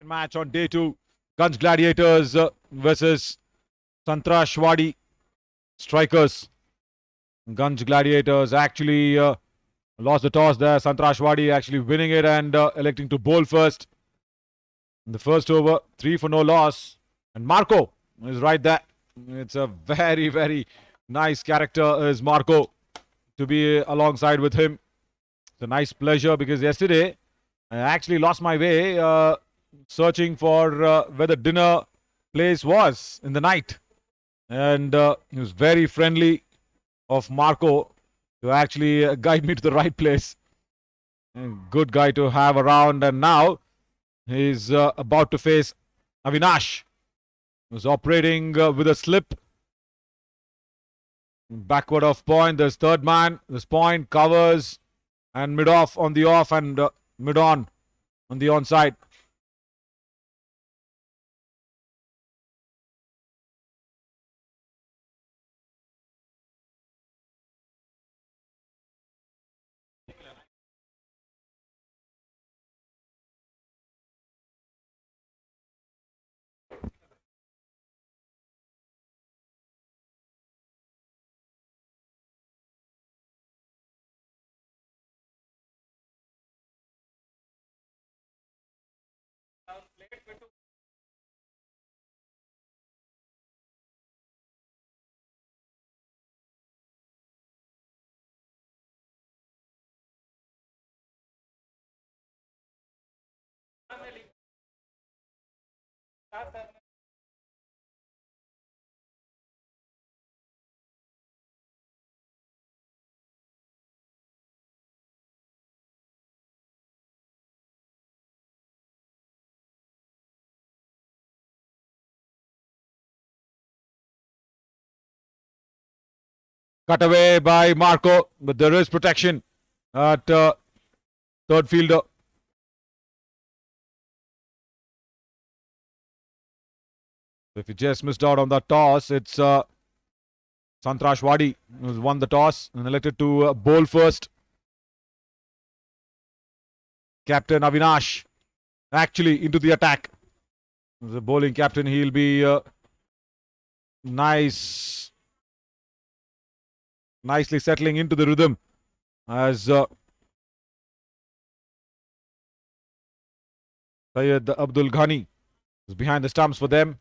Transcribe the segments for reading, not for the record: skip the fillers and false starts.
match on day 2. Gunj Gladiators versus Sangtrashwadi strikers. Gunj Gladiators actually lost the toss there. Sangtrashwadi actually winning it and electing to bowl first. In the first over, 3 for no loss. And Marco is right there. It's a very, very nice character is Marco to be alongside with him. It's a nice pleasure because yesterday I actually lost my way searching for where the dinner place was in the night. And he was very friendly of Marco to actually guide me to the right place. Good guy to have around. And now he's about to face Avinash, who's operating with a slip. Backward of point. There's third man. This point covers and mid off on the off and mid on the onside. Cut away by Marco, but there is protection at third fielder. If you just missed out on that toss, it's Sangtrashwadi who's won the toss and elected to bowl first. Captain Avinash actually into the attack. As a bowling captain, he'll be nicely settling into the rhythm as Syed Abdul Ghani is behind the stumps for them.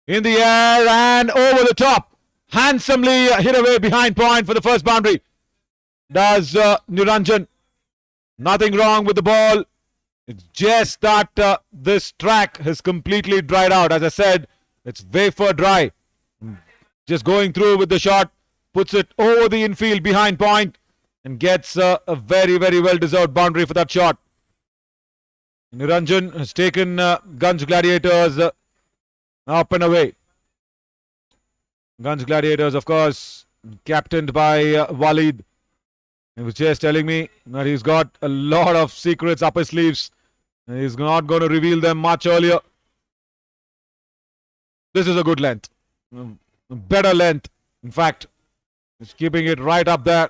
In the air and over the top. Handsomely hit away behind point for the first boundary. Does Niranjan. Nothing wrong with the ball. It's just that this track has completely dried out. As I said, it's wafer dry. Just going through with the shot. Puts it over the infield behind point. And gets a very, very well-deserved boundary for that shot. Niranjan has taken Gunj Gladiators up and away. Gunj Gladiators, of course, captained by Walid. He was just telling me that he's got a lot of secrets up his sleeves. He's not going to reveal them much earlier. This is a good length. Better length. In fact, he's keeping it right up there.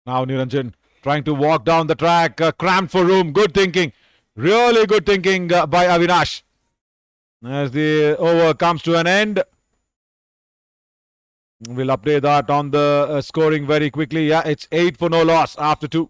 Now Niranjan trying to walk down the track, cramped for room. Good thinking. Really good thinking by Avinash. As the over comes to an end. We'll update that on the scoring very quickly. Yeah, it's 8 for no loss after 2.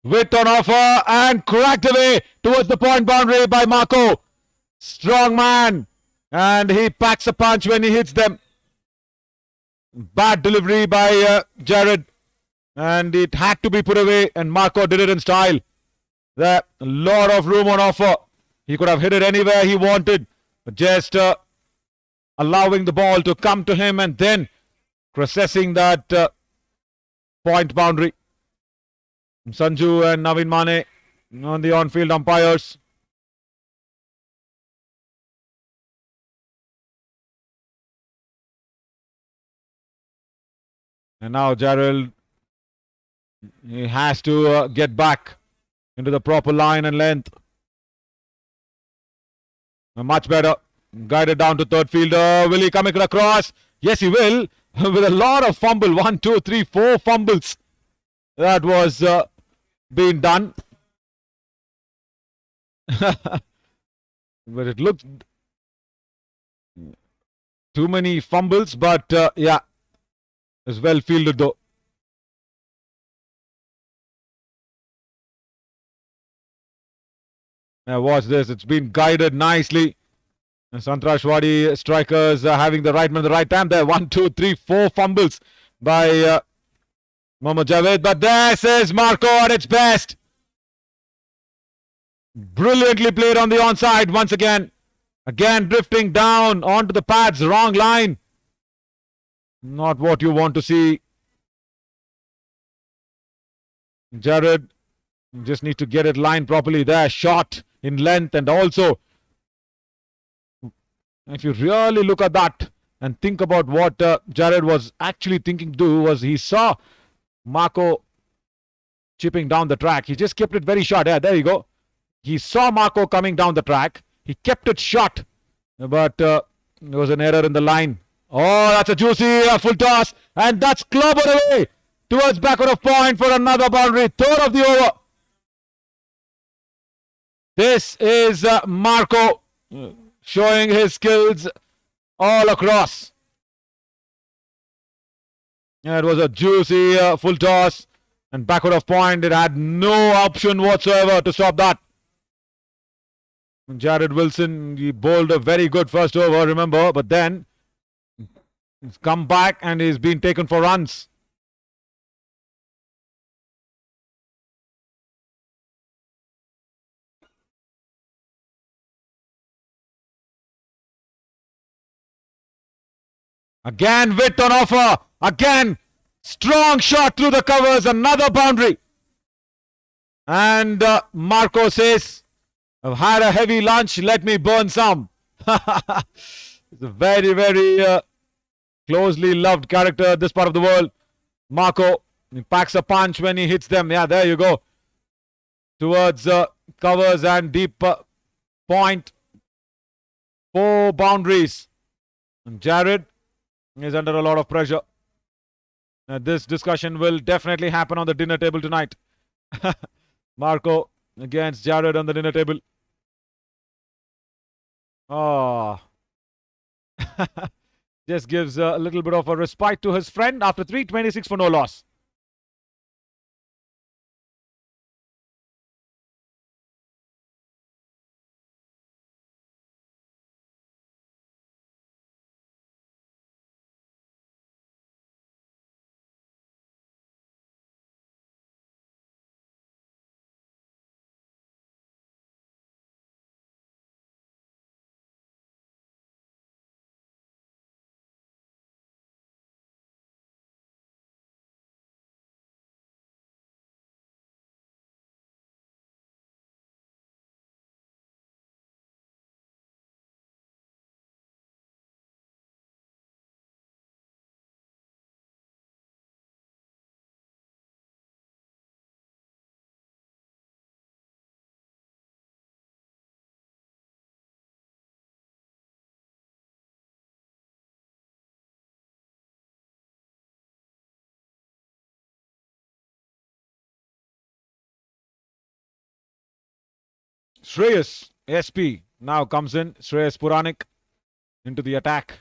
Width on offer and cracked away towards the point boundary by Marco. Strong man. And he packs a punch when he hits them. Bad delivery by Jared. And it had to be put away. And Marco did it in style. There, a lot of room on offer. He could have hit it anywhere he wanted. But just allowing the ball to come to him and then processing that point boundary. Sanju and Navin Mane on the on-field umpires. And now Gerald, he has to get back into the proper line and length. Much better. Guided down to third fielder. Will he come across? Yes, he will. With a lot of fumble. 1, 2, 3, 4 fumbles. That was being done. But it looked too many fumbles. But yeah, it's well fielded though. Now watch this. It's been guided nicely. And Sangtrashwadi strikers having the right man at the right time there. 1, 2, 3, 4 fumbles by Mohammad Javed. But this is Marco at its best. Brilliantly played on the onside once again. Again drifting down onto the pads. Wrong line. Not what you want to see. Jared just needs to get it lined properly there. Shot in length, and also if you really look at that and think about what Jared was actually thinking to do, was he saw Marco chipping down the track. He just kept it very short. Yeah, there you go. He saw Marco coming down the track. He kept it short, but there was an error in the line. Oh, that's a juicy full toss, and that's clobbered away towards backward of point for another boundary. Third of the over. This is Marco showing his skills all across. Yeah, it was a juicy full toss and backward of point. It had no option whatsoever to stop that. Jared Wilson, he bowled a very good first over, remember, but then he's come back and he's been taken for runs. Again, width on offer. Again, strong shot through the covers. Another boundary. And Marco says, I've had a heavy lunch. Let me burn some. It's a very, very closely loved character in this part of the world. Marco, he packs a punch when he hits them. Yeah, there you go. Towards covers and deep point. 4 boundaries. And Jared is under a lot of pressure. This discussion will definitely happen on the dinner table tonight. Marco against Jared on the dinner table. Oh. Just gives a little bit of a respite to his friend after 326 for no loss. Shreyas SP now comes in. Shreyas Puranik into the attack.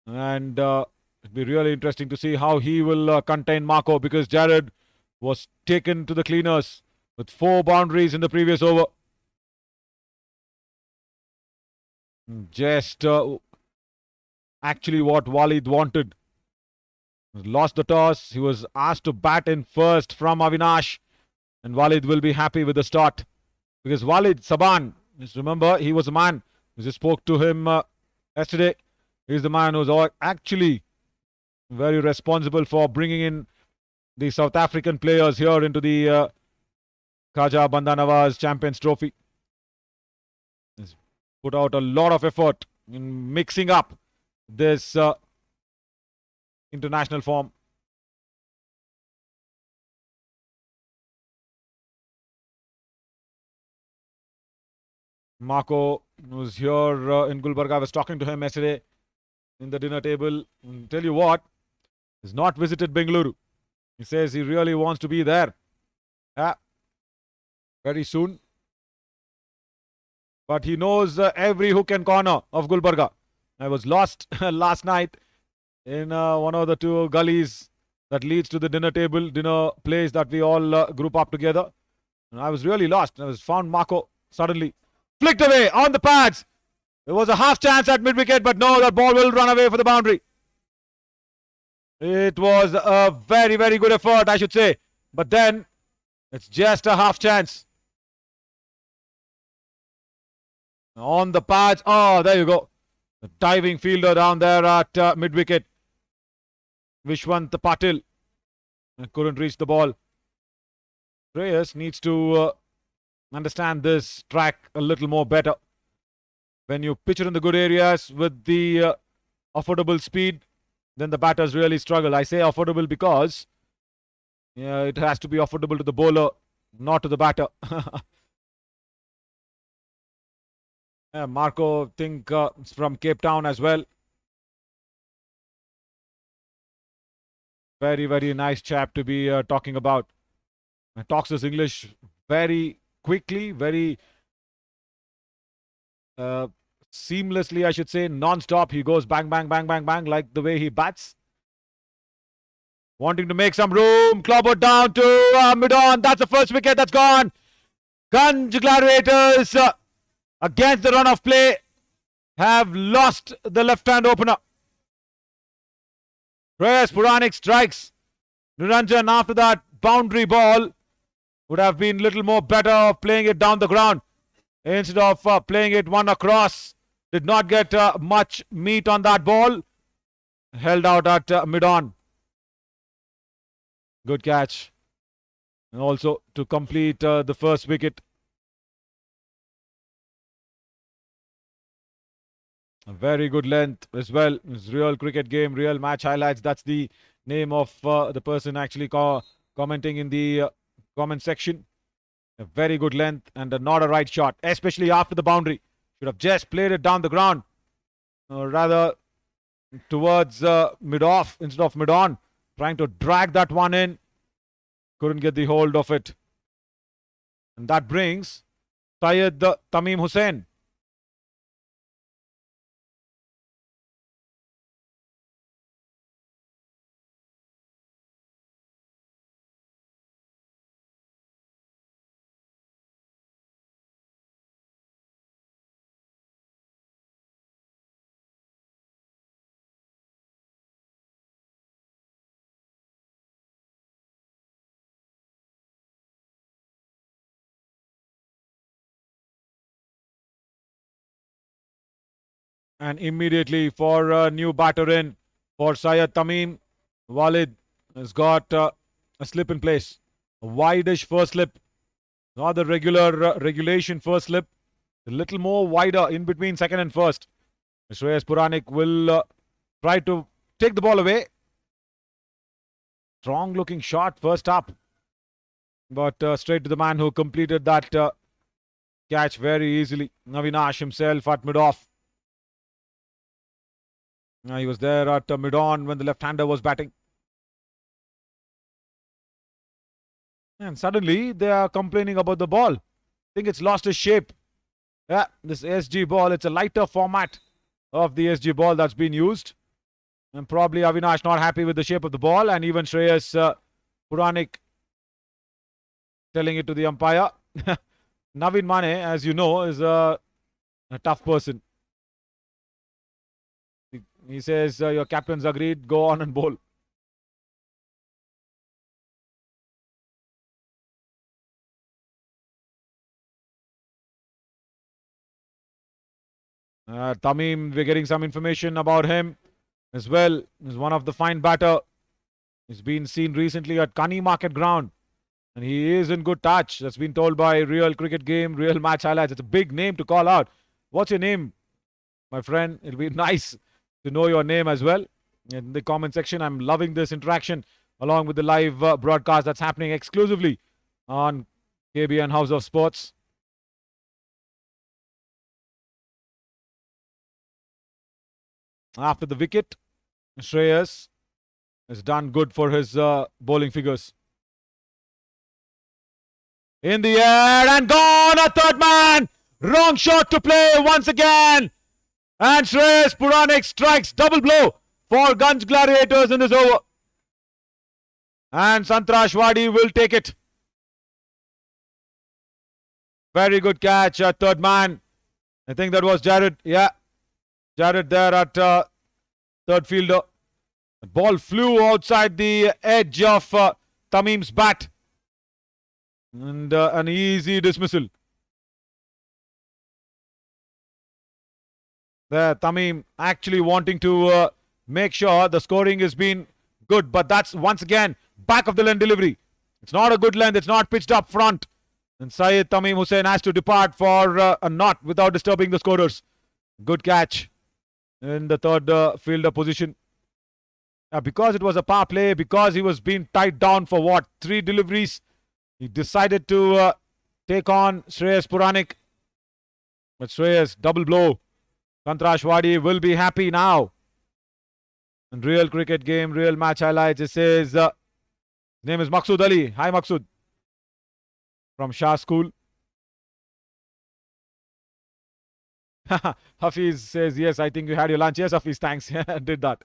And it'll be really interesting to see how he will contain Marco, because Jared was taken to the cleaners with 4 boundaries in the previous over. Just actually what Walid wanted. Lost the toss. He was asked to bat in first from Avinash. And Walid will be happy with the start. Because Walid Saban, just remember, he was a man. We just spoke to him yesterday. He's the man who's actually very responsible for bringing in the South African players here into the Khaja Banda Nawaz Champions Trophy. He's put out a lot of effort in mixing up this international form. Marco was here in Gulbarga. I was talking to him yesterday in the dinner table. I'll tell you what, he's not visited Bengaluru. He says he really wants to be there. Yeah, very soon. But he knows every hook and corner of Gulbarga. I was lost last night in one of the 2 gullies that leads to the dinner table, dinner place that we all group up together. And I was really lost. I was found Marco suddenly. Flicked away on the pads. There was a half chance at mid-wicket, but no, that ball will run away for the boundary. It was a very, very good effort, I should say. But then, it's just a half chance. On the pads. Oh, there you go. The diving fielder down there at mid-wicket. Vishwant Patil. Couldn't reach the ball. Shreyas needs to understand this track a little more better. When you pitch it in the good areas with the affordable speed, then the batters really struggle. I say affordable because it has to be affordable to the bowler, not to the batter. Marco, I think, is from Cape Town as well. Very, very nice chap to be talking about. Talks his English very quickly, very seamlessly, I should say, non-stop. He goes bang, bang, bang, bang, bang, like the way he bats. Wanting to make some room, clobbered down to mid-on. That's the first wicket that's gone. Gunj Gladiators against the run of play have lost the left-hand opener. Shreyas Puranik strikes. Niranjan after that boundary ball would have been little more better of playing it down the ground instead of playing it one across. Did not get much meat on that ball. Held out at mid-on. Good catch. And also to complete the first wicket. A very good length as well. It's real cricket game, real match highlights. That's the name of the person actually commenting in the comment section. A very good length and not a right shot, especially after the boundary. Should have just played it down the ground. Rather towards mid-off instead of mid-on. Trying to drag that one in. Couldn't get the hold of it. And that brings Syed Tamim Hussain. And immediately for a new batter in for Syed Tamim, Walid has got a slip in place. A wide-ish first slip. Not the regular regulation first slip. A little more wider in between second and first. Shreyas Puranik will try to take the ball away. Strong looking shot first up. But straight to the man who completed that catch very easily. Avinash himself at mid-off. He was there at mid-on when the left-hander was batting. And suddenly they are complaining about the ball. I think it's lost its shape. Yeah, this SG ball, it's a lighter format of the SG ball that's been used. And probably Avinash not happy with the shape of the ball. And even Shreyas Puranik telling it to the umpire. Naveen Mane, as you know, is a tough person. He says, your captain's agreed, go on and bowl. Tamim, we're getting some information about him as well. He's one of the fine batter. He's been seen recently at Kani Market Ground. And he is in good touch. That's been told by Real Cricket Game, Real Match Highlights. It's a big name to call out. What's your name, my friend? It'll be nice to know your name as well in the comment section. I'm loving this interaction along with the live broadcast that's happening exclusively on KBN House of Sports. After the wicket, Shreyas has done good for his bowling figures. In the air and gone, a third man. Wrong shot to play once again. And Shreyas Puranik strikes double blow for Gunj Gladiators in this over. And Sangtrashwadi will take it. Very good catch, third man. I think that was Jared. Yeah, Jared there at third fielder. The ball flew outside the edge of Tamim's bat. And an easy dismissal. There, Tamim actually wanting to make sure the scoring has been good. But that's once again back of the length delivery. It's not a good length. It's not pitched up front. And Syed Tamim Hussain has to depart for a knot without disturbing the scorers. Good catch in the third fielder position. Because it was a power play, because he was being tied down for what? 3 deliveries. He decided to take on Shreyas Puranik. But Shreyas, double blow. Sangtrashwadi will be happy now. And Real Cricket Game, Real Match Highlights. It says, his name is Maqsood Ali. Hi, Maqsood. From Shah School. Hafiz says, yes, I think you had your lunch. Yes, Hafiz, thanks. Did that.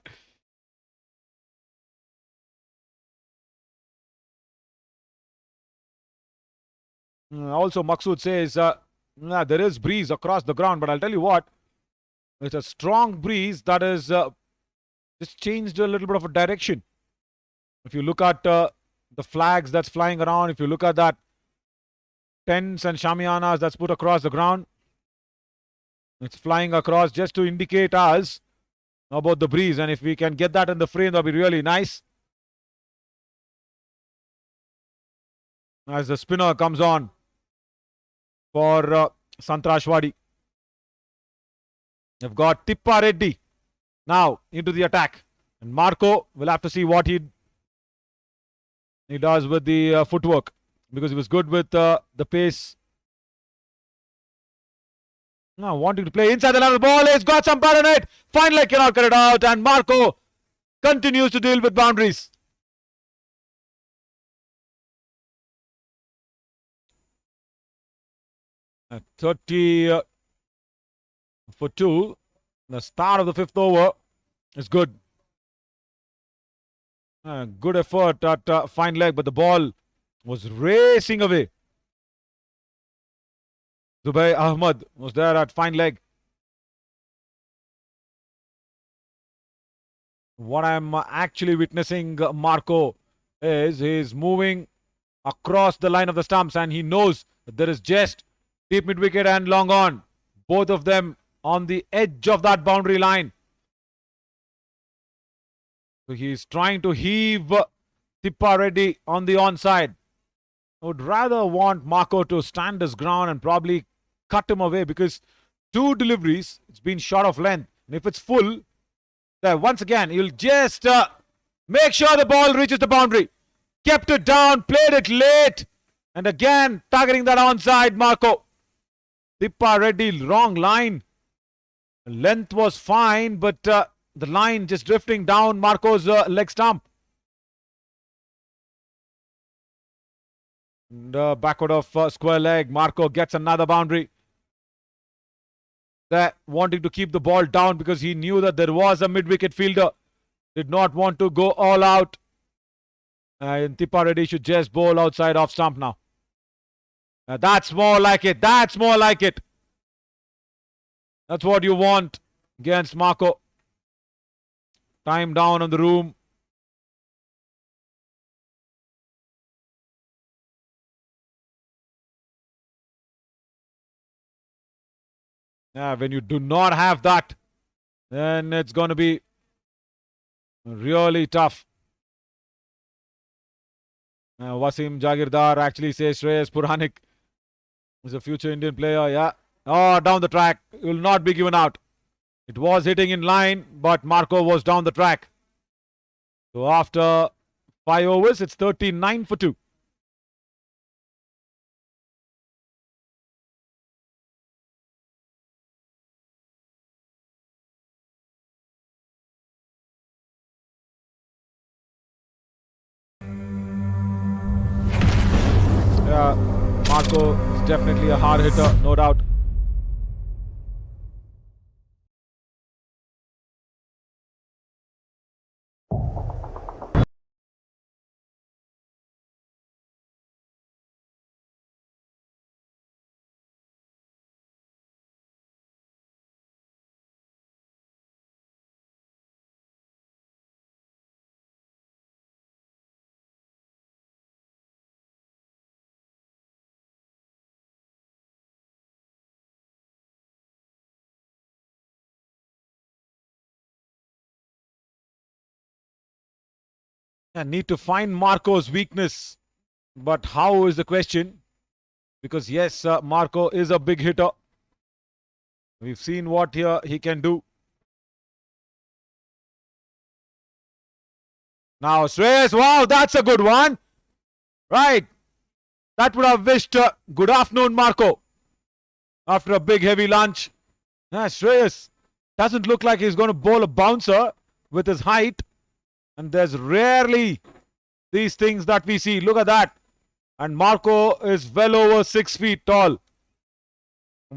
Also, Maqsood says, there is breeze across the ground, but I'll tell you what, it's a strong breeze that is just changed a little bit of a direction. If you look at the flags that's flying around, if you look at that tents and shamianas that's put across the ground, it's flying across just to indicate us about the breeze. And if we can get that in the frame, that'll be really nice. As the spinner comes on for Sangtrashwadi. They've got Tippa Reddy now into the attack. And Marco will have to see what he does with the footwork, because he was good with the pace. Now wanting to play inside the line of the ball. He's got some power in it. Finally cannot cut it out. And Marco continues to deal with boundaries. At 30 for 2. The start of the 5th over is good. Good effort at fine leg, but the ball was racing away. Zubair Ahmad was there at fine leg. What I'm actually witnessing, Marco, is he's moving across the line of the stumps, and he knows that there is just deep mid wicket and long on. Both of them on the edge of that boundary line. So he's trying to heave Tippa Reddy on the onside. I would rather want Marco to stand his ground and probably cut him away, because 2 deliveries, it's been short of length. And if it's full, there once again, he'll just make sure the ball reaches the boundary. Kept it down, played it late, and again targeting that onside, Marco. Tippa Reddy, wrong line. Length was fine, but the line just drifting down Marco's leg stump. And backward of square leg, Marco gets another boundary. There, wanting to keep the ball down because he knew that there was a mid-wicket fielder. Did not want to go all out. And Tippa Reddy should just bowl outside off stump now. That's more like it. That's more like it. That's what you want against Marco. Time down on the room. Yeah, when you do not have that, then it's going to be really tough. Wasim Jagirdar actually says Shreyas Puranik is a future Indian player. Yeah. Oh, down the track. Will not be given out. It was hitting in line, but Marco was down the track. So after 5 overs, it's 39 for 2. Yeah, Marco is definitely a hard hitter, no doubt. Yeah, need to find Marco's weakness. But how is the question? Because yes, Marco is a big hitter. We've seen what here he can do. Now Shreyas, wow, that's a good one. Right. That would have wished good afternoon, Marco. After a big heavy lunch. Yeah, Shreyas doesn't look like he's going to bowl a bouncer with his height. And there's rarely these things that we see. Look at that. And Marco is well over 6 feet tall.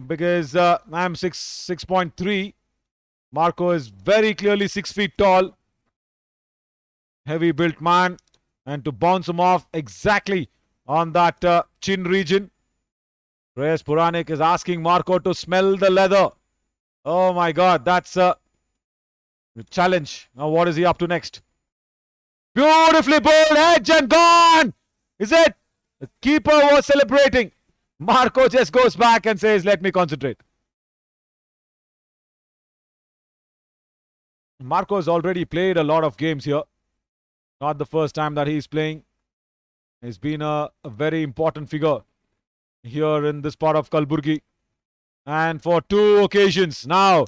Because I'm 6.3. Marco is very clearly 6 feet tall. Heavy built man. And to bounce him off exactly on that chin region. Shreyas Puranik is asking Marco to smell the leather. Oh my God, that's a challenge. Now what is he up to next? Beautifully bowled, edge and gone! Is it? The keeper was celebrating. Marco just goes back and says, let me concentrate. Marco has already played a lot of games here. Not the first time that he's playing. He's been a very important figure here in this part of Gulbarga. And for 2 occasions now,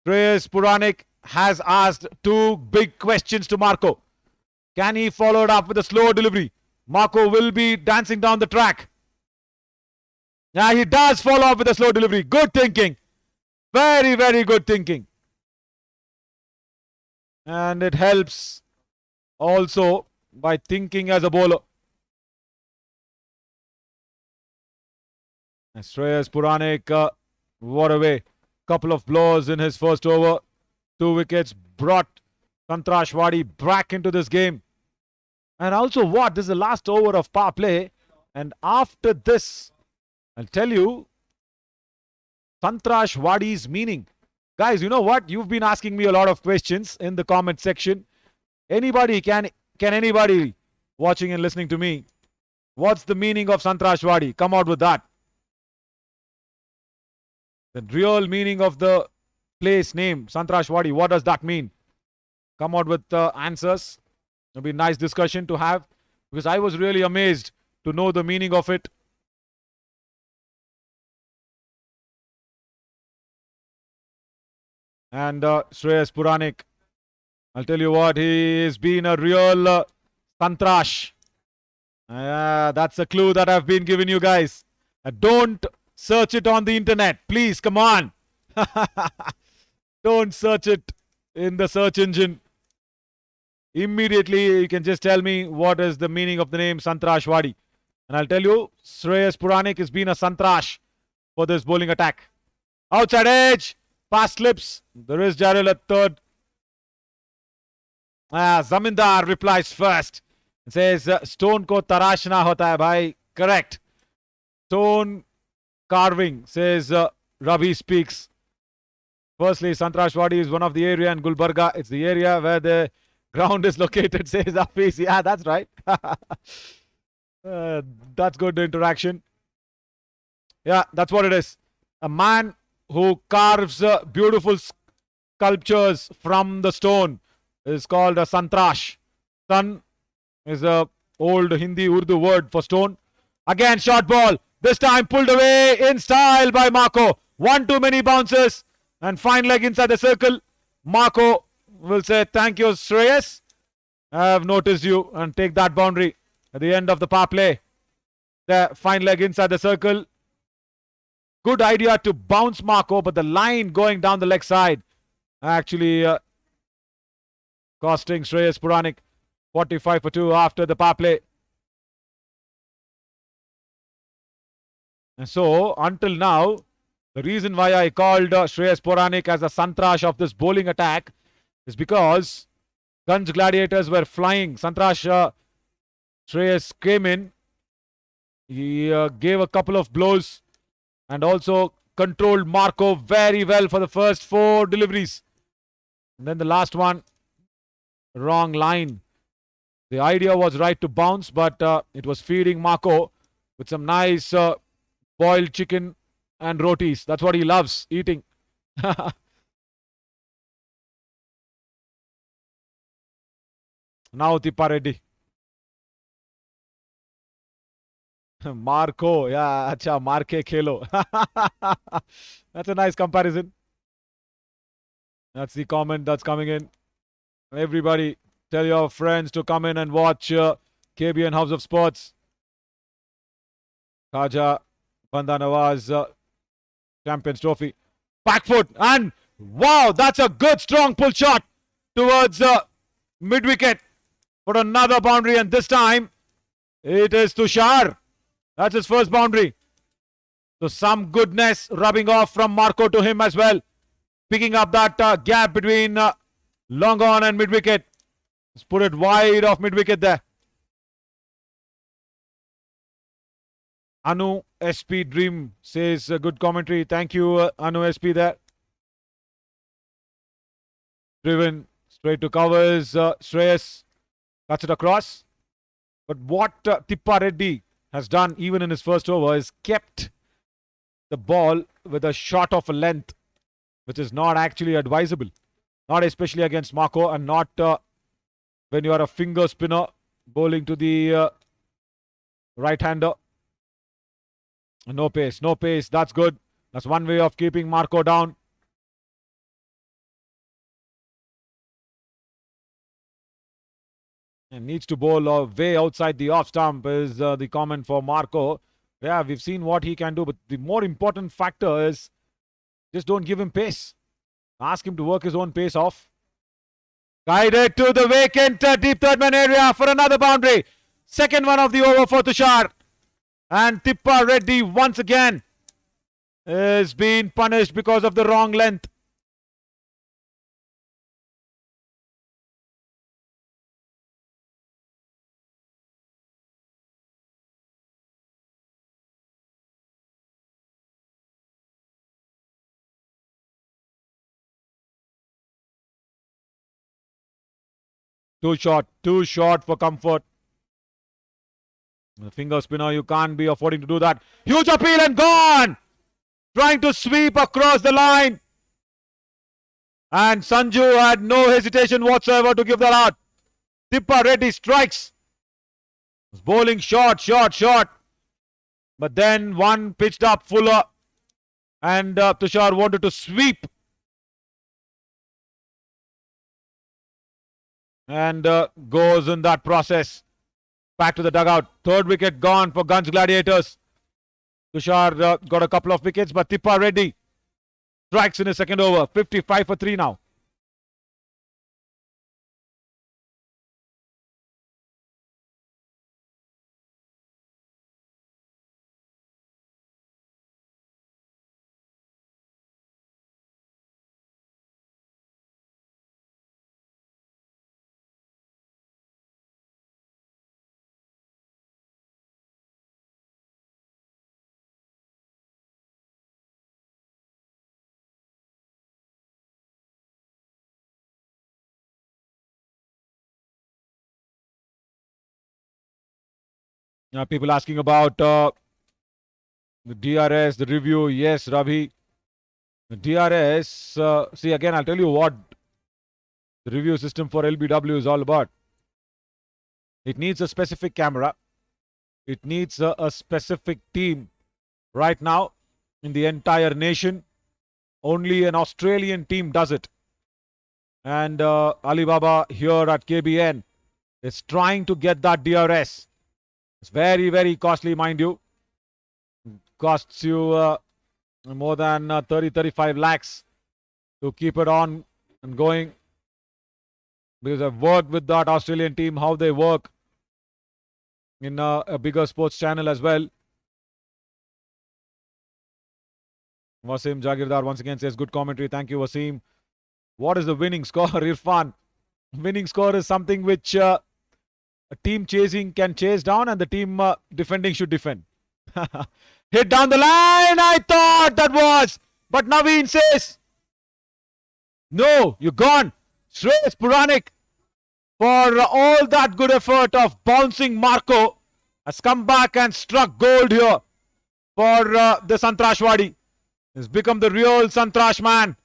Shreyas Puranik has asked 2 big questions to Marco. Can he follow it up with a slow delivery? Marco will be dancing down the track. Yeah, he does follow up with a slow delivery. Good thinking. Very, very good thinking. And it helps also by thinking as a bowler. And Shreyas Puranik, what a way. Couple of blows in his first over. 2 wickets brought Sangtrashwadi back into this game. And also what? This is the last over of power play. And after this, I'll tell you Sangtrashwadi's meaning. Guys, you know what? You've been asking me a lot of questions in the comment section. Anybody, can anybody watching and listening to me, what's the meaning of Sangtrashwadi? Come out with that. The real meaning of the place name, Sangtrashwadi, what does that mean? Come out with answers. It'll be a nice discussion to have because I was really amazed to know the meaning of it. And Shreyas Puranik, I'll tell you what, he has been a real Santrash. That's a clue that I've been giving you guys. Don't search it on the internet. Please, come on. Don't search it in the search engine. Immediately, you can just tell me what is the meaning of the name Sangtrashwadi. And I'll tell you, Shreyas Puranik has been a Santrash for this bowling attack. Outside edge, fast slips. There is Jarrell at third. Zamindar replies first. It says, stone ko tarashna hota hai bhai. Correct. Stone carving, says Ravi speaks. Firstly, Sangtrashwadi is one of the area, and Gulbarga, it's the area where the ground is located, says Hafiz. Yeah, that's right. That's good interaction. Yeah, that's what it is. A man who carves beautiful sculptures from the stone is called a santrash. San is a old Hindi Urdu word for stone. Again, short ball. This time pulled away in style by Marco. One too many bounces. And fine leg inside the circle. Marco will say, thank you, Shreyas. I have noticed you, and take that boundary at the end of the power play. The fine leg inside the circle. Good idea to bounce Marco, but the line going down the leg side actually costing Shreyas Puranik 45 for 2 after the power play. And so, until now, the reason why I called Shreyas Puranik as a Santrash of this bowling attack is because Gunj Gladiators were flying. Shreyas came in. He gave a couple of blows and also controlled Marco very well for the first 4 deliveries. And then the last one, wrong line. The idea was right to bounce, but it was feeding Marco with some nice boiled chicken and rotis. That's what he loves eating. Now Tippa Reddy. Marco, yeah, acha, Marke Khelo. That's a nice comparison. That's the comment that's coming in. Everybody, tell your friends to come in and watch KBN House of Sports. Khaja Banda Nawaz Champions Trophy. Back foot, and wow, that's a good strong pull shot towards mid wicket for another boundary, and this time it is Tushar. That's his first boundary. So some goodness rubbing off from Marco to him as well. Picking up that gap between long on and mid wicket. Let's put it wide off mid wicket there. Anu SP Dream says good commentary. Thank you, Anu SP there. Driven straight to covers. Shreyas cuts it across. But what Tippa Reddy has done even in his first over is kept the ball with a shot of a length, which is not actually advisable. Not especially against Marco, and not when you are a finger spinner bowling to the right-hander. No pace, no pace. That's good. That's one way of keeping Marco down. And needs to bowl way outside the off stump is the comment for Marco. Yeah, we've seen what he can do, but the more important factor is just don't give him pace. Ask him to work his own pace off. Guided to the vacant deep third man area for another boundary. Second one of the over for Tushar. And Tippa Reddy once again is being punished because of the wrong length. Too short for comfort. The finger spinner, you can't be affording to do that. Huge appeal and gone! Trying to sweep across the line. And Sanju had no hesitation whatsoever to give that out. Tippa Reddy strikes. Bowling short. But then one pitched up fuller. And Tushar wanted to sweep. And goes in that process. Back to the dugout. Third wicket gone for Gunj Gladiators. Tushar got a couple of wickets, but Tippa Reddy strikes in his second over. 55 for 3 now. People asking about the DRS, the review. Yes, Ravi. The DRS, see again, I'll tell you what the review system for LBW is all about. It needs a specific camera. It needs a specific team. Right now, in the entire nation, only an Australian team does it. And Alibaba here at KBN is trying to get that DRS. It's very, very costly, mind you. Costs you more than 30-35 lakhs to keep it on and going. Because I've worked with that Australian team, how they work in a bigger sports channel as well. Wasim Jagirdar once again says, good commentary. Thank you, Wasim. What is the winning score, Irfan? Winning score is something which a team chasing can chase down and the team defending should defend. Hit down the line, I thought that was. But Naveen says, no, you're gone. Shreyas Puranik, for all that good effort of bouncing Marco, has come back and struck gold here for the Sangtrashwadi. He's become the real Santrash man.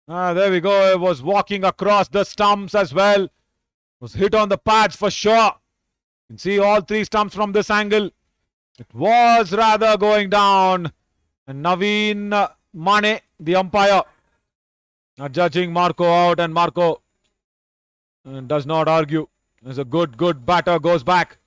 There we go. It was walking across the stumps as well. Was hit on the pads for sure. You can see all three stumps from this angle. It was rather going down. And Naveen Mane, the umpire, judging Marco out, and Marco does not argue. There's a good batter, goes back.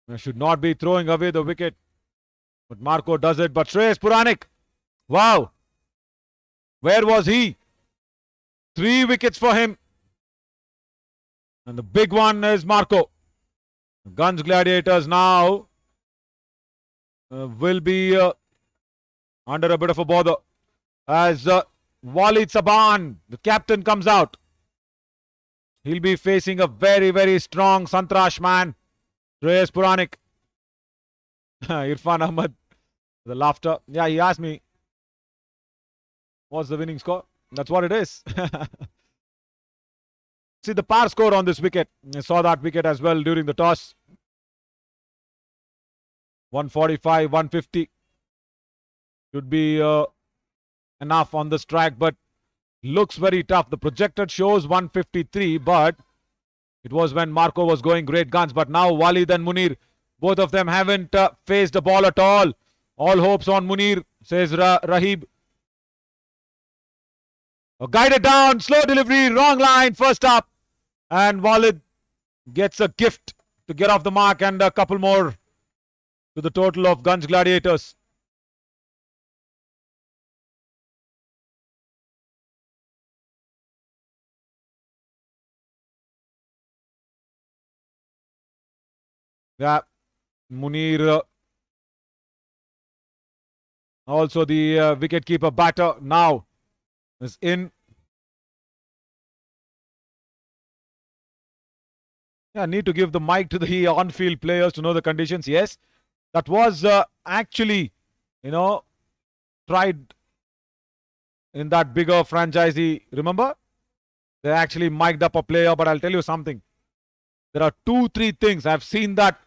I should not be throwing away the wicket. But Marco does it. But Shreyas Puranik, wow. Where was he? 3 wickets for him. And the big one is Marco. Gunj Gladiators now will be under a bit of a bother. As Walid Saban, the captain, comes out. He'll be facing a very, very strong Santrash man. Shreyas Puranik. Irfan Ahmad, the laughter. Yeah, he asked me, what's the winning score? That's what it is. See the par score on this wicket. I saw that wicket as well during the toss. 145, 150. Should be enough on this track, but looks very tough. The projected shows 153, but it was when Marco was going great guns. But now Walid and Munir, both of them haven't faced the ball at all. All hopes on Munir, says Rahib. Guided down, slow delivery, wrong line, first up. And Walid gets a gift to get off the mark, and a couple more to the total of Gunj Gladiators. Yeah, Munir, also the wicketkeeper batter now is in. Yeah, need to give the mic to the on-field players to know the conditions. Yes, that was actually, tried in that bigger franchisee. Remember? They actually mic'd up a player, but I'll tell you something. There are 2-3 things. I've seen that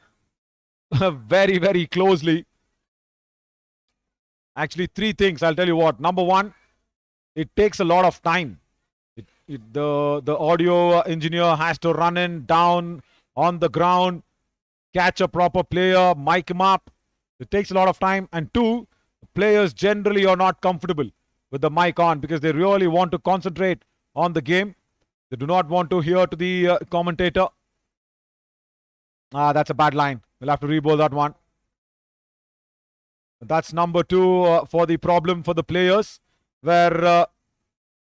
very, very closely. Actually, 3 things. I'll tell you what. Number one, it takes a lot of time. The audio engineer has to run in, down, on the ground, catch a proper player, mic him up. It takes a lot of time. And 2, players generally are not comfortable with the mic on because they really want to concentrate on the game. They do not want to hear to the commentator. That's a bad line. We'll have to re-bowl that one. That's number 2 for the problem for the players, where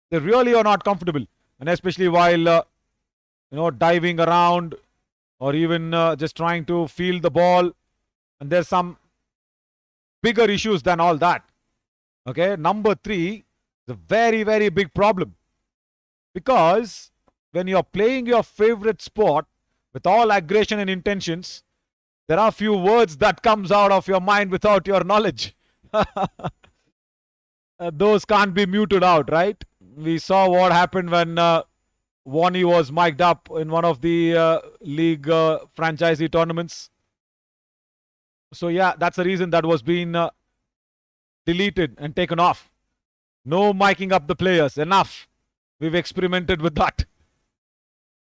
they really are not comfortable, and especially while diving around or even just trying to field the ball. And there's some bigger issues than all that. Okay, number 3 is a very, very big problem, because when you're playing your favorite sport with all aggression and intentions, there are few words that comes out of your mind without your knowledge. those can't be muted out, right? We saw what happened when Warney was mic'd up in one of the league franchisee tournaments. So yeah, that's the reason that was being deleted and taken off. No miking up the players. Enough. We've experimented with that.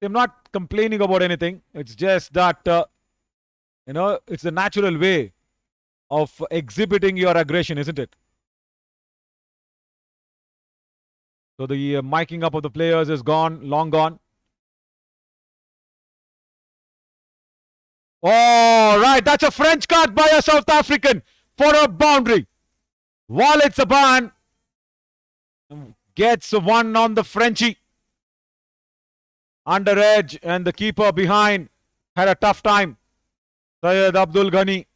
I'm not complaining about anything. It's just that, it's the natural way of exhibiting your aggression, isn't it? So the miking up of the players is gone, long gone. Oh, right. That's a French card by a South African for a boundary. Walid Saban gets one on the Frenchie. Under edge, and the keeper behind had a tough time. Syed Abdul Ghani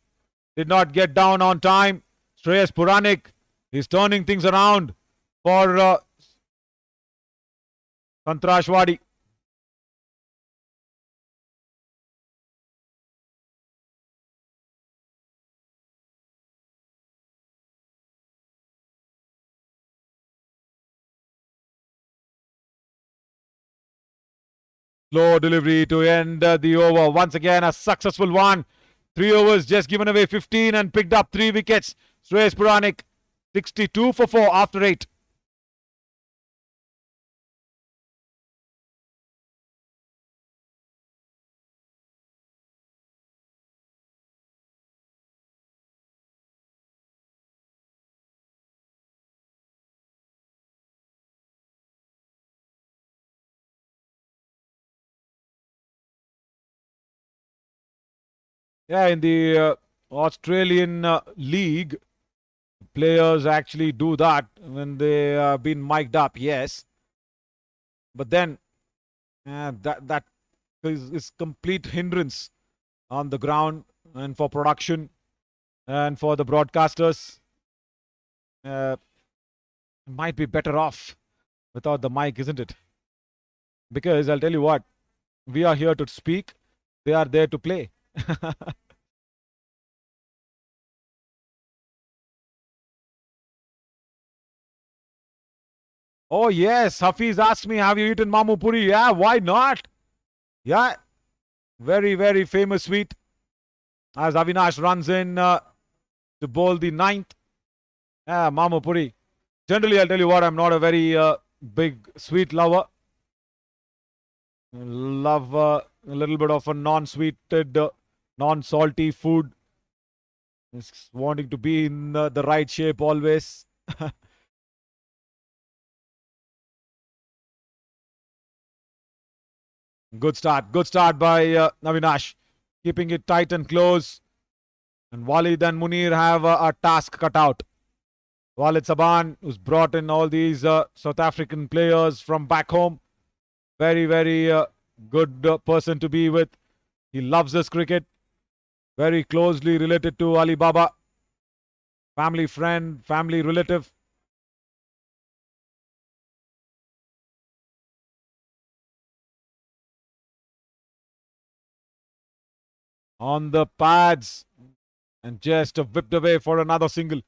did not get down on time. Shreyas Puranik is turning things around for Sangtrashwadi. Slow delivery to end the over. Once again, a successful one. 3 overs, just given away 15 and picked up 3 wickets. Shreyas Puranik, 62 for 4 after 8. Yeah, in the Australian League, players actually do that when they have been mic'd up, yes. But then that is complete hindrance on the ground and for production and for the broadcasters. Might be better off without the mic, isn't it? Because I'll tell you what, we are here to speak, they are there to play. Oh, yes. Hafiz asked me, have you eaten Mamu Puri? Yeah, why not? Yeah, very, very famous sweet. As Avinash runs in to bowl the ninth. Yeah, Mamu Puri. Generally, I'll tell you what, I'm not a very big sweet lover. Love a little bit of a non-sweeted, non-salty food. Just wanting to be in the right shape always. Good start. Good start by Avinash. Keeping it tight and close. And Walid and Munir have a task cut out. Walid Saban, who's brought in all these South African players from back home. Very, very good person to be with. He loves this cricket. Very closely related to Ali Baba. Family friend, family relative. On the pads. And just whipped away for another single.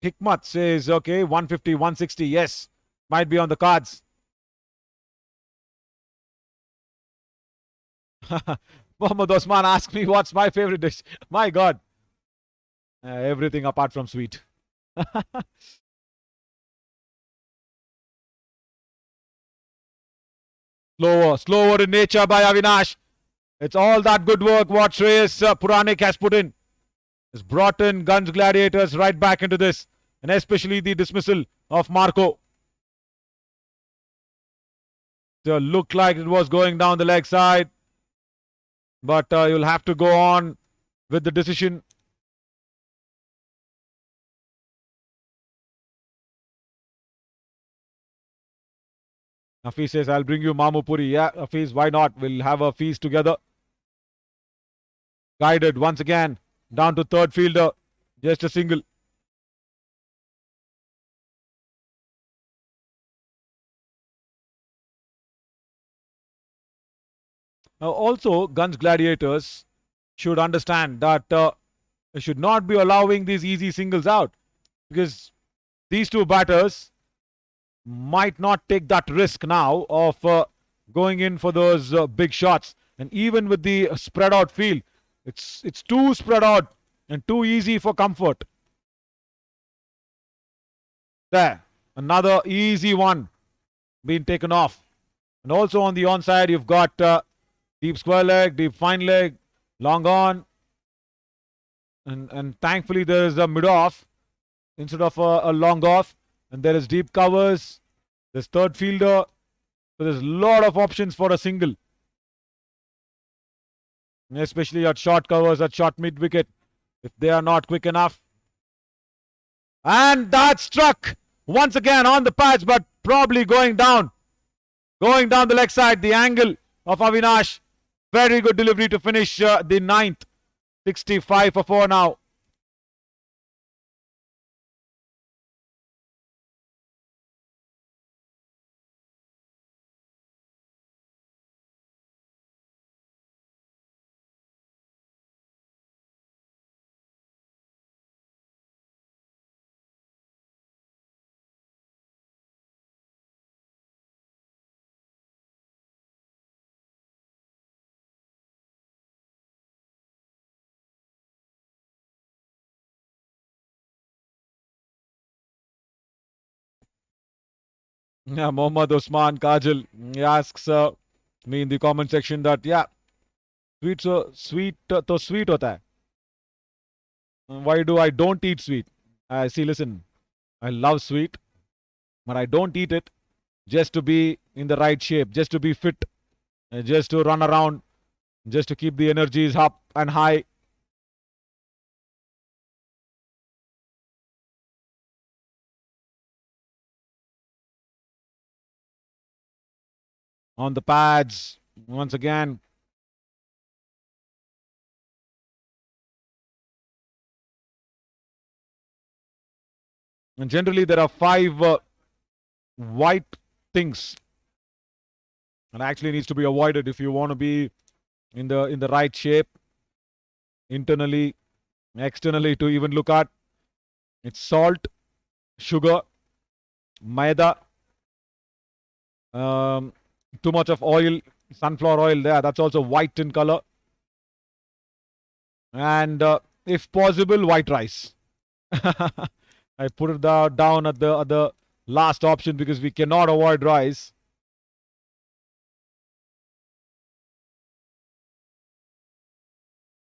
Hikmat says, okay, 150, 160. Yes, might be on the cards. Mohammad Osman asked me what's my favorite dish. My God. Everything apart from sweet. Slower in nature by Avinash. It's all that good work what Shreyas Puranik has put in. Has brought in Gunj Gladiators right back into this. And especially the dismissal of Marco. It looked like it was going down the leg side. But you'll have to go on with the decision. Hafiz says, I'll bring you Mamu Puri. Yeah, Hafiz, why not? We'll have a feast together. Guided once again. Down to third fielder. Just a single. Also, Gunj Gladiators should understand that they should not be allowing these easy singles out, because these two batters might not take that risk now of going in for those big shots. And even with the spread out field, it's too spread out and too easy for comfort. There, another easy one being taken off. And also on the onside, you've got deep square leg, deep fine leg, long on. And thankfully, there is a mid off instead of a long off. And there is deep covers. There's third fielder. So there's a lot of options for a single. Especially at short covers, at short mid wicket, if they are not quick enough. And that struck once again on the patch, but probably going down. Going down the leg side, the angle of Avinash. Very good delivery to finish the ninth. 65 for 4 now. Yeah, Mohammad Osman Kajal, he asks me in the comment section that, yeah, sweet to sweet hota hai. Why do I don't eat sweet? I see, listen, I love sweet, but I don't eat it just to be in the right shape, just to be fit, just to run around, just to keep the energies up and high. On the pads, once again. And generally, there are 5 white things that actually needs to be avoided if you want to be in the right shape, internally, externally, to even look at. It's salt, sugar, maida, too much of oil, sunflower oil there. That's also white in color. And if possible, white rice. I put it down at the last option because we cannot avoid rice.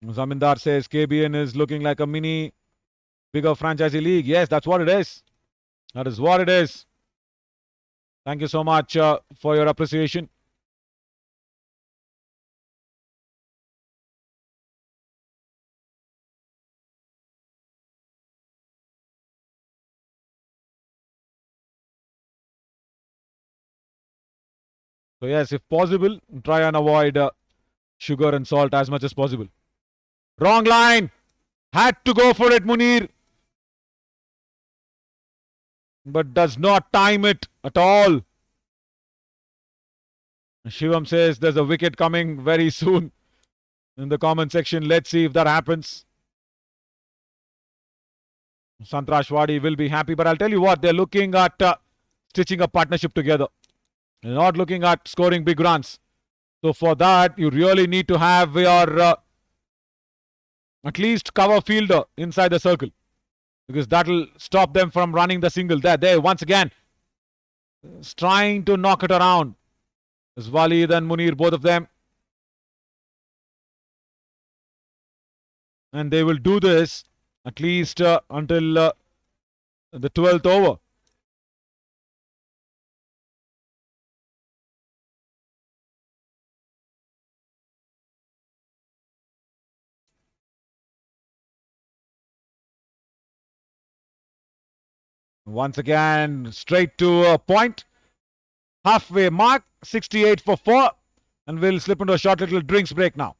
Zamindar says KBN is looking like a mini bigger franchisee league. Yes, that's what it is. That is what it is. Thank you so much for your appreciation. So yes, if possible, try and avoid sugar and salt as much as possible. Wrong line. Had to go for it, Munir. But does not time it at all. Shivam says there's a wicket coming very soon in the comment section. Let's see if that happens. Sangtrashwadi will be happy, but I'll tell you what, they're looking at stitching a partnership together. They're not looking at scoring big runs. So for that, you really need to have your at least cover fielder inside the circle, because that'll stop them from running the single. There, once again, is trying to knock it around. There's Walid and Munir, both of them. And they will do this at least until the 12th over. Once again, straight to a point. Halfway mark, 68 for 4. And we'll slip into a short little drinks break now.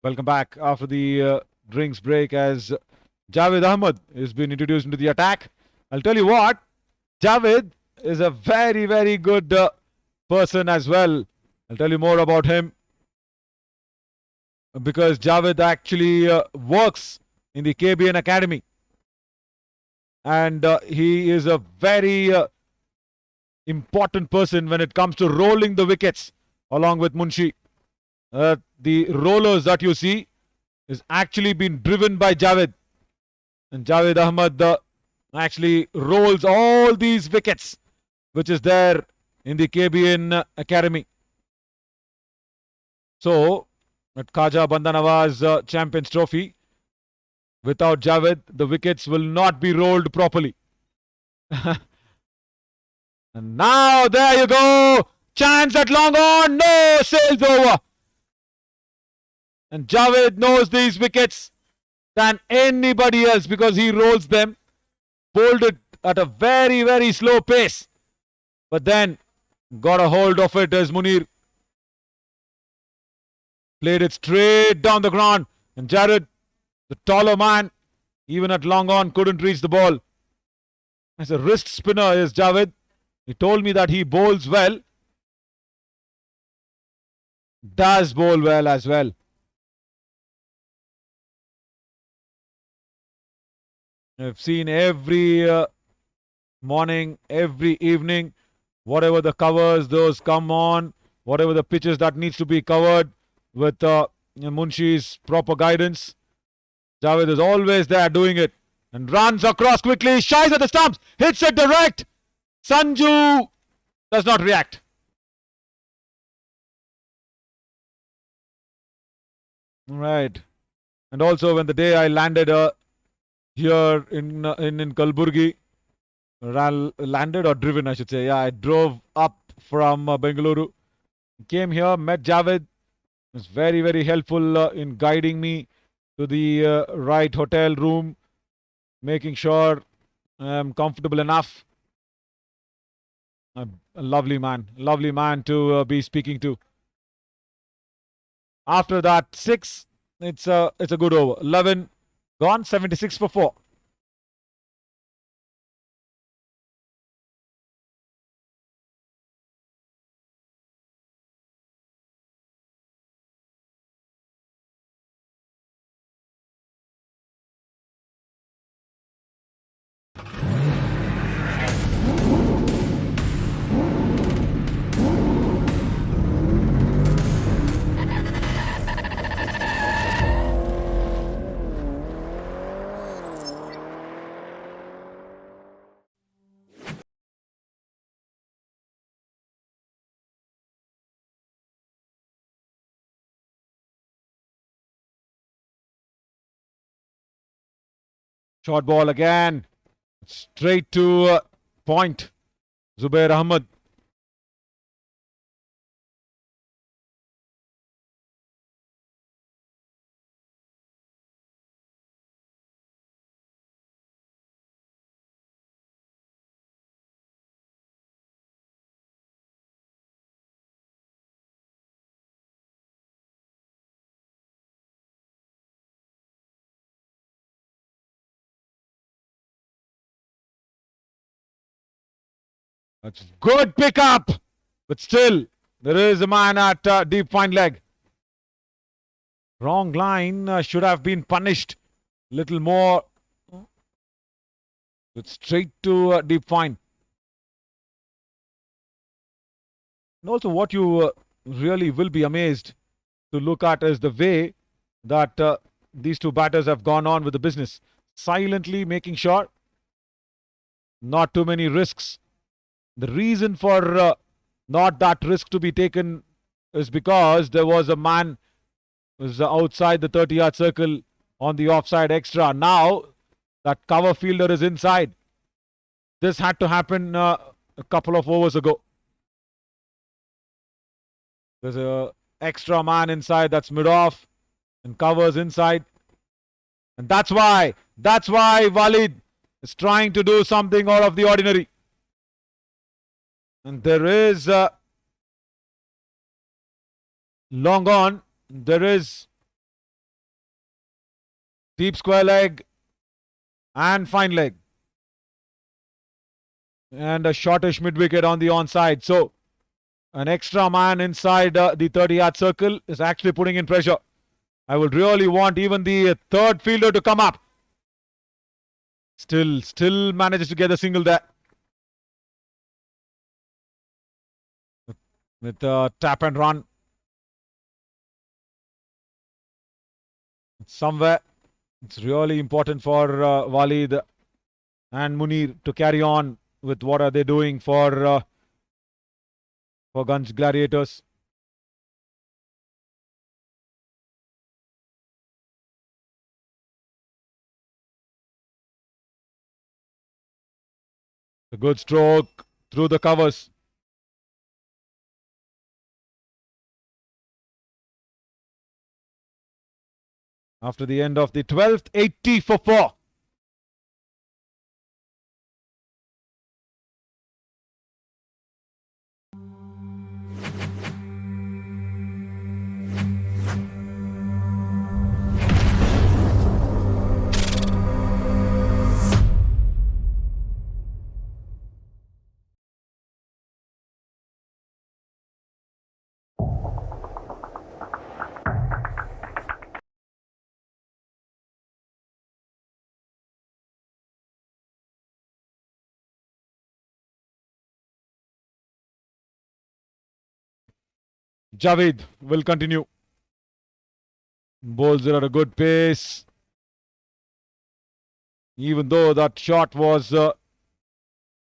Welcome back after the drinks break as Javed Ahmed has been introduced into the attack. I'll tell you what, Javed is a very, very good person as well. I'll tell you more about him because Javed actually works in the KBN Academy. And he is a very important person when it comes to rolling the wickets along with Munshi. The rollers that you see is actually been driven by Javed. And Javed Ahmed actually rolls all these wickets which is there in the KBN Academy. So, at Khaja Banda Nawaz Champions Trophy, without Javed, the wickets will not be rolled properly. And now, there you go! Chance at long on! No! Sails over! And Javed knows these wickets than anybody else because he rolls them, bowled it at a very, very slow pace. But then got a hold of it as Munir played it straight down the ground. And Jared, the taller man, even at long on, couldn't reach the ball. As a wrist spinner is Javed. He told me that he bowls well. Does bowl well as well. I've seen every morning, every evening, whatever the covers, those come on, whatever the pitches that needs to be covered with Munshi's proper guidance. Javed is always there doing it and runs across quickly, shies at the stumps, hits it direct. Sanju does not react. Right. And also when the day I landed here in Gulbarga, landed or driven I should say. Yeah, I drove up from Bengaluru. Came here, met Javed. He was very, very helpful in guiding me to the right hotel room, making sure I'm comfortable enough. A lovely man to be speaking to. After that, 6, it's a good over. 11 gone, 76 for 4. Short ball again. Straight to point. Zubair Ahmed. That's good pickup. But still, there is a man at deep fine leg. Wrong line should have been punished. Little more. It's straight to deep fine. And also what you really will be amazed to look at is the way that these two batters have gone on with the business. Silently making sure not too many risks. The reason for not that risk to be taken is because there was a man who was outside the 30-yard circle on the offside extra. Now that cover fielder is inside. This had to happen a couple of overs ago. There's a extra man inside that's mid-off and covers inside. And that's why Walid is trying to do something out of the ordinary. And there is long on. There is Deep square leg and fine leg. And a shortish mid-wicket on the onside. So, an extra man inside the 30-yard circle is actually putting in pressure. I would really want even the third fielder to come up. Still manages to get a single there. With tap and run. Somewhere, it's really important for Walid and Munir to carry on with what are they doing for Gunj Gladiators. A good stroke through the covers. After the end of the 12th, 80 for 4. Javed will continue. Bowls it at a good pace. Even though that shot was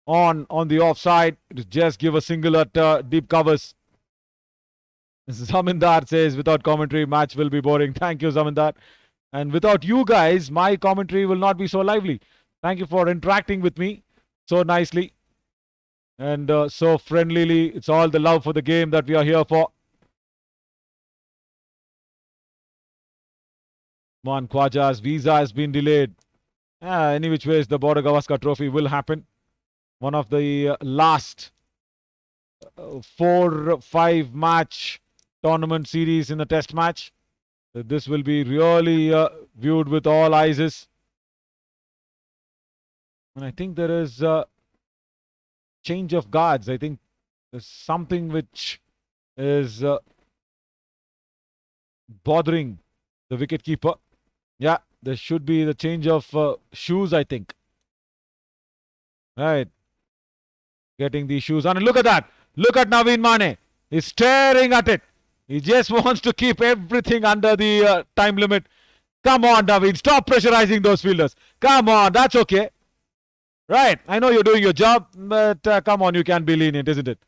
on the offside, just give a single at deep covers. Zamindar says, without commentary, match will be boring. Thank you, Zamindar. And without you guys, my commentary will not be so lively. Thank you for interacting with me so nicely and so friendlily. It's all the love for the game that we are here for. Mohan Khwaja's visa has been delayed. Any which ways, the Border Gavaskar Trophy will happen. One of the last 4-5 match tournament series in the test match. This will be really viewed with all eyes. And I think there is a change of guards. I think there's something which is bothering the wicketkeeper. Yeah, there should be the change of shoes, I think. Right. Getting the shoes on. And look at that. Look at Naveen Mane. He's staring at it. He just wants to keep everything under the time limit. Come on, Naveen. Stop pressurizing those fielders. Come on. That's okay. Right. I know you're doing your job, but come on. You can be lenient, isn't it?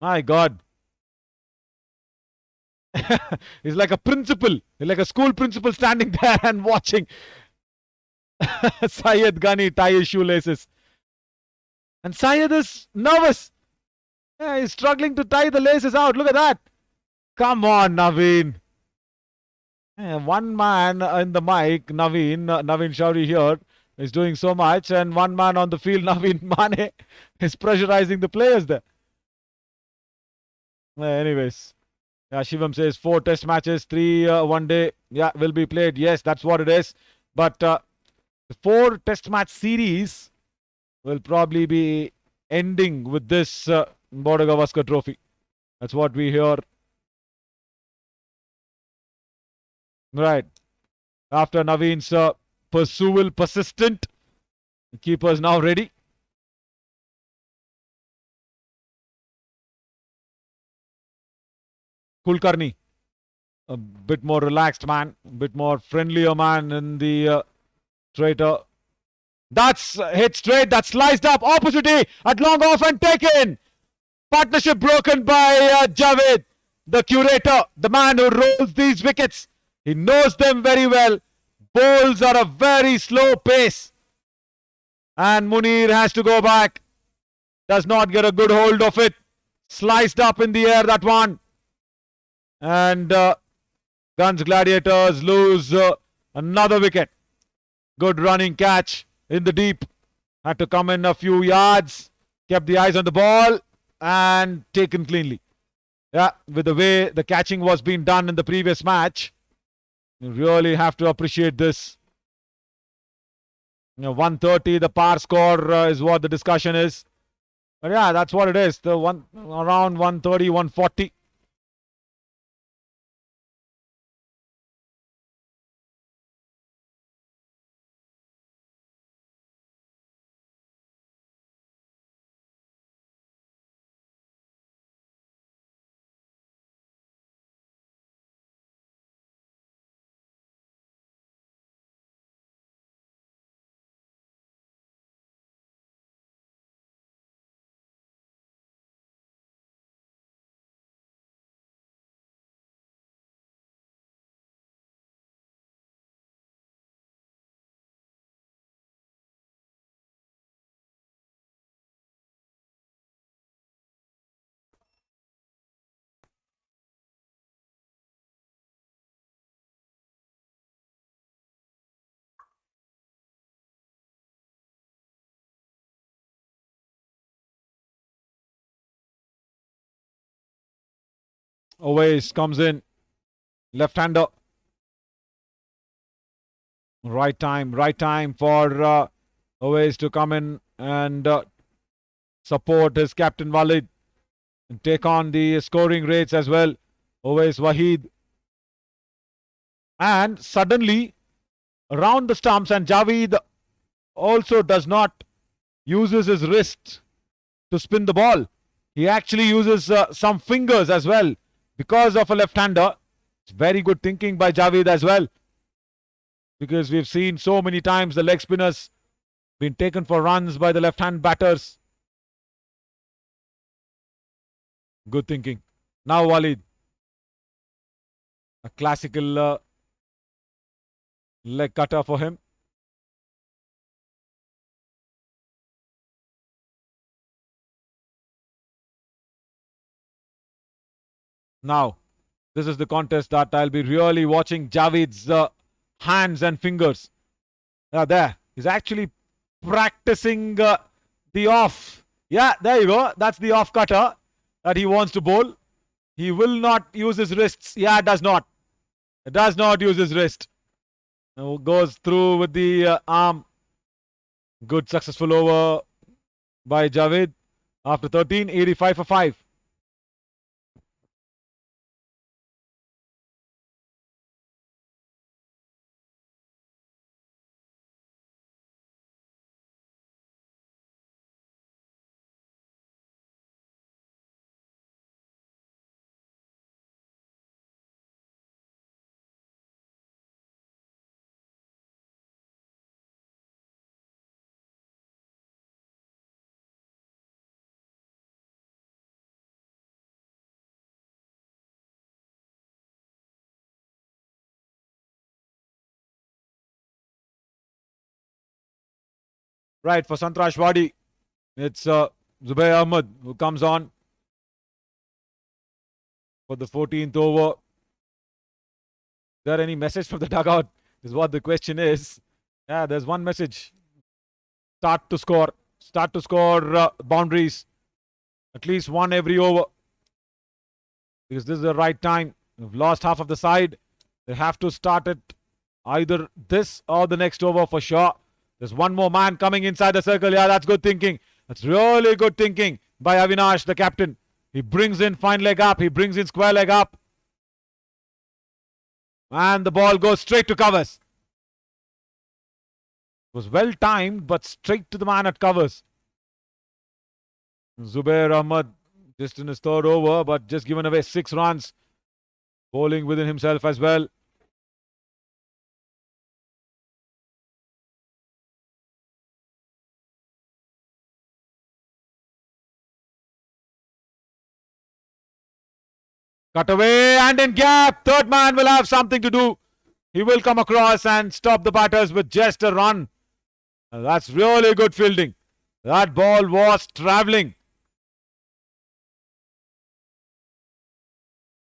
My God. He's like a principal. He's like a school principal standing there and watching Syed Ghani tie his shoelaces. And Syed is nervous. Yeah, he's struggling to tie the laces out. Look at that. Come on, Naveen. Yeah, one man in the mic, Naveen Shauri here, is doing so much. And one man on the field, Naveen Mane, is pressurizing the players there. Anyways. Yeah, Shivam says 4 test matches, 3 one day. Yeah, will be played. Yes, that's what it is. But the 4 test match series will probably be ending with this Border Gavaskar Trophy. That's what we hear. Right. After Naveen's pursual persistent, the keeper is now ready. Kulkarni, a bit more relaxed man, a bit more friendlier man in the straighter. That's hit straight, that's sliced up, opportunity at long off and taken. Partnership broken by Javed, the curator, the man who rolls these wickets. He knows them very well. Bowls are a very slow pace. And Munir has to go back. Does not get a good hold of it. Sliced up in the air, that one. And Gunj Gladiators lose another wicket. Good running catch in the deep. Had to come in a few yards. Kept the eyes on the ball and taken cleanly. Yeah, with the way the catching was being done in the previous match, You really have to appreciate this. 130, the par score is what the discussion is. But yeah, that's what it is. The one around 130, 140. Always comes in. Left-hander. Right time for Always to come in and support his captain Walid and take on the scoring rates as well. Always Waheed. And suddenly around the stumps, and Javed also does not uses his wrist to spin the ball. He actually uses some fingers as well because of a left-hander. It's very good thinking by Javed as well, because we've seen so many times the leg spinners been taken for runs by the left-hand batters. Good thinking. Now Walid. A classical leg cutter for him. Now, this is the contest that I'll be really watching. Javed's hands and fingers. There. He's actually practicing the off. Yeah, there you go. That's the off cutter that he wants to bowl. He will not use his wrists. Yeah, it does not. It does not use his wrist. Now goes through with the arm. Good successful over by Javed. After 13, 85 for 5. Right, for Sangtrashwadi, it's Zubair Ahmed who comes on for the 14th over. Is there any message from the dugout? Is what the question is. Yeah, there's one message. Start to score. Start to score boundaries. At least one every over. Because this is the right time. We've lost half of the side. They have to start it either this or the next over for sure. There's one more man coming inside the circle. Yeah, that's good thinking. That's really good thinking by Avinash, the captain. He brings in fine leg up. He brings in square leg up. And the ball goes straight to covers. It was well timed, but straight to the man at covers. Zubair Ahmed just in his third over, but just given away 6 runs. Bowling within himself as well. Cut away and in gap. Third man will have something to do. He will come across and stop the batters with just a run. That's really good fielding. That ball was travelling.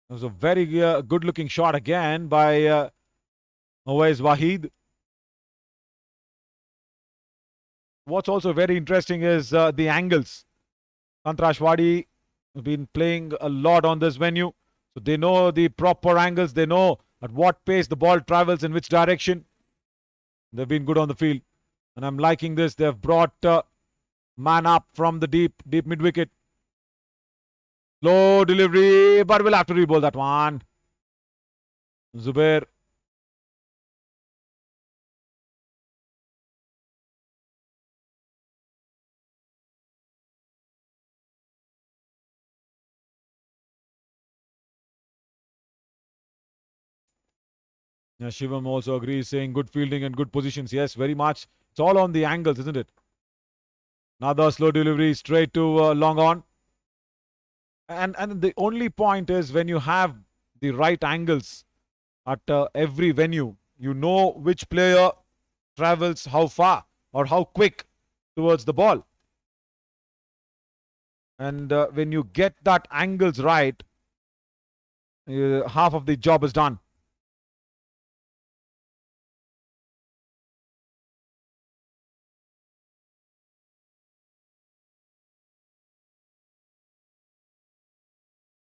It was a very good looking shot again by Always Waheed. What's also very interesting is the angles. Sangtrashwadi have been playing a lot on this venue. So they know the proper angles. They know at what pace the ball travels, in which direction. They've been good on the field. And I'm liking this. They've brought man up from the deep mid-wicket. Slow delivery, but we'll have to re-bowl that one. Zubair. Yeah, Shivam also agrees, saying good fielding and good positions. Yes, very much. It's all on the angles, isn't it? Another slow delivery straight to long on. And the only point is, when you have the right angles at every venue, you know which player travels how far or how quick towards the ball. And when you get that angles right, half of the job is done.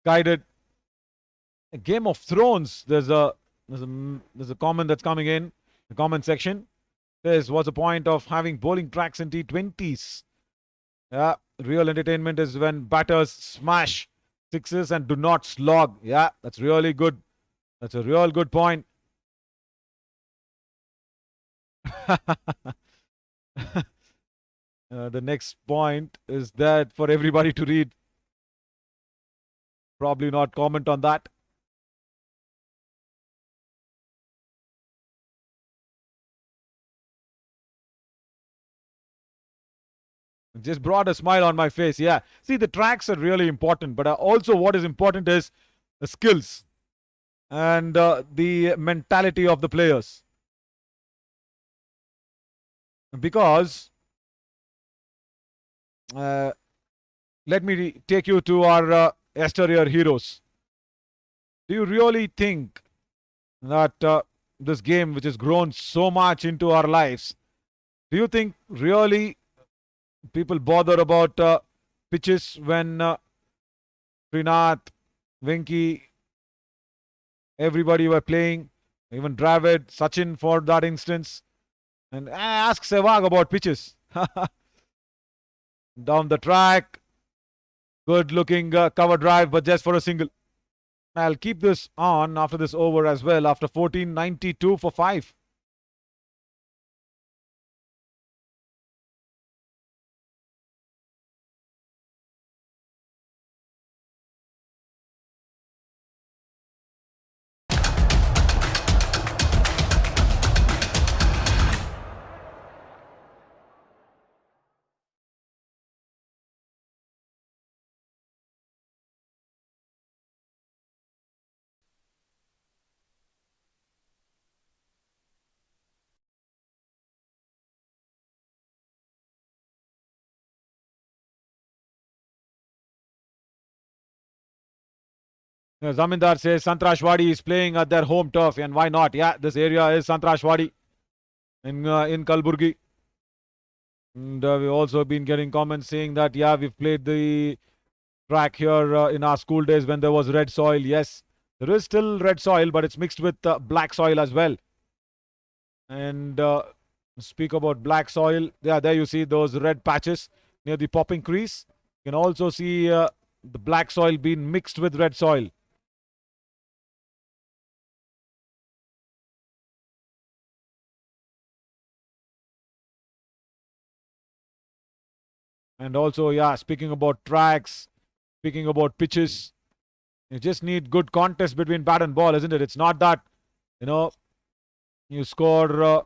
Guided. A Game of Thrones. There's a comment that's coming in the comment section. Says, what's the point of having bowling tracks in T20s? Yeah, real entertainment is when batters smash sixes and do not slog. Yeah, that's really good. That's a real good point. The next point is that for everybody to read. Probably not comment on that. Just brought a smile on my face. Yeah. See, the tracks are really important, but also what is important is the skills and the mentality of the players. Because let me take you to our exterior heroes. Do you really think that this game, which has grown so much into our lives, do you think really people bother about pitches when Srinath, Venki, everybody were playing, even Dravid, Sachin for that instance? And ask Sehwag about pitches. Down the track, good looking cover drive, but just for a single. I'll keep this on after this over as well, after 1492 for 5. Zamindar says Sangtrashwadi is playing at their home turf, and why not? Yeah, this area is Sangtrashwadi in Kalburgi. And we've also been getting comments saying that, yeah, we've played the track here in our school days when there was red soil. Yes, there is still red soil, but it's mixed with black soil as well. And speak about black soil. Yeah, there you see those red patches near the popping crease. You can also see the black soil being mixed with red soil. And also, yeah, speaking about tracks, speaking about pitches, you just need good contest between bat and ball, isn't it? It's not that, you score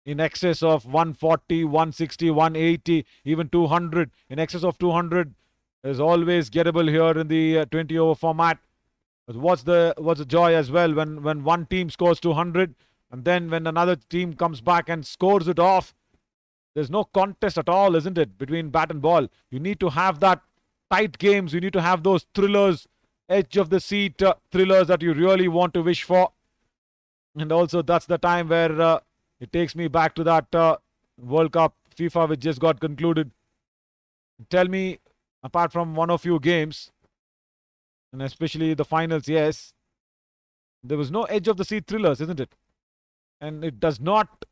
in excess of 140, 160, 180, even 200. In excess of 200 is always gettable here in the 20 over format. But what's the joy as well when one team scores 200 and then when another team comes back and scores it off? There's no contest at all, isn't it, between bat and ball? You need to have that tight games. You need to have those thrillers, edge of the seat thrillers that you really want to wish for. And also, that's the time where it takes me back to that World Cup FIFA which just got concluded. Tell me, apart from one or few games, and especially the finals, yes, There was no edge of the seat thrillers, isn't it? And it does not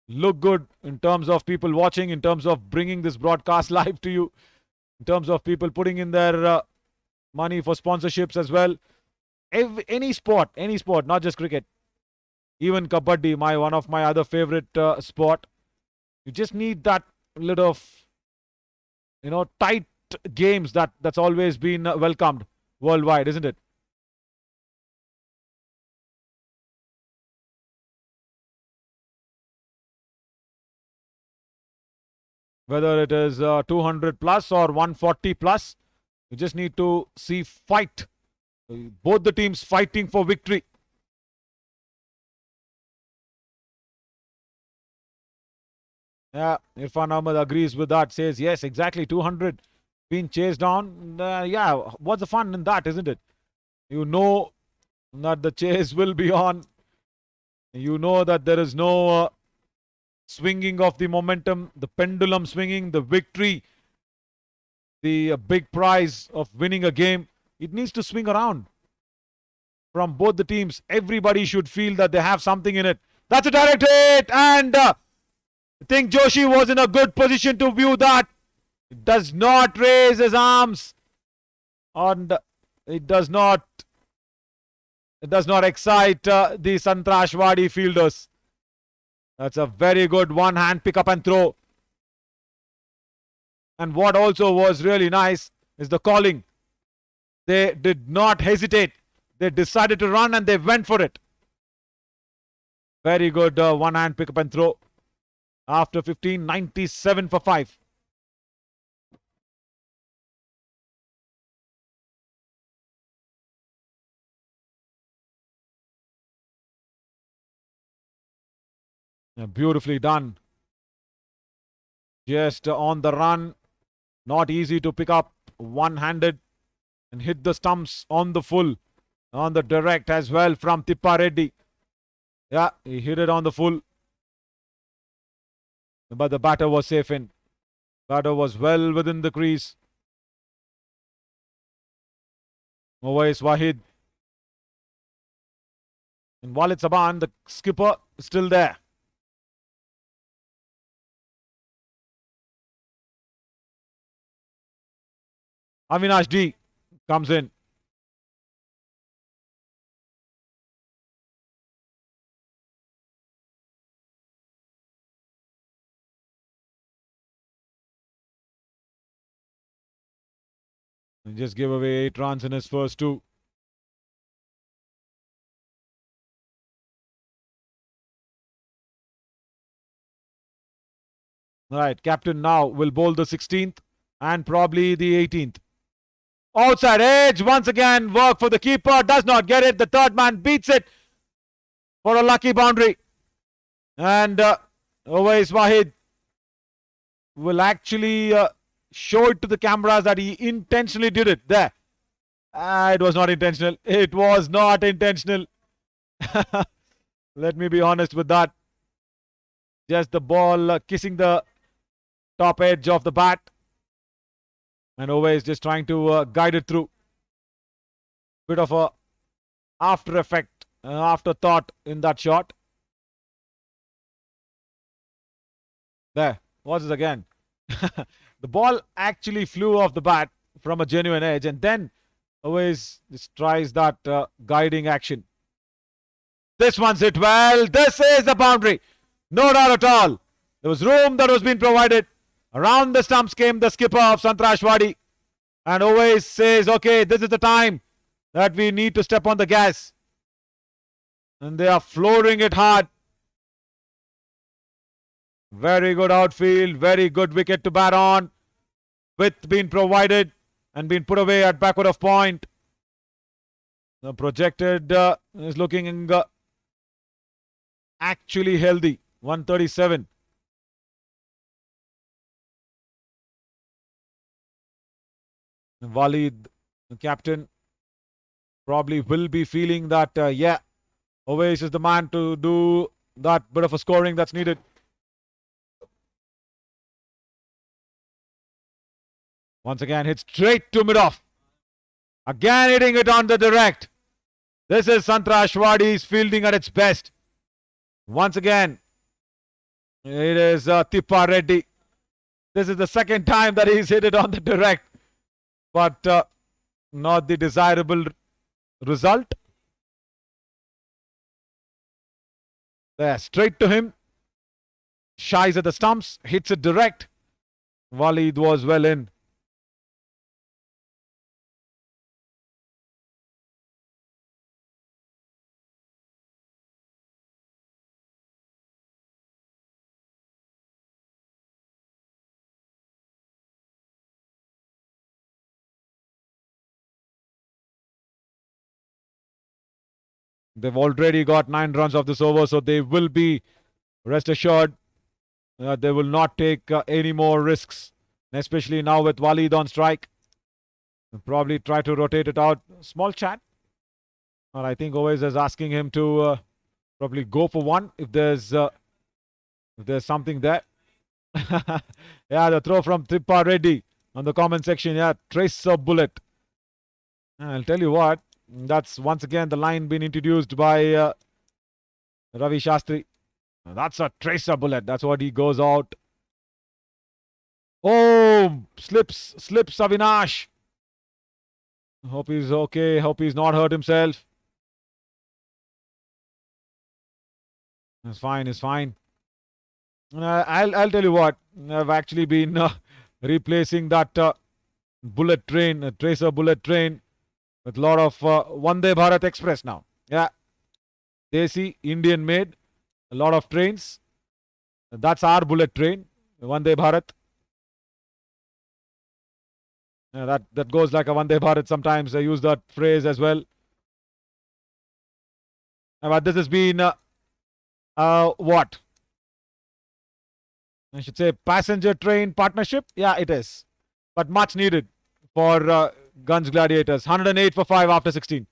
look good in terms of people watching, in terms of bringing this broadcast live to you, in terms of people putting in their money for sponsorships as well. Any sport, not just cricket, even kabaddi, one of my other favorite sport. You just need that little of, tight games that's always been welcomed worldwide, isn't it? Whether it is 200 plus or 140 plus, you just need to see fight. Both the teams fighting for victory. Yeah, Irfan Ahmed agrees with that, says yes, exactly, 200 being chased down. Yeah, what's the fun in that, isn't it? You know that the chase will be on. You know that there is no swinging of the momentum, the pendulum swinging, the victory, the big prize of winning a game. It needs to swing around from both the teams. Everybody should feel that they have something in it. That's a direct hit, and I think Joshi was in a good position to view that. It does not raise his arms, and it does not excite the Sangtrashwadi fielders. That's a very good one-hand pick up and throw. And what also was really nice is the calling. They did not hesitate. They decided to run and they went for it. Very good one-hand pick up and throw. After 15, 97 for 5. Yeah, beautifully done. Just on the run. Not easy to pick up one-handed and hit the stumps on the full. On the direct as well from Tippa Reddy. Yeah, he hit it on the full. But the batter was safe in. Batter was well within the crease. Owais Wahid. And Walid Saban, the skipper, still there. Avinash D comes in. He just gave away 8 runs in his first 2. Right, captain now will bowl the 16th and probably the 18th. Outside edge, once again, work for the keeper, does not get it. The third man beats it for a lucky boundary. And Owais Wahid will actually show it to the cameras that he intentionally did it. There. It was not intentional. It was not intentional. Let me be honest with that. Just the ball kissing the top edge of the bat. And Owais just trying to guide it through. Bit of a after effect, afterthought in that shot. There. What's it again? The ball actually flew off the bat from a genuine edge, and then Owais just tries that guiding action. This one's hit well. This is the boundary. No doubt at all. There was room that was being provided. Around the stumps came the skipper of Sangtrashwadi. And Owais says, okay, this is the time that we need to step on the gas. And they are flooring it hard. Very good outfield. Very good wicket to bat on. Width being provided and being put away at backward of point. The projected is looking actually healthy. 137. Walid, the captain, probably will be feeling that, yeah, Owais is the man to do that bit of a scoring that's needed. Once again, hit straight to mid-off. Again hitting it on the direct. This is Sangtrashwadi's fielding at its best. Once again, it is Tippa Reddy. This is the second time that he's hit it on the direct, but not the desirable result. There, straight to him. Shies at the stumps, hits it direct. Walid was well in. They've already got 9 runs off this over, so they will be, rest assured, they will not take any more risks, especially now with Walid on strike. They'll probably try to rotate it out. Small chat. Or I think always is asking him to probably go for one if there's something there. Yeah, the throw from Tippa Reddy on the comment section. Yeah, trace a bullet. I'll tell you what, that's once again the line being introduced by Ravi Shastri. That's a tracer bullet. That's what he goes out. Oh, slips Avinash. Hope he's okay. Hope he's not hurt himself. It's fine. It's fine. I'll tell you what. I've actually been replacing that bullet train, tracer bullet train, with a lot of Vande Bharat Express now. Yeah, Desi, Indian made. A lot of trains. That's our bullet train, Vande Bharat. Yeah, that goes like a Vande Bharat. Sometimes I use that phrase as well. But this has been what? I should say passenger train partnership. Yeah, it is. But much needed for Gunj Gladiators. 108 for 5 after 16.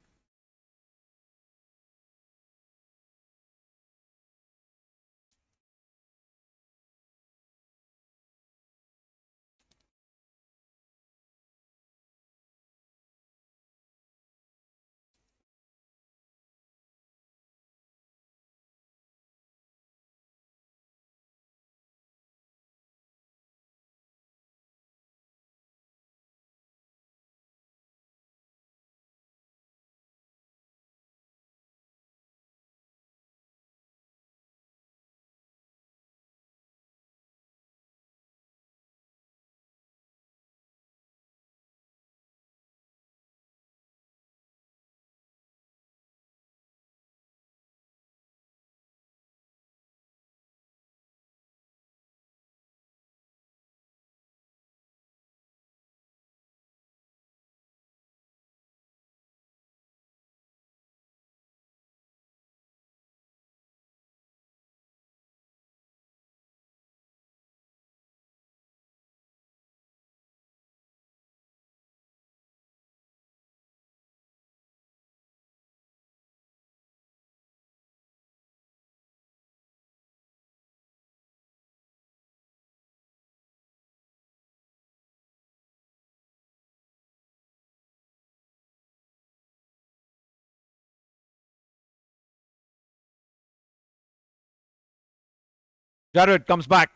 Jared comes back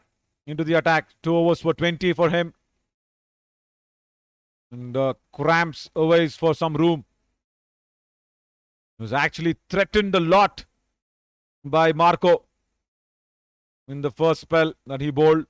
into the attack. 2 overs for 20 for him. And cramps always for some room. He was actually threatened a lot by Marco in the first spell that he bowled.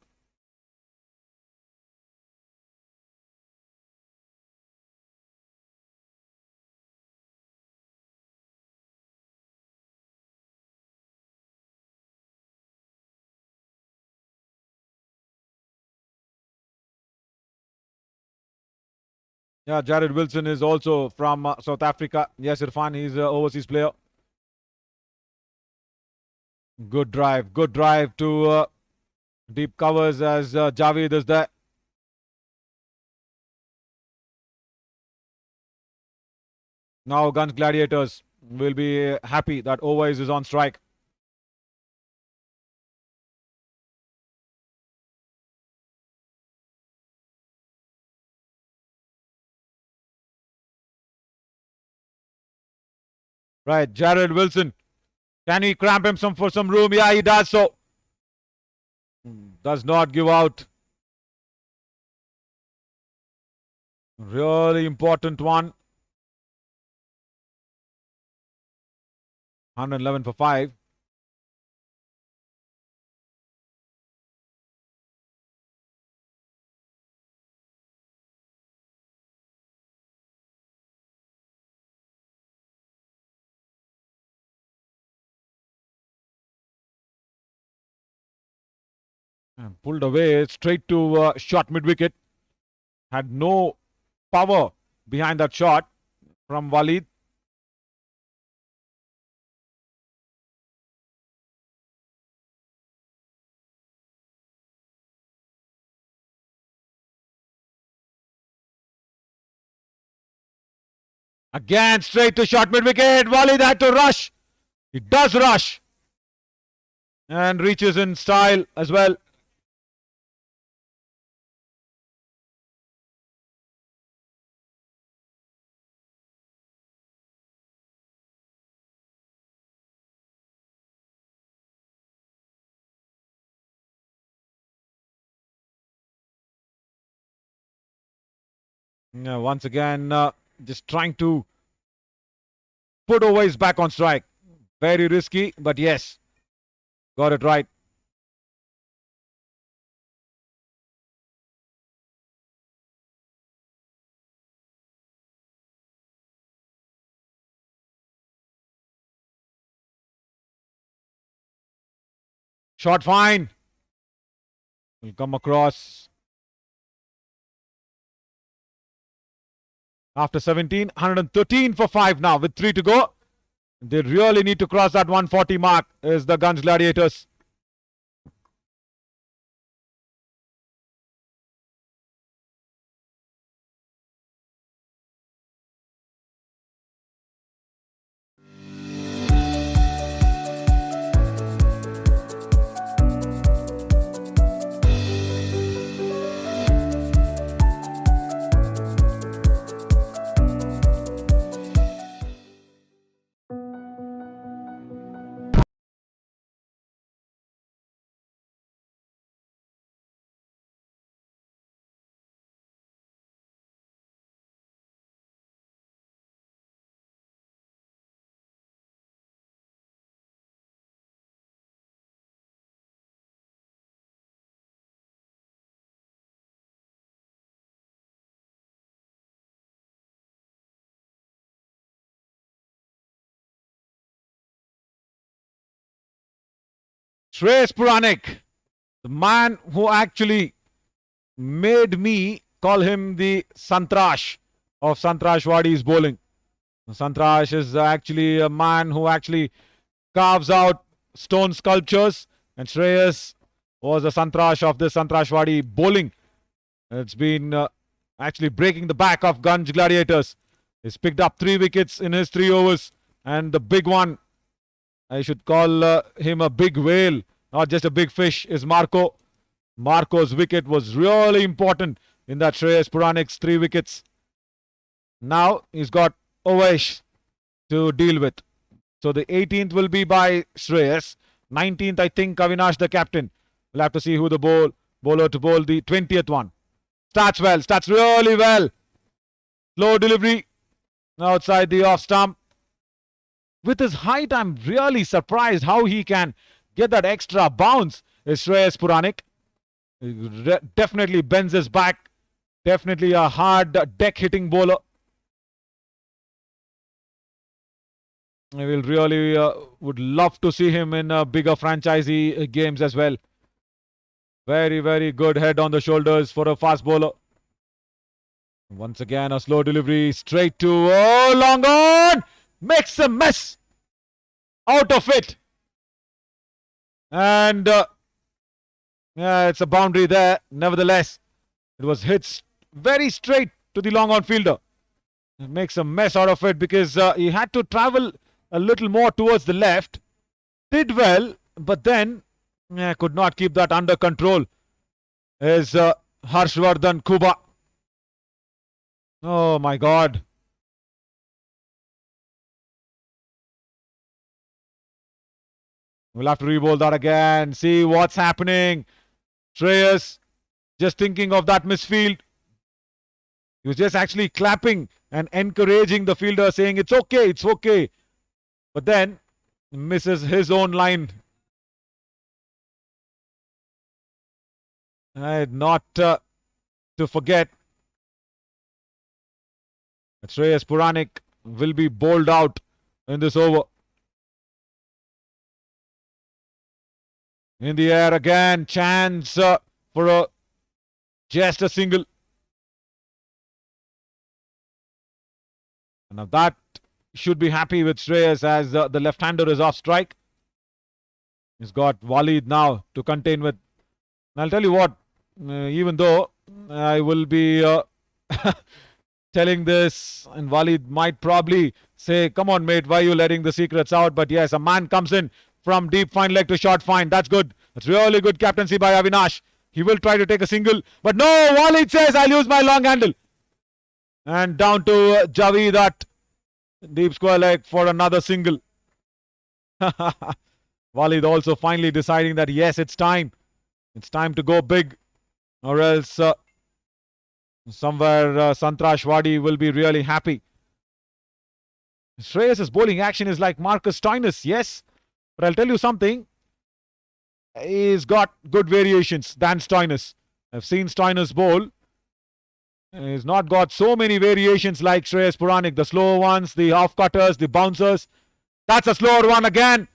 Yeah, Jared Wilson is also from South Africa. Yes, Irfan, he's an overseas player. Good drive to deep covers as Javed is there. Now Gunj Gladiators will be happy that Owais is on strike. Right, Jared Wilson. Can he cramp him for some room? Yeah, he does so. Does not give out. Really important one. 111 for 5. And pulled away straight to shot mid wicket. Had no power behind that shot from Walid. Again, straight to shot mid wicket. Walid had to rush. He does rush. And reaches in style as well. Yeah, once again, just trying to put over his back on strike. Very risky, but yes, got it right. Shot fine. Will come across. After 17, 113 for 5 now with 3 to go. They really need to cross that 140 mark is the Gunj Gladiators. Shreyas Puranik, the man who actually made me call him the Santrash of Sangtrashwadi's bowling. Santrash is actually a man who actually carves out stone sculptures, and Shreyas was a Santrash of this Sangtrashwadi bowling. It's been actually breaking the back of Gunj Gladiators. He's picked up 3 wickets in his 3 overs, and the big one, I should call him a big whale, not just a big fish, is Marco. Marco's wicket was really important in that Shreyas Puranik's 3 wickets. Now he's got Ovesh to deal with. So the 18th will be by Shreyas. 19th, I think, Avinash, the captain. We'll have to see who the bowler to bowl the 20th one. Starts well, starts really well. Slow delivery outside the off stump. With his height, I'm really surprised how he can get that extra bounce. Is Shreyas Puranik. He definitely bends his back. Definitely a hard deck hitting bowler. I will really would love to see him in bigger franchisee games as well. Very, very good head on the shoulders for a fast bowler. Once again, a slow delivery straight to long on. Makes a mess out of it. And yeah, it's a boundary there. Nevertheless, it was hit very straight to the long on fielder. It makes a mess out of it because he had to travel a little more towards the left. Did well, but then could not keep that under control. Is Harshvardhan Kuba. Oh my God. We'll have to re-bowl that again. See what's happening. Shreyas just thinking of that misfield. He was just actually clapping and encouraging the fielder, saying, it's okay, it's okay. But then misses his own line. Not to forget that Shreyas Puranik will be bowled out in this over. In the air again, chance for just a single. Now that should be happy with Shreyas as the left-hander is off strike. He's got Walid now to contain with. And I'll tell you what, even though I will be telling this, and Walid might probably say, come on mate, why are you letting the secrets out? But yes, a man comes in from deep fine leg to short fine. That's good. That's really good captaincy by Avinash. He will try to take a single, but no, Walid says, I'll use my long handle. And down to Javi, that deep square leg for another single. Walid also finally deciding that yes, it's time. It's time to go big, or else somewhere Sangtrashwadi will be really happy. Shreyas' bowling action is like Marcus Stoinis, yes. But I'll tell you something. He's got good variations than Stoinis. I've seen Stoinis bowl. He's not got so many variations like Shreyas Puranik. The slower ones, the half-cutters, the bouncers. That's a slower one again.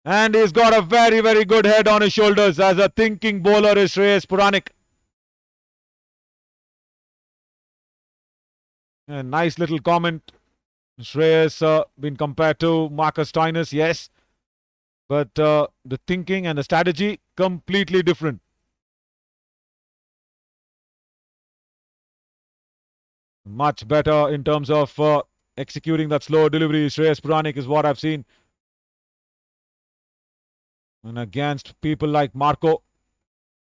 And he's got a very, very good head on his shoulders. As a thinking bowler is Shreyas Puranik. A nice little comment. Shreyas been compared to Marcus Stoinis, yes. But the thinking and the strategy, completely different. Much better in terms of executing that slow delivery. Shreyas Puranik is what I've seen. And against people like Marco.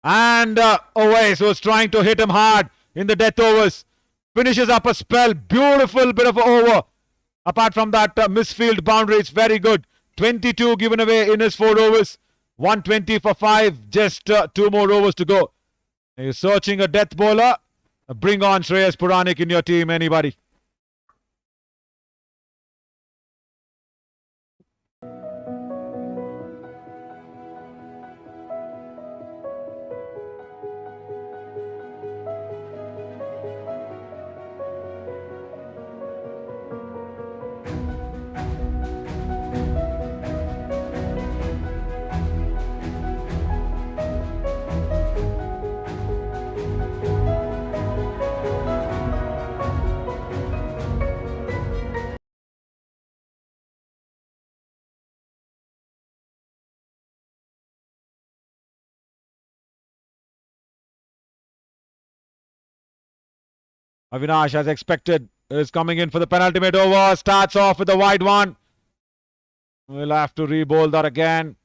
And Owais was trying to hit him hard in the death overs. Finishes up a spell. Beautiful bit of over. Apart from that misfield boundary, it's very good. 22 given away in his 4 overs. 120 for 5. Just 2 more overs to go. He's searching a death bowler. Bring on Shreyas Puranik in your team, anybody. Avinash, as expected, is coming in for the penultimate over. Starts off with a wide one. We'll have to re-bowl that again.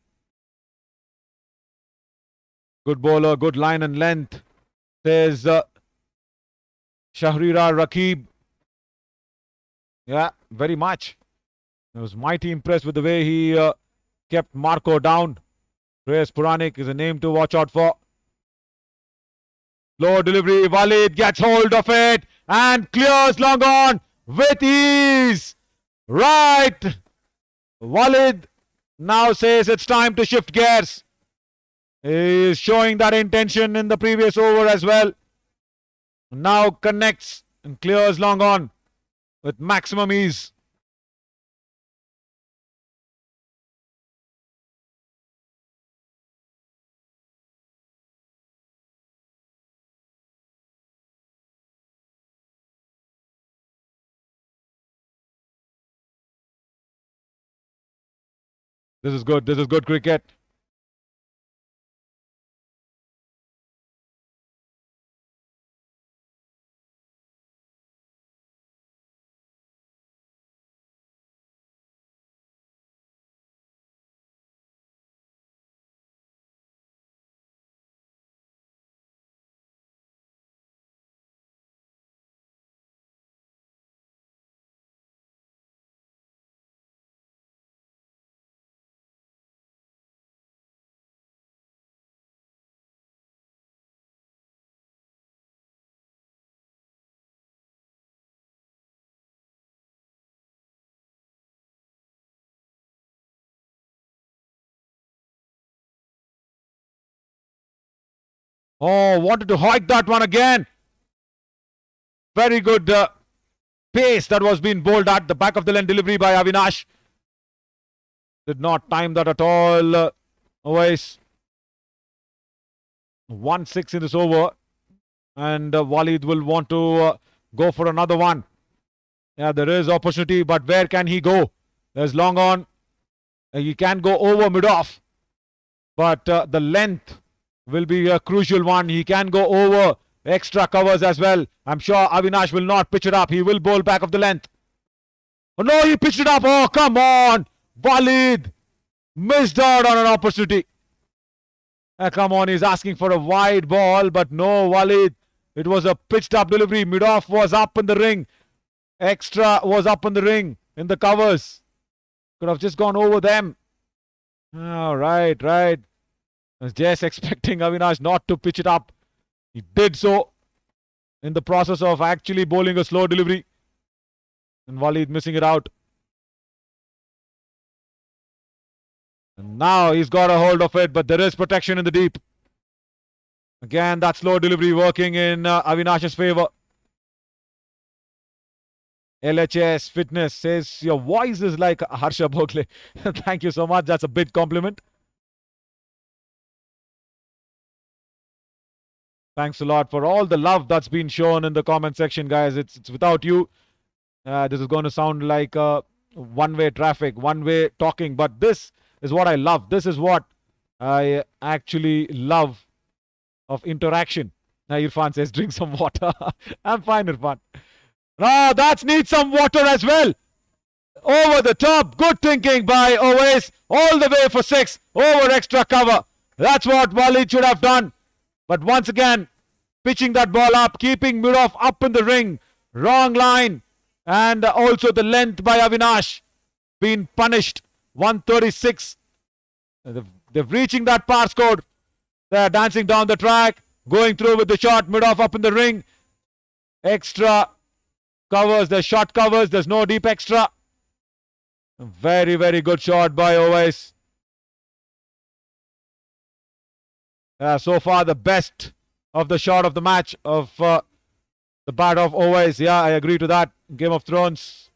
Good bowler, good line and length, says Shahrira Rakib. Yeah, very much. I was mighty impressed with the way he kept Marco down. Shreyas Puranik is a name to watch out for. Low delivery, Walid gets hold of it and clears long on with ease. Right. Walid now says it's time to shift gears. He is showing that intention in the previous over as well. Now connects and clears long on with maximum ease. This is good. This is good cricket. Oh, wanted to hike that one again. Very good pace that was being bowled at the back of the lane delivery by Avinash. Did not time that at all. Always 1-6 in this over. And Walid will want to go for another one. Yeah, there is opportunity, but where can he go? There's long on. He can go over mid-off. But the length will be a crucial one. He can go over extra covers as well. I'm sure Avinash will not pitch it up. He will bowl back of the length. Oh no, he pitched it up. Oh, come on. Walid missed out on an opportunity. Come on, he's asking for a wide ball, but no, Walid. It was a pitched up delivery. Mid-off was up in the ring. Extra was up in the ring in the covers. Could have just gone over them. Oh, right. I was just expecting Avinash not to pitch it up. He did so in the process of actually bowling a slow delivery. And Walid missing it out. And now he's got a hold of it, but there is protection in the deep. Again, that slow delivery working in Avinash's favour. LHS Fitness says your voice is like Harsha Bhogle. Thank you so much. That's a big compliment. Thanks a lot for all the love that's been shown in the comment section, guys. It's without you. This is going to sound like one-way traffic, one-way talking, but this is what I love. This is what I actually love of interaction. Now Irfan says, drink some water. I'm fine, Irfan. No, that needs some water as well. Over the top. Good thinking by Owais. All the way for 6. Over extra cover. That's what Walid should have done. But once again, pitching that ball up, keeping mid-off up in the ring. Wrong line. And also the length by Avinash being punished. 136. They're reaching that par score. They're dancing down the track. Going through with the shot. Mid-off up in the ring. Extra covers. There's short covers. There's no deep extra. Very, very good shot by Owais. So far the best of the shot of the match of the bat of Owais. Yeah, I agree to that. Game of Thrones.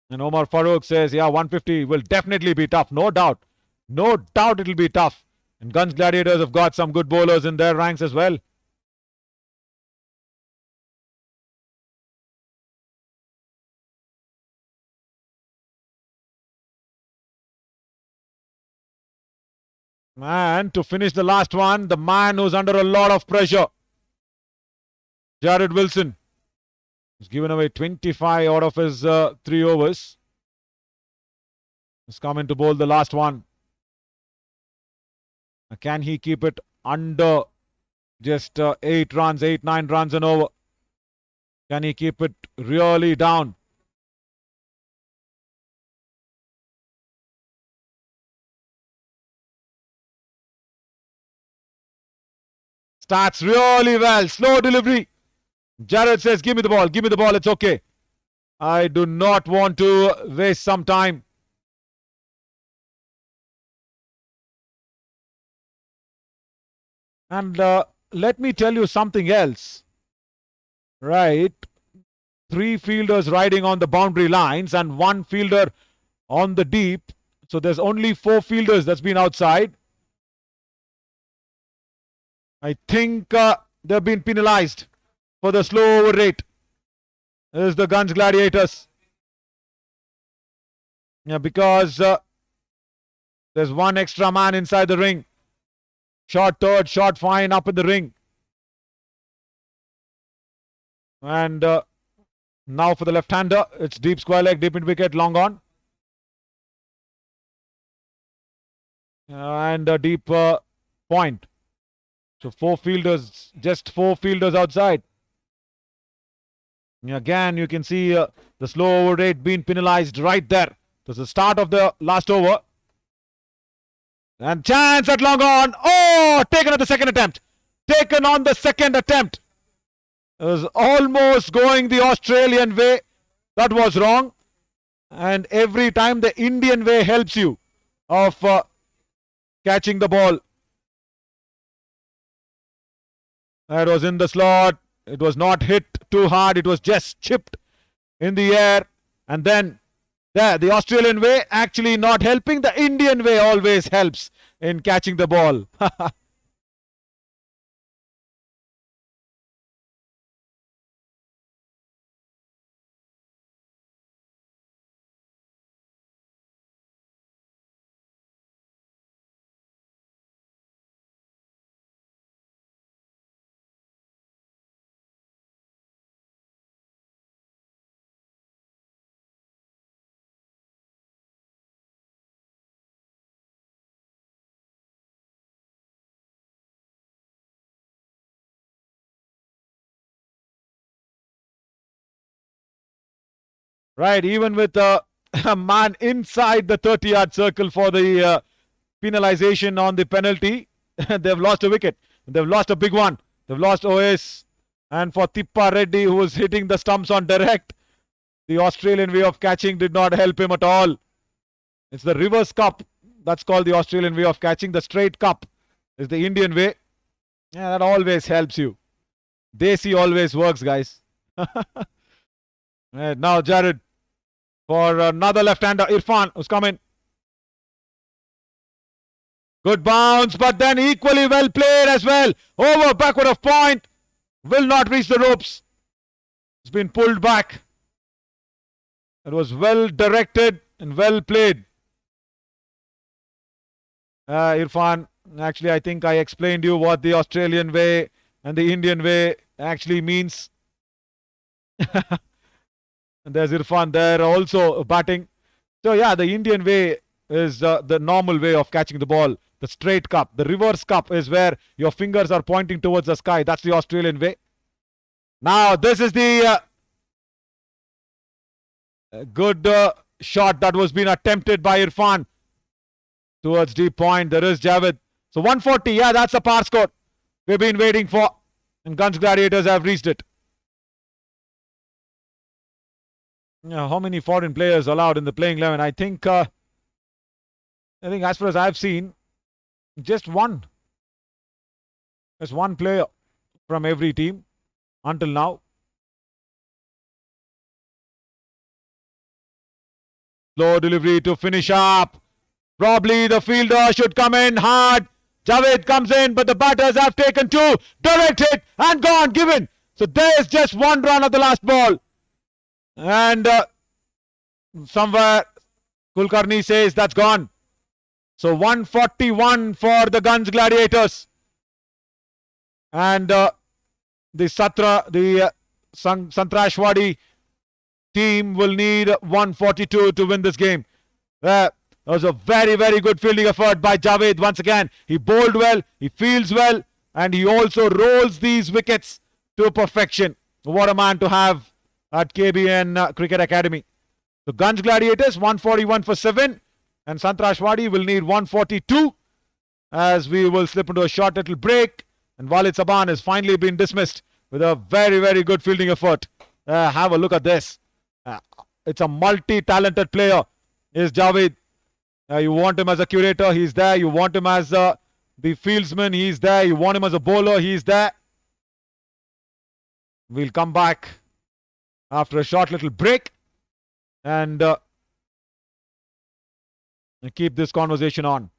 And Omar Farouk says, yeah, 150 will definitely be tough. No doubt. No doubt it will be tough. And Gunj Gladiators have got some good bowlers in their ranks as well. And to finish the last one, the man who's under a lot of pressure, Jared Wilson. He's given away 25 out of his 3 overs. He's coming to bowl the last one. Can he keep it under just 8 runs, 8-9 runs and over? Can he keep it really down? Starts really well. Slow delivery. Jared says, give me the ball. Give me the ball. It's okay. I do not want to waste some time. And let me tell you something else. Right. 3 fielders riding on the boundary lines and 1 fielder on the deep. So there's only 4 fielders that's been outside. I think they've been penalized for the slow over rate. This is the Gunj Gladiators. Yeah, because there's 1 extra man inside the ring. Short third, short fine up in the ring. And now for the left-hander, it's deep square leg, deep mid wicket, long on. And a deep point. So 4 fielders, just 4 fielders outside. Again, you can see the slow over rate being penalized right there. This is the start of the last over. And chance at long on. Oh, taken at the second attempt. Taken on the second attempt. It was almost going the Australian way. That was wrong. And every time the Indian way helps you of catching the ball. That was in the slot. It was not hit too hard. It was just chipped in the air. And then there, the Australian way actually not helping. The Indian way always helps in catching the ball. Right, even with a man inside the 30-yard circle for the penalization on the penalty, they've lost a wicket. They've lost a big one. They've lost OS. And for Tippa Reddy, who was hitting the stumps on direct, the Australian way of catching did not help him at all. It's the reverse cup. That's called the Australian way of catching. The straight cup is the Indian way. Yeah, that always helps you. Desi always works, guys. Right, now Jared for another left-hander, Irfan, who's coming. Good bounce, but then equally well played as well. Over, backward of point. Will not reach the ropes. It's been pulled back. It was well directed and well played. Irfan, actually, I think I explained you what the Australian way and the Indian way actually means. And there's Irfan there also batting. So yeah, the Indian way is the normal way of catching the ball. The straight cup. The reverse cup is where your fingers are pointing towards the sky. That's the Australian way. Now this is the good shot that was being attempted by Irfan towards deep point. There is Javed. So 140. Yeah, that's a par score we've been waiting for. And Gunj Gladiators have reached it. Yeah, how many foreign players allowed in the playing 11? I think as far as I've seen, just one. There's one player from every team until now. Slow delivery to finish up. Probably the fielder should come in hard. Javed comes in, but the batters have taken two. Direct hit and gone, given. So there's just one run at the last ball. And somewhere Kulkarni says that's gone. So 141 for the Gunj Gladiators. And the Sangtrashwadi team will need 142 to win this game. That was a very, very good fielding effort by Javed once again. He bowled well, he fields well, and he also rolls these wickets to perfection. What a man to have at KBN Cricket Academy. The Gunj Gladiators 141 for 7, and Sangtrashwadi will need 142 as we will slip into a short little break. And Walid Saban has finally been dismissed with a very, very good fielding effort. Have a look at this. It's a multi-talented player, is Javed. You want him as a curator, he's there. You want him as the fieldsman, he's there. You want him as a bowler, he's there. We'll come back after a short little break and keep this conversation on.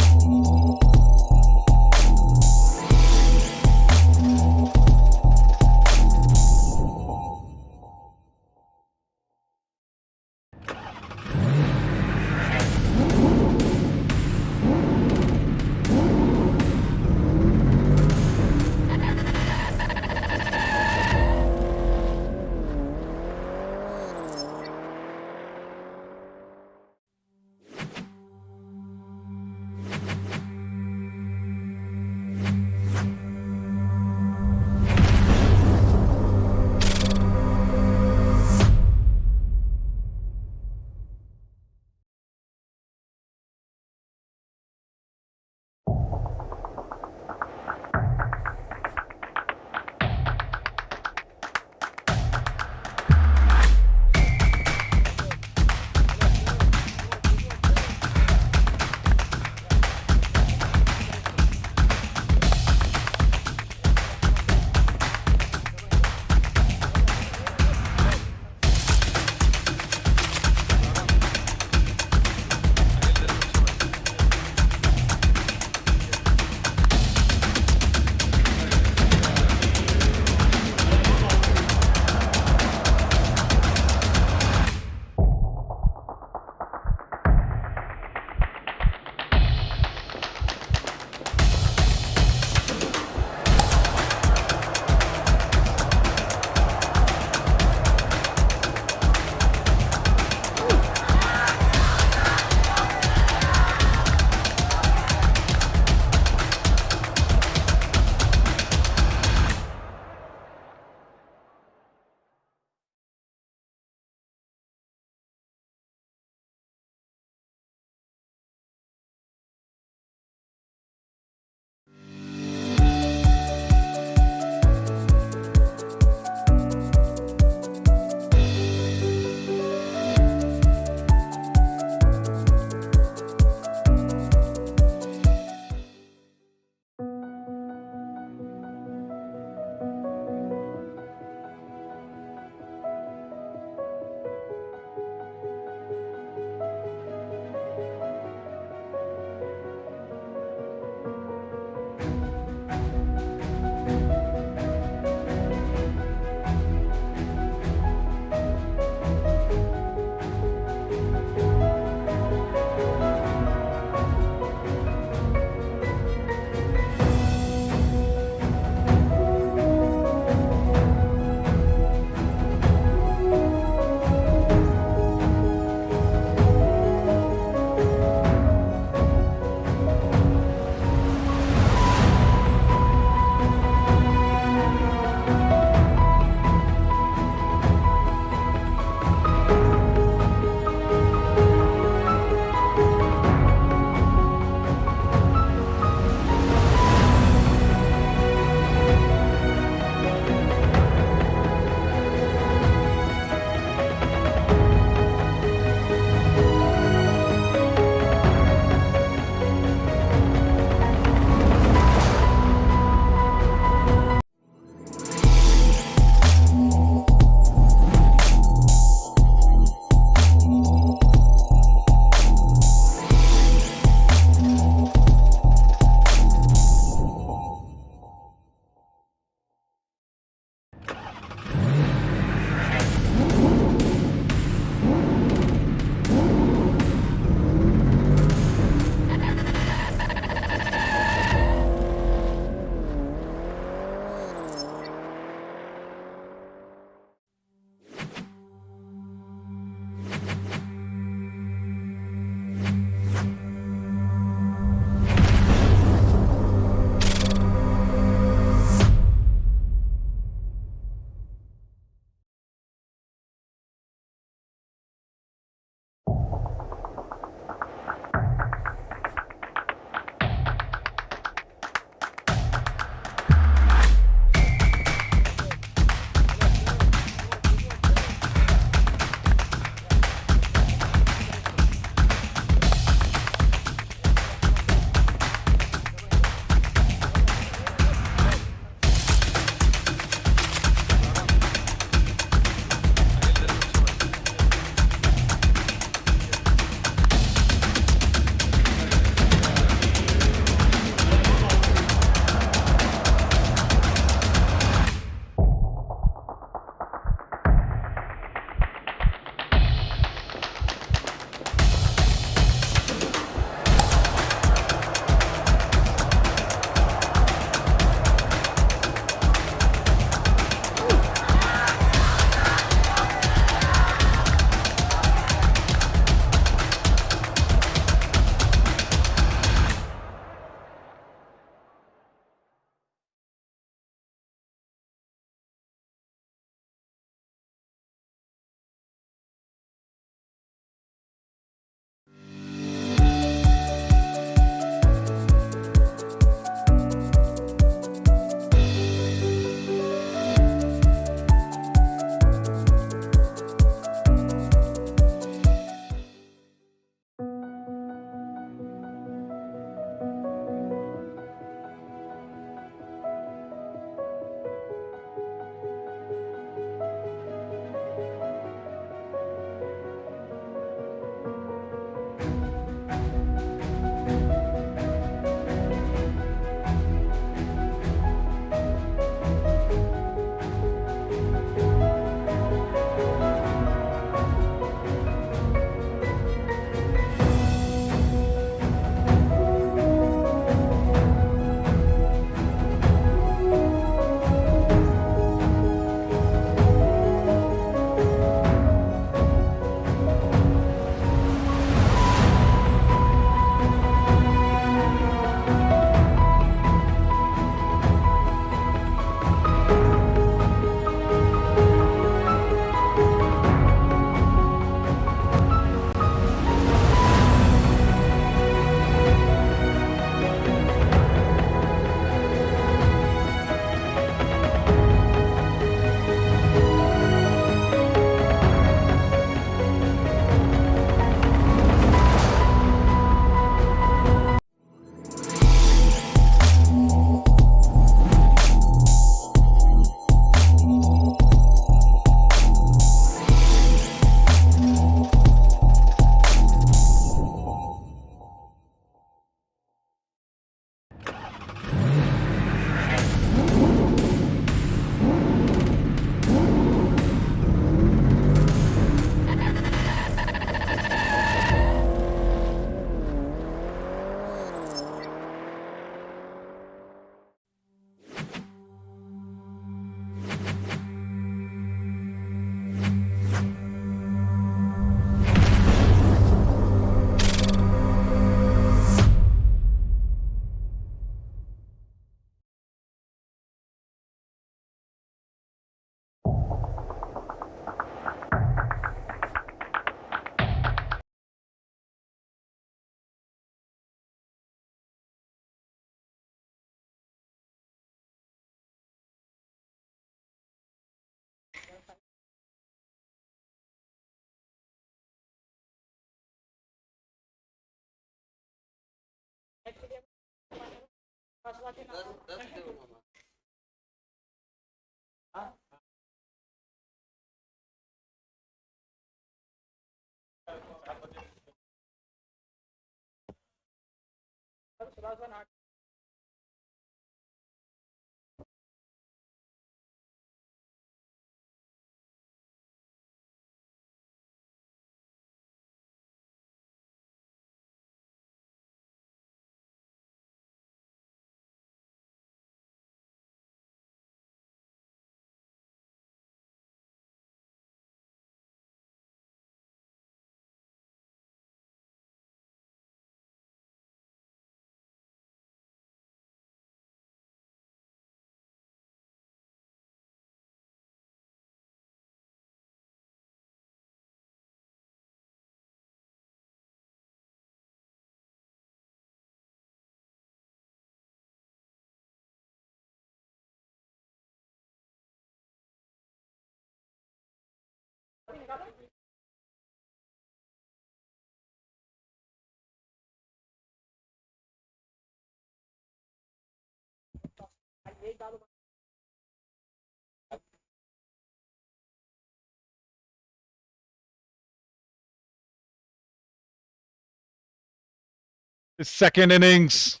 Second innings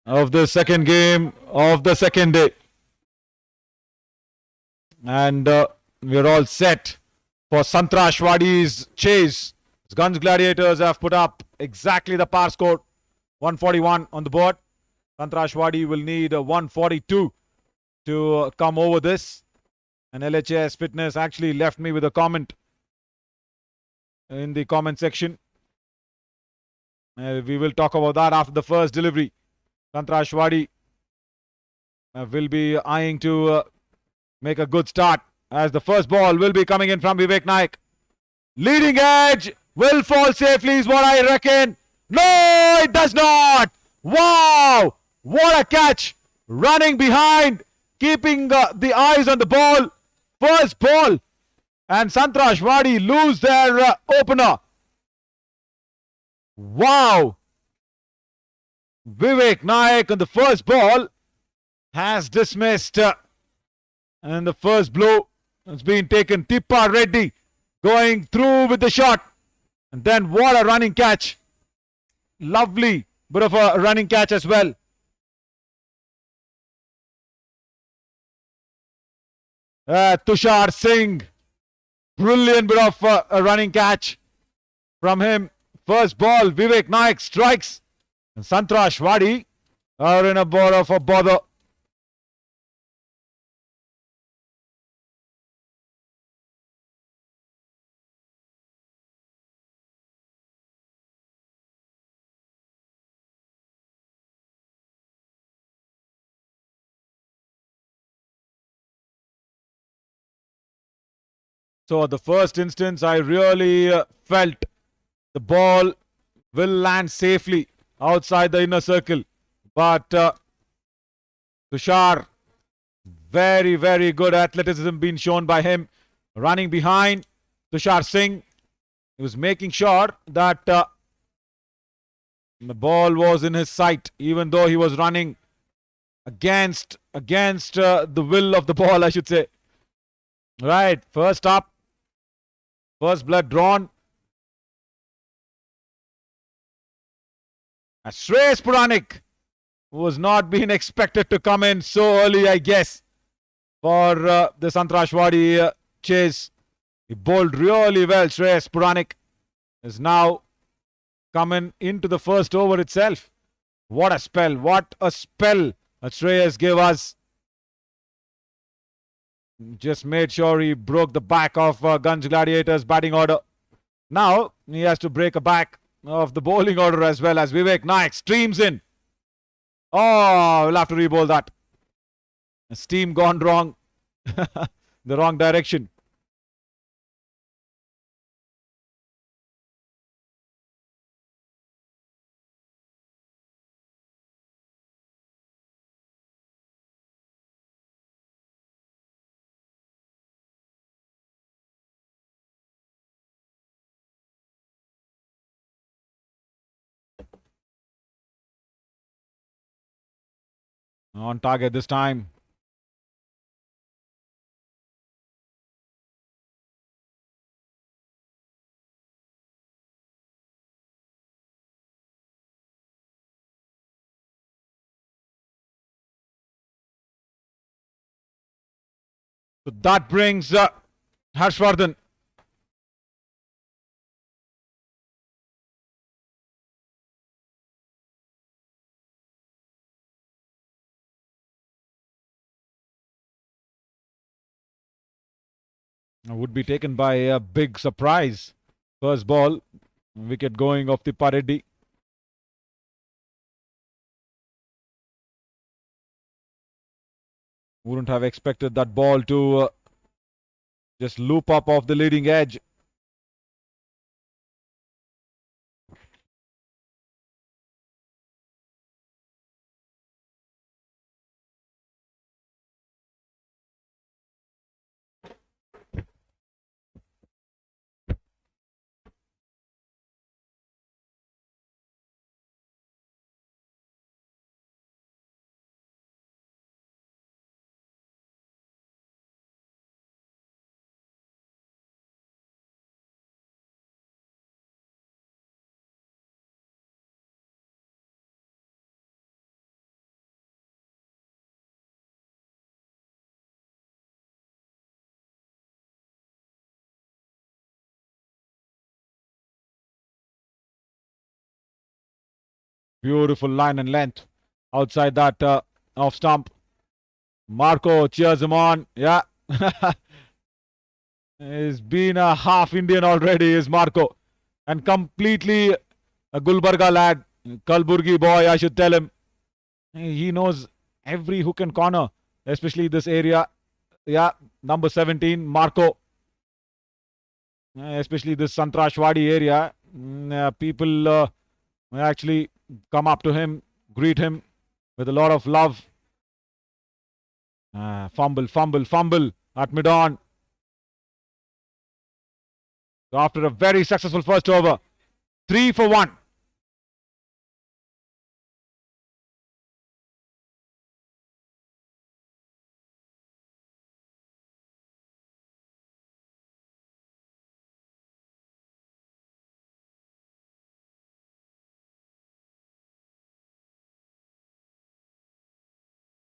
of the second game of the second day. And we're all set for Sangtrashwadi's chase. Gunj Gladiators have put up exactly the par score, 141 on the board. Sangtrashwadi will need 142 to come over this. And LHS Fitness actually left me with a comment in the comment section. We will talk about that after the first delivery. Sangtrashwadi will be eyeing to make a good start as the first ball will be coming in from Vivek Naik. Leading edge will fall safely is what I reckon. No, it does not. Wow, what a catch. Running behind, keeping the eyes on the ball. First ball. And Sangtrashwadi lose their opener. Wow. Vivek Naik on the first ball has dismissed. And the first blow has been taken. Tippa Reddy going through with the shot. And then what a running catch. Lovely bit of a running catch as well. Tushar Singh. Brilliant bit of a running catch from him. First ball, Vivek Naik strikes. And Sangtrashwadi are in a bit of a bother. So at the first instance, I really felt the ball will land safely outside the inner circle. But Tushar, very, very good athleticism being shown by him. Running behind Tushar Singh. He was making sure that the ball was in his sight, even though he was running against the will of the ball, I should say. Right, first up. First blood drawn. Shreyas Puranik was not being expected to come in so early, I guess, for the Sangtrashwadi chase. He bowled really well. Shreyas Puranik is now coming into the first over itself. What a spell. What a spell Shreyas gave us. Just made sure he broke the back of Gunj Gladiators' batting order. Now he has to break a back of the bowling order as well as Vivek Naik streams in. Oh, we'll have to re-bowl that. Steam gone wrong. The wrong direction. On target this time. So that brings Harshvardhan. Would be taken by a big surprise. First ball, wicket going off the Pareddi. Wouldn't have expected that ball to just loop up off the leading edge. Beautiful line and length outside that off stump. Marco cheers him on. Yeah. He's been a half Indian already, is Marco. And completely a Gulbarga lad. Kalburgi boy, I should tell him. He knows every hook and corner, especially this area. Yeah, number 17, Marco. Especially this Sangtrashwadi area. People actually come up to him, greet him with a lot of love. Fumble at mid-on. After a very successful first over, 3 for 1.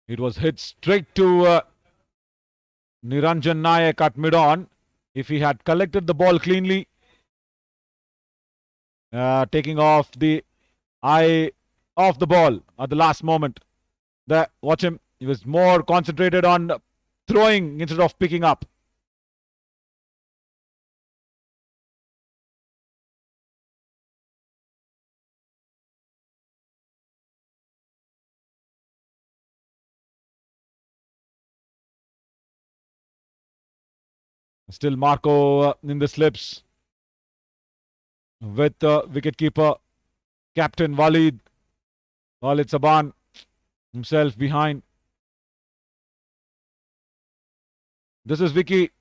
It was hit straight to Niranjan Nayak at mid-on. If he had collected the ball cleanly, taking off the eye off the ball at the last moment. There, watch him. He was more concentrated on throwing instead of picking up. Still Marco in the slips with wicketkeeper captain Walid Saban himself behind. This is Vicky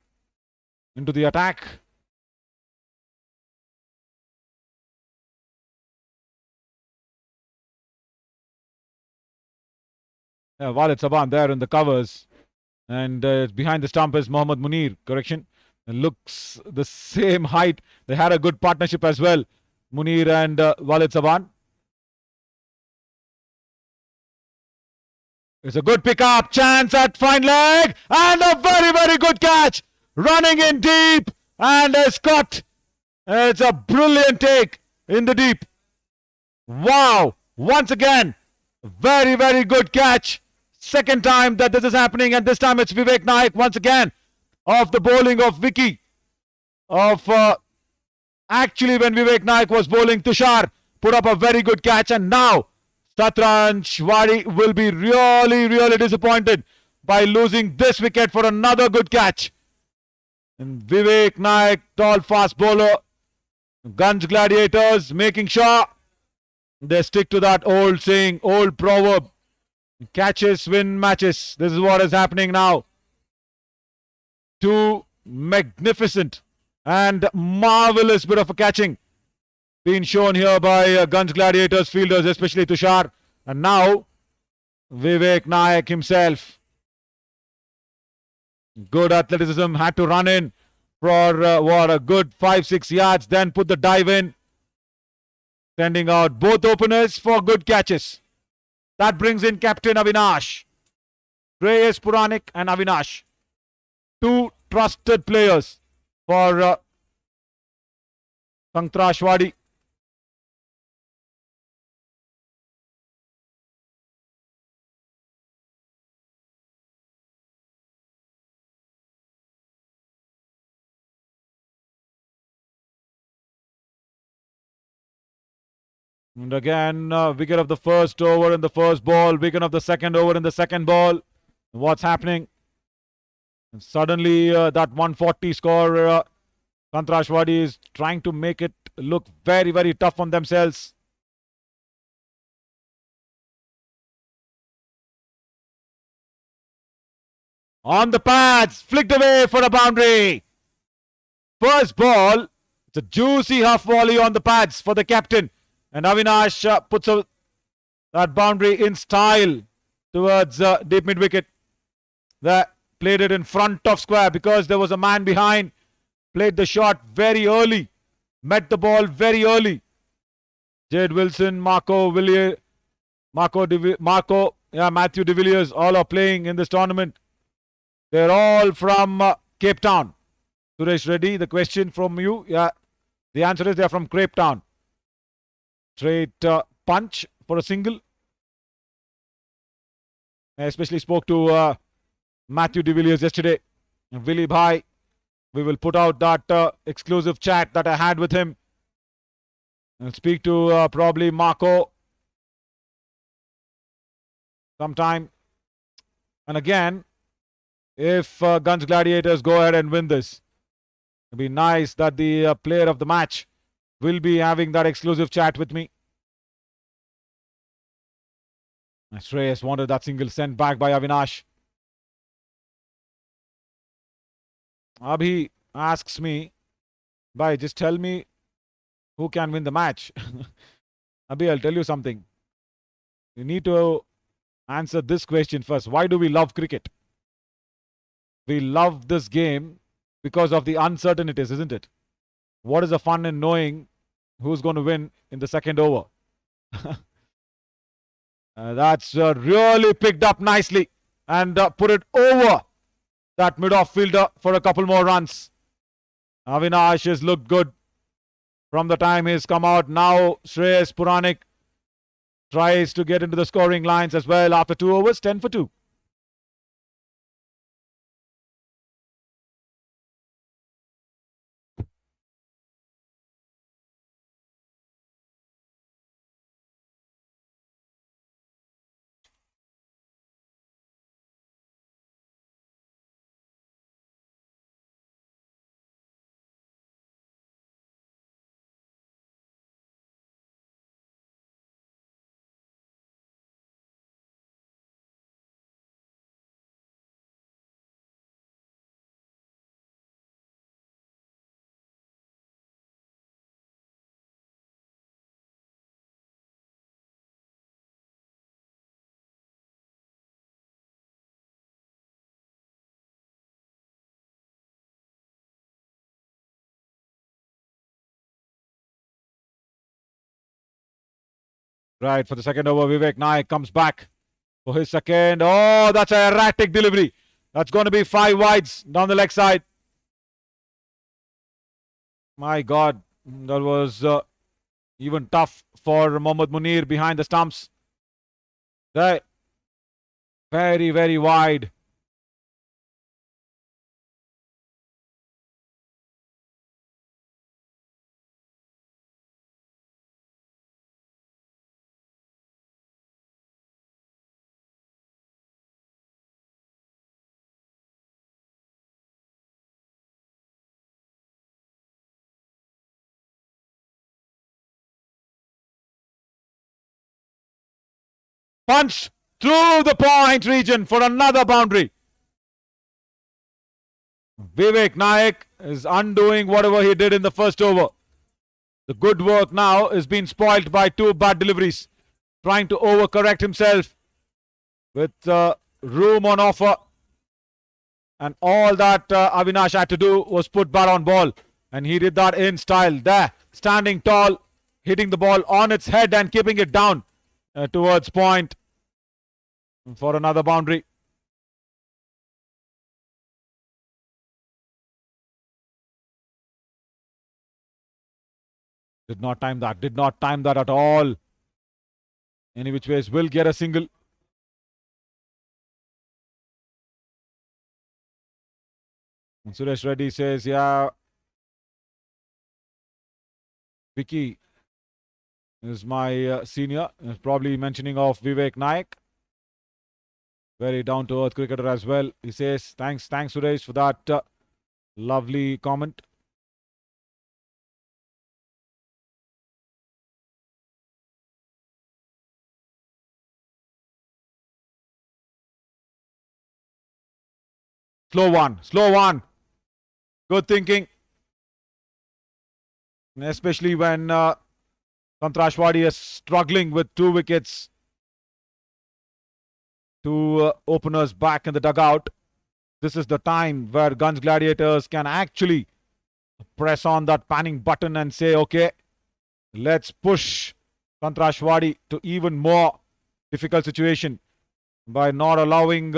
into the attack. Yeah, Walid Saban there in the covers. And behind the stump is Mohammad Munir. Correction. It looks the same height. They had a good partnership as well. Munir and Walid Saban. It's a good pickup. Chance at fine leg. And a very, very good catch. Running in deep. And a Scott. It's a brilliant take in the deep. Wow. Once again. Very, very good catch. Second time that this is happening. And this time it's Vivek Naik once again. Of the bowling of Vicky. Actually when Vivek Naik was bowling, Tushar put up a very good catch. And now Sangtrashwadi will be really, really disappointed by losing this wicket for another good catch. And Vivek Naik, tall fast bowler. Gunj Gladiators making sure they stick to that old saying, old proverb. Catches win matches. This is what is happening now. Two magnificent and marvelous bit of a catching being shown here by Gunj Gladiators fielders, especially Tushar. And now Vivek Nayak himself. Good athleticism, had to run in for what, a good 5-6 yards, then put the dive in, sending out both openers for good catches. That brings in captain Avinash. Shreyas Puranik and Avinash, two trusted players for Sangtrashwadi. And again, wicket of the first over in the first ball, wicket of the second over in the second ball. What's happening? And suddenly, that 140 score, Sangtrashwadi is trying to make it look very, very tough on themselves. On the pads, flicked away for a boundary. First ball, it's a juicy half volley on the pads for the captain. And Avinash puts that boundary in style towards deep mid wicket. They played it in front of square because there was a man behind. Played the shot very early. Met the ball very early. Jade Wilson, Matthew de Villiers, all are playing in this tournament. They're all from Cape Town. Suresh Reddy, the question from you. Yeah, the answer is they're from Cape Town. Straight punch for a single. I especially spoke to Matthew de Villiers yesterday. Willie Bhai, we will put out that exclusive chat that I had with him. I'll speak to probably Marco sometime. And again, if Gunj Gladiators go ahead and win this, it'll be nice that the player of the match will be having that exclusive chat with me. Shreyas wanted that single sent back by Avinash. Abhi asks me, Bhai, just tell me who can win the match. Abhi, I'll tell you something. You need to answer this question first. Why do we love cricket? We love this game because of the uncertainties, isn't it? What is the fun in knowing who's going to win in the second over? That's really picked up nicely and put it over that mid-off fielder for a couple more runs. Avinash has looked good from the time he's come out. Now Shreyas Puranik tries to get into the scoring lines as well after 2 overs, 10 for 2. Right, for the second over, Vivek Nayak comes back for his second. Oh, that's an erratic delivery. That's going to be 5 wides down the leg side. My God, that was even tough for Mohammad Munir behind the stumps. Right. Very, very wide. Punch through the point region for another boundary. Vivek Nayak is undoing whatever he did in the first over. The good work now is being spoilt by 2 bad deliveries. Trying to overcorrect himself. with room on offer. And all that Avinash had to do was put bat on ball. And he did that in style. There, standing tall, hitting the ball on its head and keeping it down towards point for another boundary. Did not time that at all. Any which ways will get a single. And Suresh Reddy says, yeah, Vicky is my senior. He's probably mentioning of Vivek Nayak. Very down-to-earth cricketer as well. He says, thanks Suresh for that lovely comment. Slow one. Good thinking. Especially when Sangtrashwadi is struggling with 2 wickets. 2 openers back in the dugout. This is the time where Gunj Gladiators can actually press on that panic button and say, okay, let's push Sangtrashwadi to even more difficult situation by not allowing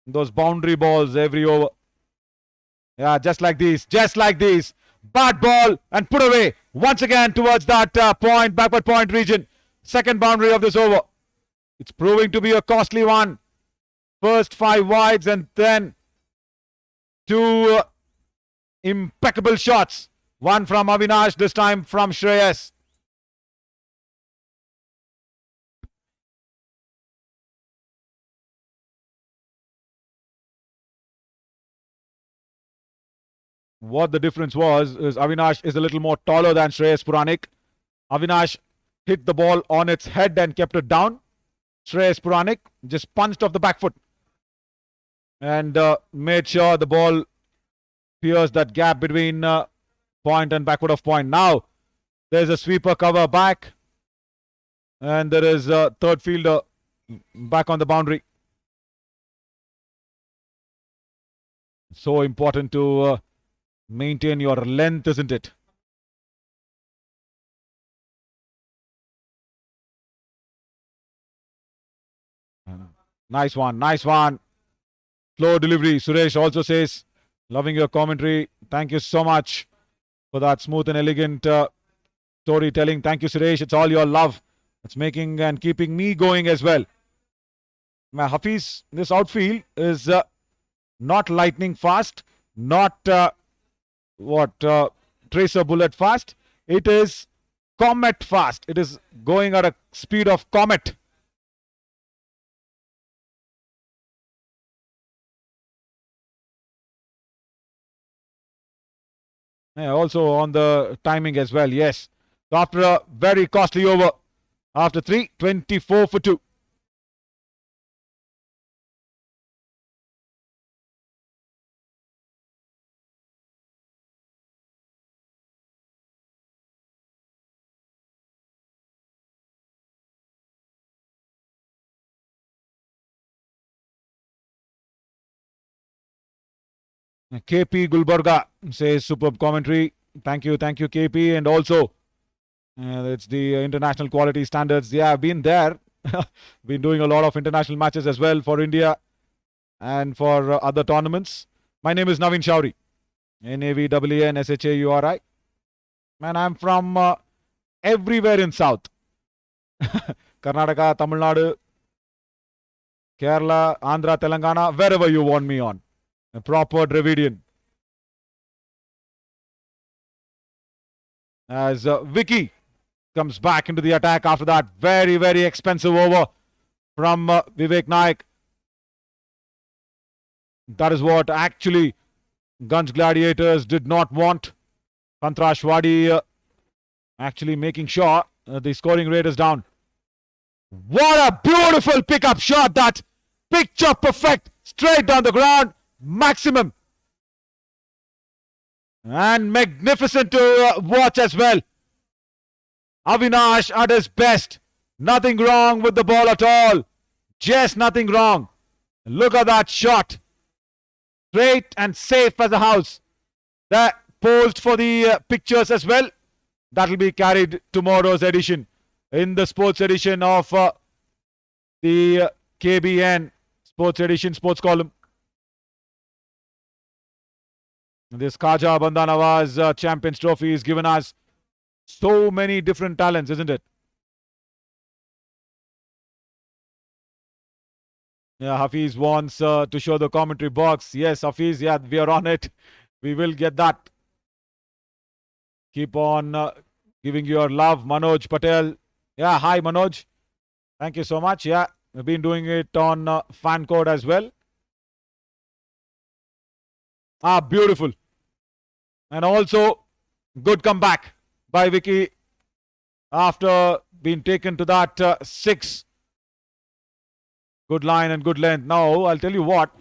those boundary balls every over. Yeah, just like these. Bad ball and put away once again towards that backward point region. Second boundary of this over. It's proving to be a costly one. First 5 wides and then 2 impeccable shots. One from Avinash, this time from Shreyas. What the difference was is Avinash is a little more taller than Shreyas Puranik. Avinash hit the ball on its head and kept it down. Shreyas Puranik just punched off the back foot and made sure the ball pierced that gap between point and backward of point. Now there's a sweeper cover back and there is a third fielder back on the boundary. So important to maintain your length, isn't it? Nice one. Slow delivery. Suresh also says, loving your commentary. Thank you so much for that smooth and elegant storytelling. Thank you, Suresh. It's all your love. It's making and keeping me going as well. Hafiz, this outfield is not lightning fast, not tracer bullet fast. It is comet fast. It is going at a speed of comet. Yeah, also on the timing as well, yes. So after a very costly over, after 3, 24 for 2. KP Gulbarga says superb commentary. Thank you, KP. And also, it's the international quality standards. Yeah, I've been there. Been doing a lot of international matches as well for India and for other tournaments. My name is Navin Shauri. NAVANSHAURI. Man, I'm from everywhere in South. Karnataka, Tamil Nadu, Kerala, Andhra, Telangana, wherever you want me on. A proper Dravidian. As Vicky comes back into the attack after that very, very expensive over from Vivek Nayak. That is what actually Gunj Gladiators did not want. Sangtrashwadi actually making sure the scoring rate is down. What a beautiful pickup shot, that picture perfect, straight down the ground, maximum. And magnificent to watch as well. Avinash at his best. Nothing wrong with the ball at all. Just nothing wrong. Look at that shot. Straight and safe as a house. That posed for the pictures as well. That will be carried tomorrow's edition in the sports edition of the KBN sports edition sports column. This Khaja Banda Nawaz Champions Trophy is given us so many different talents, isn't it? Yeah, Hafiz wants to show the commentary box. Yes, Hafiz, yeah, we are on it. We will get that. Keep on giving your love. Manoj Patel. Yeah, hi, Manoj. Thank you so much. Yeah, we've been doing it on fan code as well. Ah, beautiful. And also, good comeback by Vicky after being taken to that 6. Good line and good length. Now, I'll tell you what.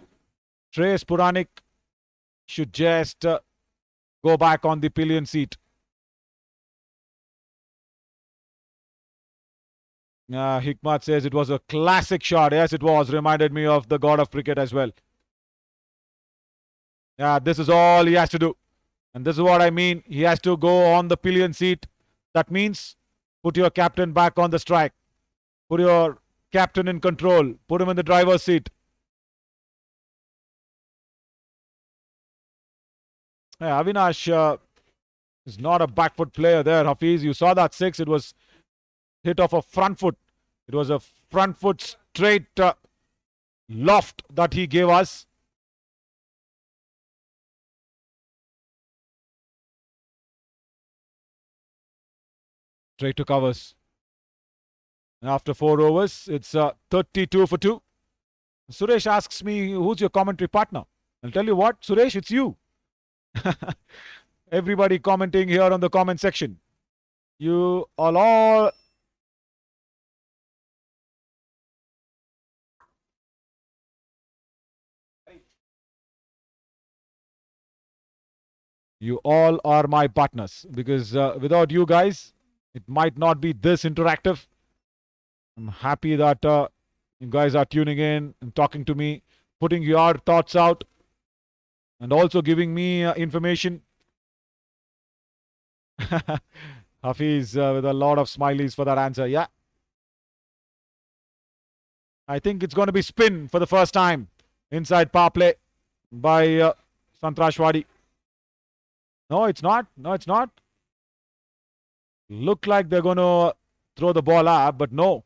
Shreyas Puranik should just go back on the pillion seat. Hikmat says it was a classic shot. Yes, it was. Reminded me of the god of cricket as well. Yeah, this is all he has to do. And this is what I mean. He has to go on the pillion seat. That means put your captain back on the strike. Put your captain in control. Put him in the driver's seat. Yeah, Avinash is not a back foot player there. Hafiz, you saw that 6. It was hit off a front foot. It was a front foot straight loft that he gave us. Straight to covers. And after 4 overs, it's 32 for 2. Suresh asks me, who's your commentary partner? I'll tell you what, Suresh, it's you. Everybody commenting here on the comment section. You all You all are my partners because without you guys, it might not be this interactive. I'm happy that you guys are tuning in and talking to me, putting your thoughts out, and also giving me information. Hafiz with a lot of smileys for that answer. Yeah. I think it's going to be spin for the first time inside power play by Sangtrashwadi. No, it's not. No, it's not. Look like they're going to throw the ball up, but no.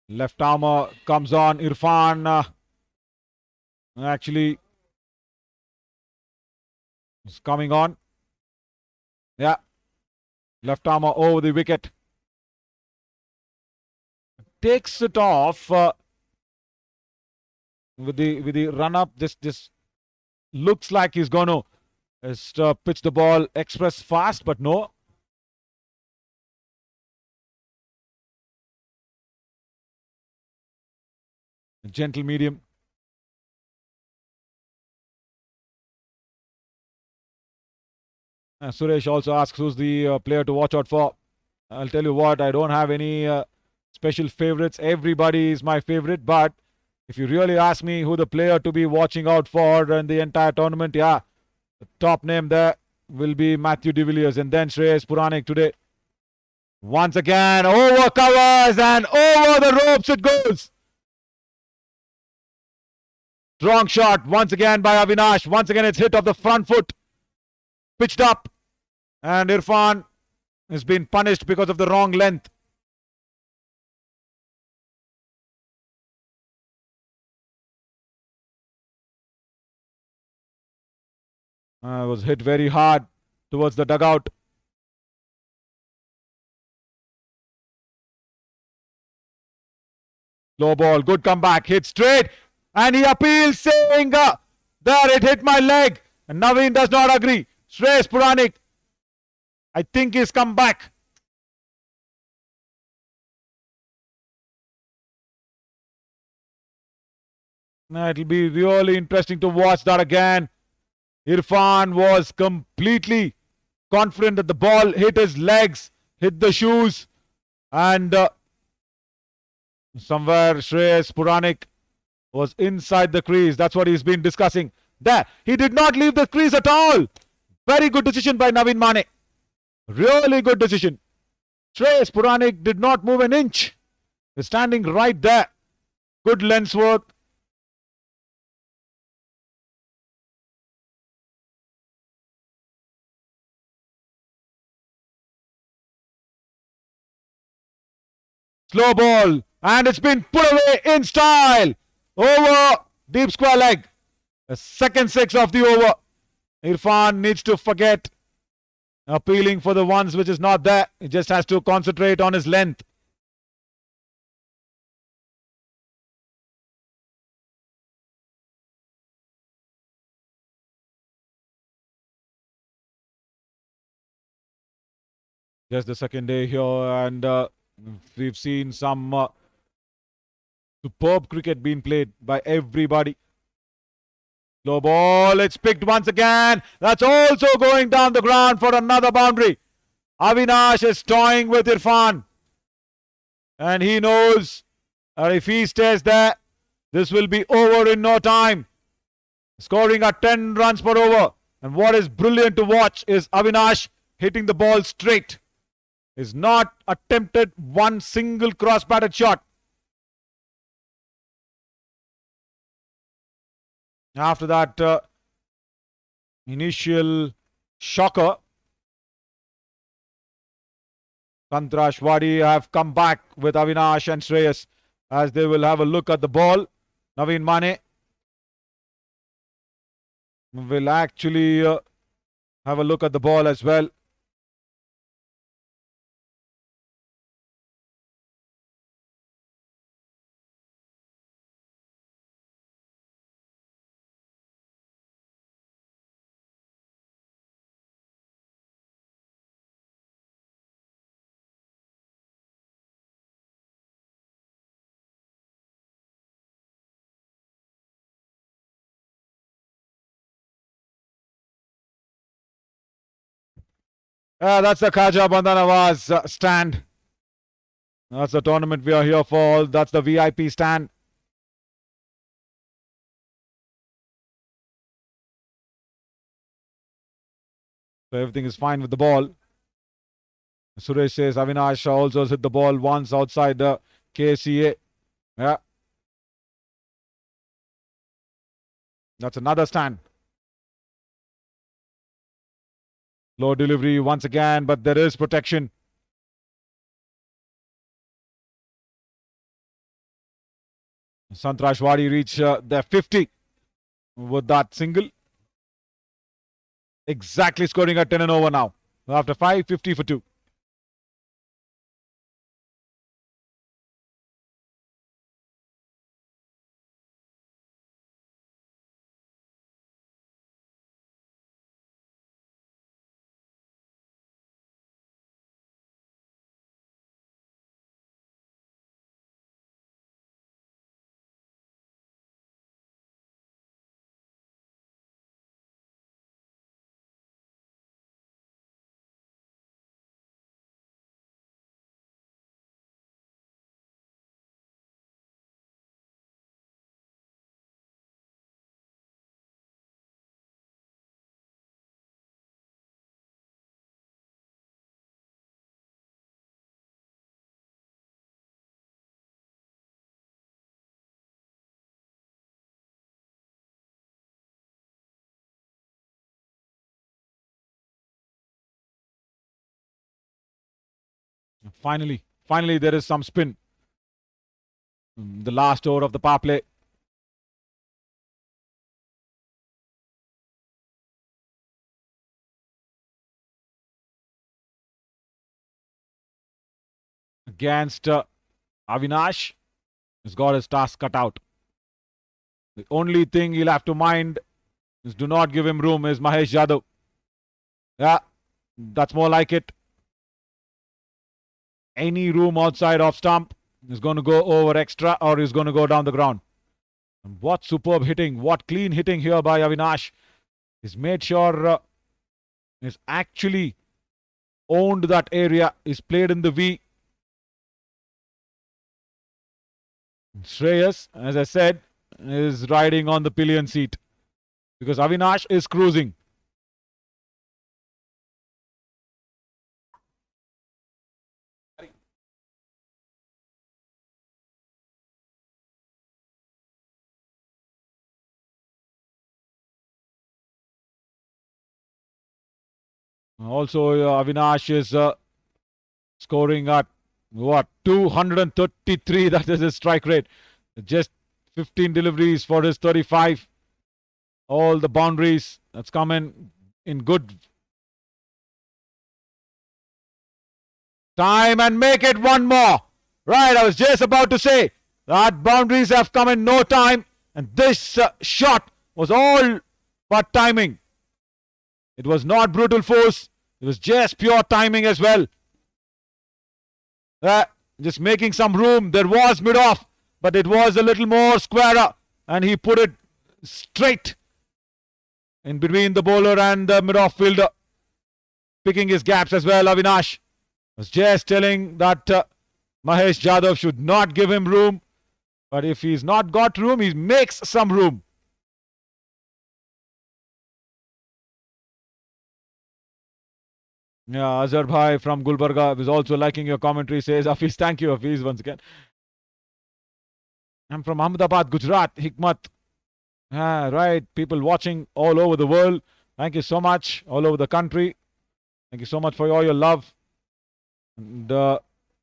Left armour comes on. Irfan actually is coming on. Yeah. Left armour over the wicket. Takes it off with the run up. This looks like he's going to pitch the ball express fast, but no. Gentle medium. Suresh also asks who's the player to watch out for. I'll tell you what, I don't have any special favorites. Everybody is my favorite, but if you really ask me who the player to be watching out for in the entire tournament, yeah, the top name there will be Matthew de Villiers and then Shreyas Puranik today. Once again, over covers and over the ropes it goes. Strong shot once again by Avinash. Once again, it's hit off the front foot. Pitched up. And Irfan has been punished because of the wrong length. Was hit very hard towards the dugout. Low ball. Good comeback. Hit straight. And he appeals saying, there it hit my leg. And Naveen does not agree. Shreyas Puranik, I think he's come back. It'll be really interesting to watch that again. Irfan was completely confident that the ball hit his legs, hit the shoes, and somewhere Shreyas Puranik was inside the crease. That's what he's been discussing. There, he did not leave the crease at all. Very good decision by Naveen Mane. Really good decision. Shreyas Puranik did not move an inch. He's standing right there. Good lens work. Slow ball. And it's been put away in style. Over. Deep square leg. The second six of the over. Irfan needs to forget appealing for the ones which is not there. He just has to concentrate on his length. Just the second day here, and we've seen some superb cricket being played by everybody. Low ball, it's picked once again. That's also going down the ground for another boundary. Avinash is toying with Irfan. And he knows that if he stays there, this will be over in no time. Scoring at 10 runs per over. And what is brilliant to watch is Avinash hitting the ball straight. He's not attempted one single cross-batted shot. After that initial shocker, Sangtrashwadi have come back with Avinash and Shreyas as they will have a look at the ball. Naveen Mane will actually have a look at the ball as well. That's the Khaja Bandanawaz stand. That's the tournament we are here for. That's the VIP stand. So everything is fine with the ball. Suresh says Avinash also has hit the ball once outside the KCA. Yeah. That's another stand. Low delivery once again, but there is protection. Sangtrashwadi reach their 50 with that single. Exactly scoring at 10 and over now. After 5, 50 for 2. Finally, there is some spin. The last over of the power play. Against Avinash. He's got his task cut out. The only thing he'll have to mind is do not give him room is Mahesh Yadav. Yeah, that's more like it. Any room outside off stump is going to go over extra or is going to go down the ground. And what superb hitting, what clean hitting here by Avinash. He's made sure he's actually owned that area. He's played in the V. Shreyas, as I said, is riding on the pillion seat because Avinash is cruising. Also, Avinash is scoring at what, 233? That is his strike rate. Just 15 deliveries for his 35. All the boundaries that's come in good time and make it one more. Right, I was just about to say that boundaries have come in no time, and this shot was all but timing. It was not brutal force. It was just pure timing as well. Just making some room. There was mid-off, but it was a little more squarer, and he put it straight in between the bowler and the mid-off fielder, picking his gaps as well. Avinash was just telling that Mahesh Jadhav should not give him room, but if he's not got room, he makes some room. Yeah, Azhar Bhai from Gulbarga is also liking your commentary, says Hafiz. Thank you, Hafiz, once again. I'm from Ahmedabad, Gujarat, Hikmat. Right, people watching all over the world. Thank you so much, all over the country. Thank you so much for all your love. And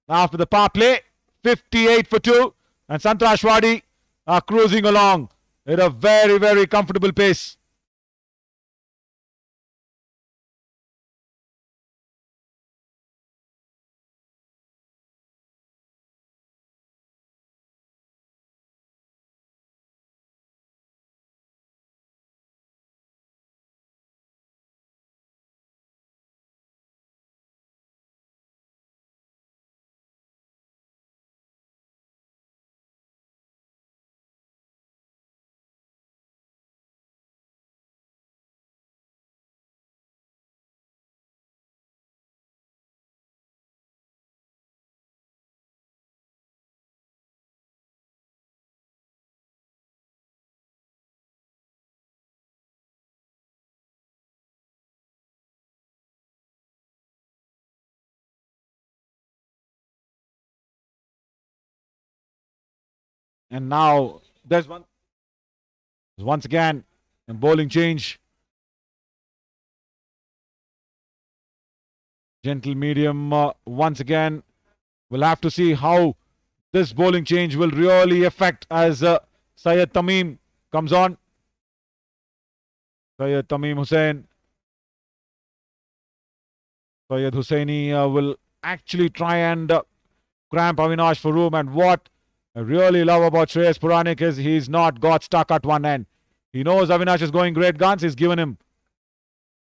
after the power play, 58 for 2. And Sangtrashwadi are cruising along at a very, very comfortable pace. And now there's one. Once again, a bowling change. Gentle medium once again. We'll have to see how this bowling change will really affect as Syed Tamim comes on. Syed Tamim Hussain. Syed Hussaini will actually try and cramp Avinash for room. And what I really love about Shreyas Puranik is he's not got stuck at one end. He knows Avinash is going great guns. He's given him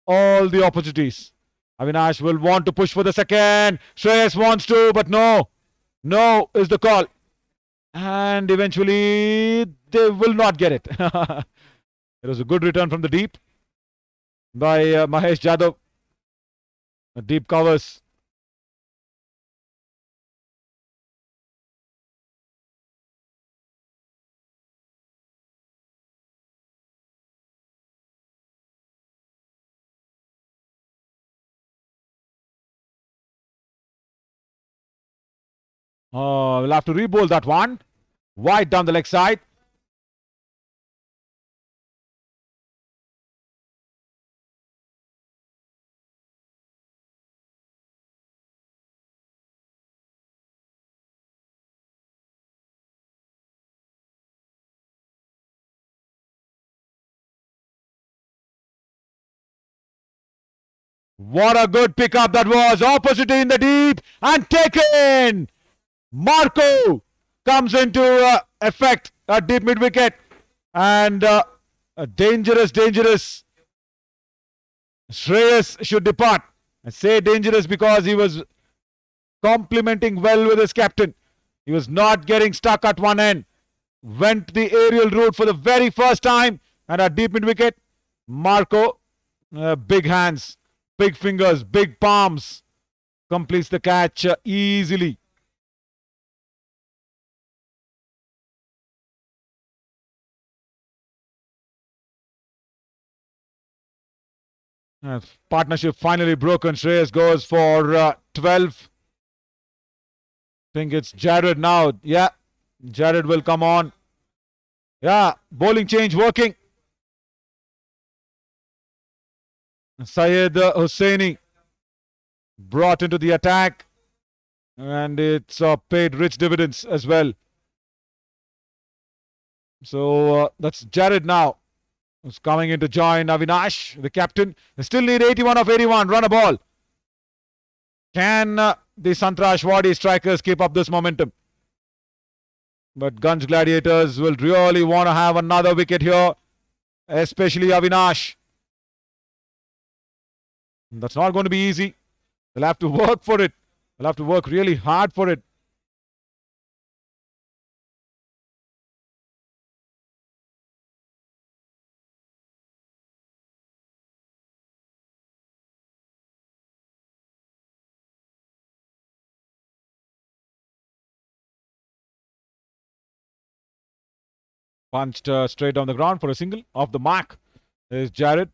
all the opportunities. Avinash will want to push for the second. Shreyas wants to, but no. No is the call. And eventually, they will not get it. It was a good return from the deep by Mahesh Jadhav. The deep covers. We'll have to re-bowl that one. Wide down the leg side. What a good pickup that was. Opportunity in the deep and taken. Marco comes into effect at deep mid wicket. And a dangerous. Shreyas should depart. I say dangerous because he was complementing well with his captain. He was not getting stuck at one end. went the aerial route for the very first time and a deep mid wicket. Marco, big hands, big fingers, big palms, completes the catch easily. Partnership finally broken. Shreyas goes for 12. Think it's Jared now. Yeah, Jared will come on. Yeah, bowling change working. Syed Hosseini brought into the attack, and it's paid rich dividends as well. So that's Jared now, who's coming in to join Avinash, the captain. They still need 81 of 81. Run a ball. Can the Sangtrashwadi strikers keep up this momentum? But Gunj Gladiators will really want to have another wicket here, especially Avinash. That's not going to be easy. They'll have to work for it. They'll have to work really hard for it. Punched straight down the ground for a single. Off the mark is Jared.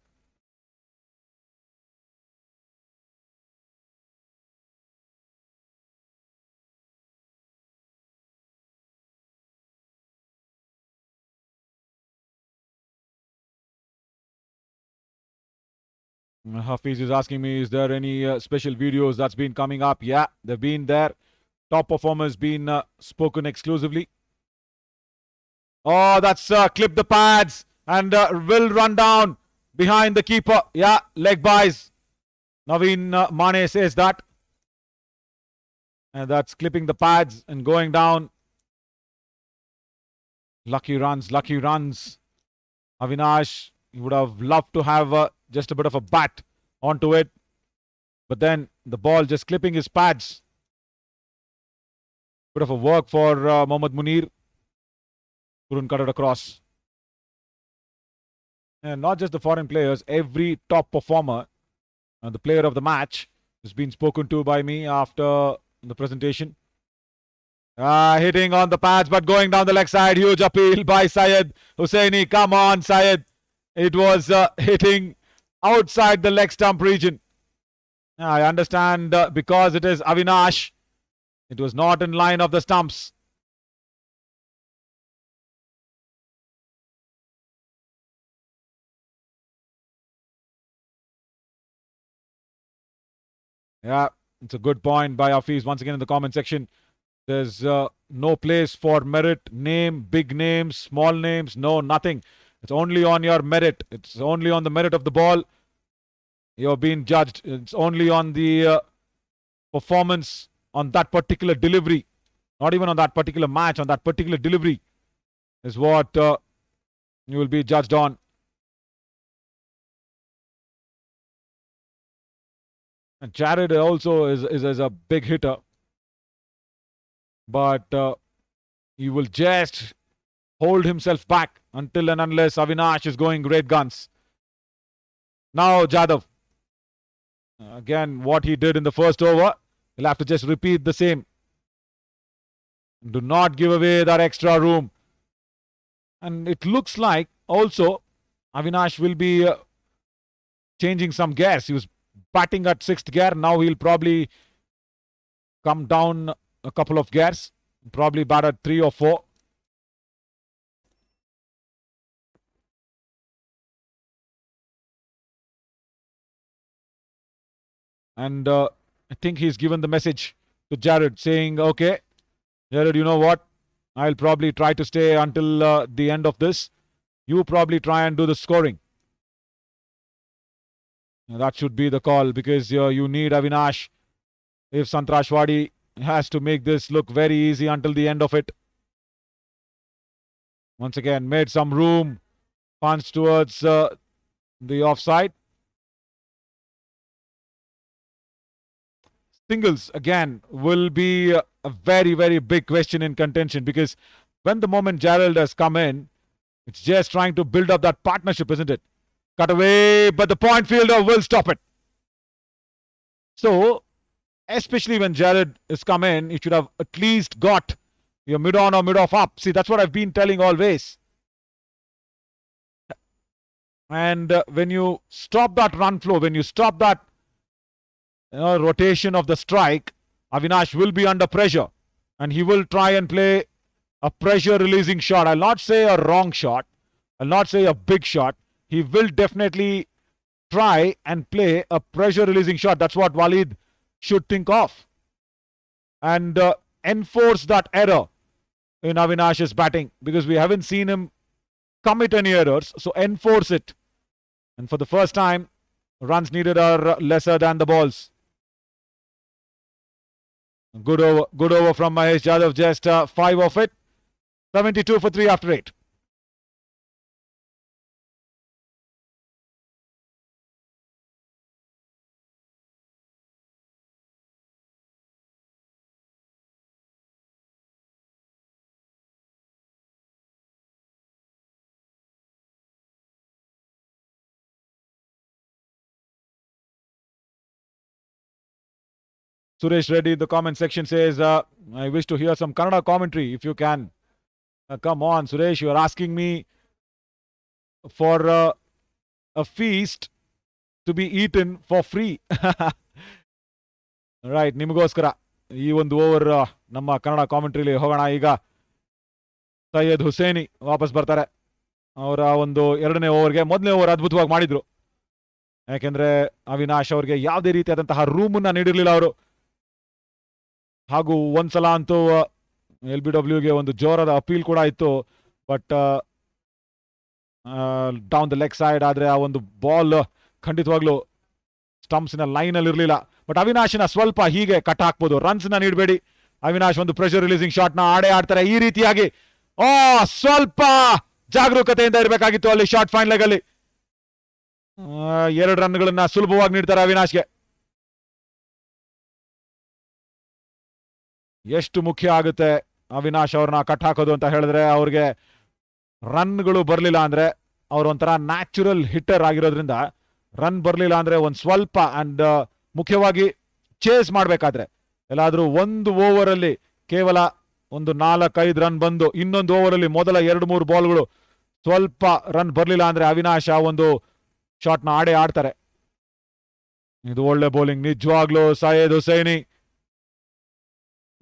Hafiz is asking me, is there any special videos that's been coming up? Yeah, they've been there. Top performers been spoken exclusively. Oh, that's clipped the pads and will run down behind the keeper. Yeah, leg buys. Naveen Mane says that. And that's clipping the pads and going down. Lucky runs, lucky runs. Avinash, he would have loved to have just a bit of a bat onto it. But then the ball just clipping his pads. Bit of a work for Mohammad Munir. Couldn't cut it across. And not just the foreign players, every top performer, the player of the match, has been spoken to by me after the presentation. Hitting on the pads, but going down the leg side. Huge appeal by Syed Hosseini. Come on, Syed. It was hitting outside the leg stump region. I understand because it is Avinash. It was not in line of the stumps. Yeah, it's a good point by Hafiz once again in the comment section. There's no place for merit, name, big names, small names, no, nothing. It's only on your merit. It's only on the merit of the ball. You're being judged. It's only on the performance on that particular delivery. Not even on that particular match, on that particular delivery is what you will be judged on. And Jared also is a big hitter. But he will just hold himself back until and unless Avinash is going great guns. Now Jadhav. Again, what he did in the first over, he'll have to just repeat the same. Do not give away that extra room. And it looks like also Avinash will be changing some gears. He was batting at 6th gear. Now he'll probably come down a couple of gears. Probably bat at 3 or 4. And I think he's given the message to Jared saying, okay, Jared, you know what? I'll probably try to stay until the end of this. You probably try and do the scoring. And that should be the call because you need Avinash. If Sangtrashwadi has to make this look very easy until the end of it. Once again, made some room. Punch towards the offside. Singles again will be a very, very big question in contention because when the moment Gerald has come in, it's just trying to build up that partnership, isn't it? Cut away, but the point fielder will stop it. So, especially when Jared has come in, you should have at least got your mid-on or mid-off up. See, that's what I've been telling always. And when you stop that run flow, when you stop that rotation of the strike, Avinash will be under pressure. And he will try and play a pressure-releasing shot. I'll not say a wrong shot. I'll not say a big shot. He will definitely try and play a pressure-releasing shot. That's what Walid should think of. And enforce that error in Avinash's batting. Because we haven't seen him commit any errors. So enforce it. And for the first time, runs needed are lesser than the balls. Good over from Mahesh Jadhav. Just 5 of it. 72 for 3 after 8. Suresh Reddy in the comment section says, I wish to hear some Kannada commentary if you can. Come on, Suresh, you are asking me for a feast to be eaten for free. Right, ನಿಮಗೋಸ್ಕರ ಈ ಒಂದು over ನಮ್ಮ ಕನ್ನಡ ಕಾಮೆಂಟ್ರಿಲಿ ಹೋಗೋಣ. ಈಗ ಸೈಯದ್ ಹುಸೇನಿ ವಾಪಸ್ ಬರ್ತಾರೆ. ಅವರ ಒಂದು ಎರಡನೇ ಓವರ್ಗೆ ಮೊದಲನೇ ಓವರ್ ಅದ್ಭುತವಾಗಿ ಮಾಡಿದ್ರು. ಯಾಕೆಂದ್ರೆ ಅವಿನಾಶ್ ಅವ್ರಿಗೆ ಯಾವುದೇ ರೀತಿಯಾದಂತಹ ರೂಮನ್ನ ನೀಡಿರಲಿಲ್ಲ ಅವರು. ಹಾಗೂ ಒಂದ್ಸಲ ಅಂತೂ LBWಗೆ ಒಂದು ಜೋರಾದ ಅಪೀಲ್ ಕೂಡ ಇತ್ತು. But down the leg side ಆದ್ರೆ ಆ ಒಂದು ಬಾಲ್ ಖಂಡಿತವಾಗ್ಲೂ ಸ್ಟಂಪ್ಸ್ನ ಲೈನ್ ಅಲ್ಲಿ ಇರಲಿಲ್ಲ. ಬಟ್ ಅವಿನಾಶ್ನ ಸ್ವಲ್ಪ ಹೀಗೆ ಕಟ್ ಹಾಕ್ಬೋದು. ರನ್ಸ್ ನ ನೀಡಬೇಡಿ. ಅವಿನಾಶ್ ಒಂದು ಪ್ರೆಷರ್ ರಿಲೀಸಿಂಗ್ ಶಾಟ್ ನ ಆಡ್ತಾರೆ ಈ ರೀತಿಯಾಗಿ. ಸ್ವಲ್ಪ ಜಾಗರೂಕತೆಯಿಂದ ಇರಬೇಕಾಗಿತ್ತು ಅಲ್ಲಿ ಶಾರ್ಟ್ ಫೈನ್ ಲೆಗ್ ಅಲ್ಲಿ. 2 ರನ್ಗಳನ್ನ ಸುಲಭವಾಗಿ ನೀಡ್ತಾರೆ ಅವಿನಾಶ್ಗೆ. ಎಷ್ಟು ಮುಖ್ಯ ಆಗುತ್ತೆ ಅವಿನಾಶ್ ಅವ್ರನ್ನ ಕಟ್ ಹಾಕೋದು ಅಂತ ಹೇಳಿದ್ರೆ. ಅವ್ರಿಗೆ ರನ್ಗಳು ಬರಲಿಲ್ಲ ಅಂದ್ರೆ ಅವ್ರ ಒಂಥರ ನ್ಯಾಚುರಲ್ ಹಿಟ್ಟರ್ ಆಗಿರೋದ್ರಿಂದ ರನ್ ಬರಲಿಲ್ಲ ಅಂದ್ರೆ ಒಂದು ಸ್ವಲ್ಪ ಅಂಡ್ ಮುಖ್ಯವಾಗಿ ಚೇಸ್ ಮಾಡಬೇಕಾದ್ರೆ ಎಲ್ಲಾದ್ರೂ ಒಂದು ಓವರ್ ಅಲ್ಲಿ ಕೇವಲ ಒಂದು 4-5 ರನ್ ಬಂದು ಇನ್ನೊಂದು ಓವರ್ ಅಲ್ಲಿ ಮೊದಲ 2-3 ಬಾಲ್ಗಳು ಸ್ವಲ್ಪ ರನ್ ಬರಲಿಲ್ಲ ಅಂದ್ರೆ ಅವಿನಾಶ್ ಆ ಒಂದು ಶಾಟ್ ನ ಆಡ್ತಾರೆ. ಇದು ಒಳ್ಳೆ ಬೌಲಿಂಗ್ ನಿಜವಾಗ್ಲೂ. ಸೈಯದ್ ಹುಸೈನಿ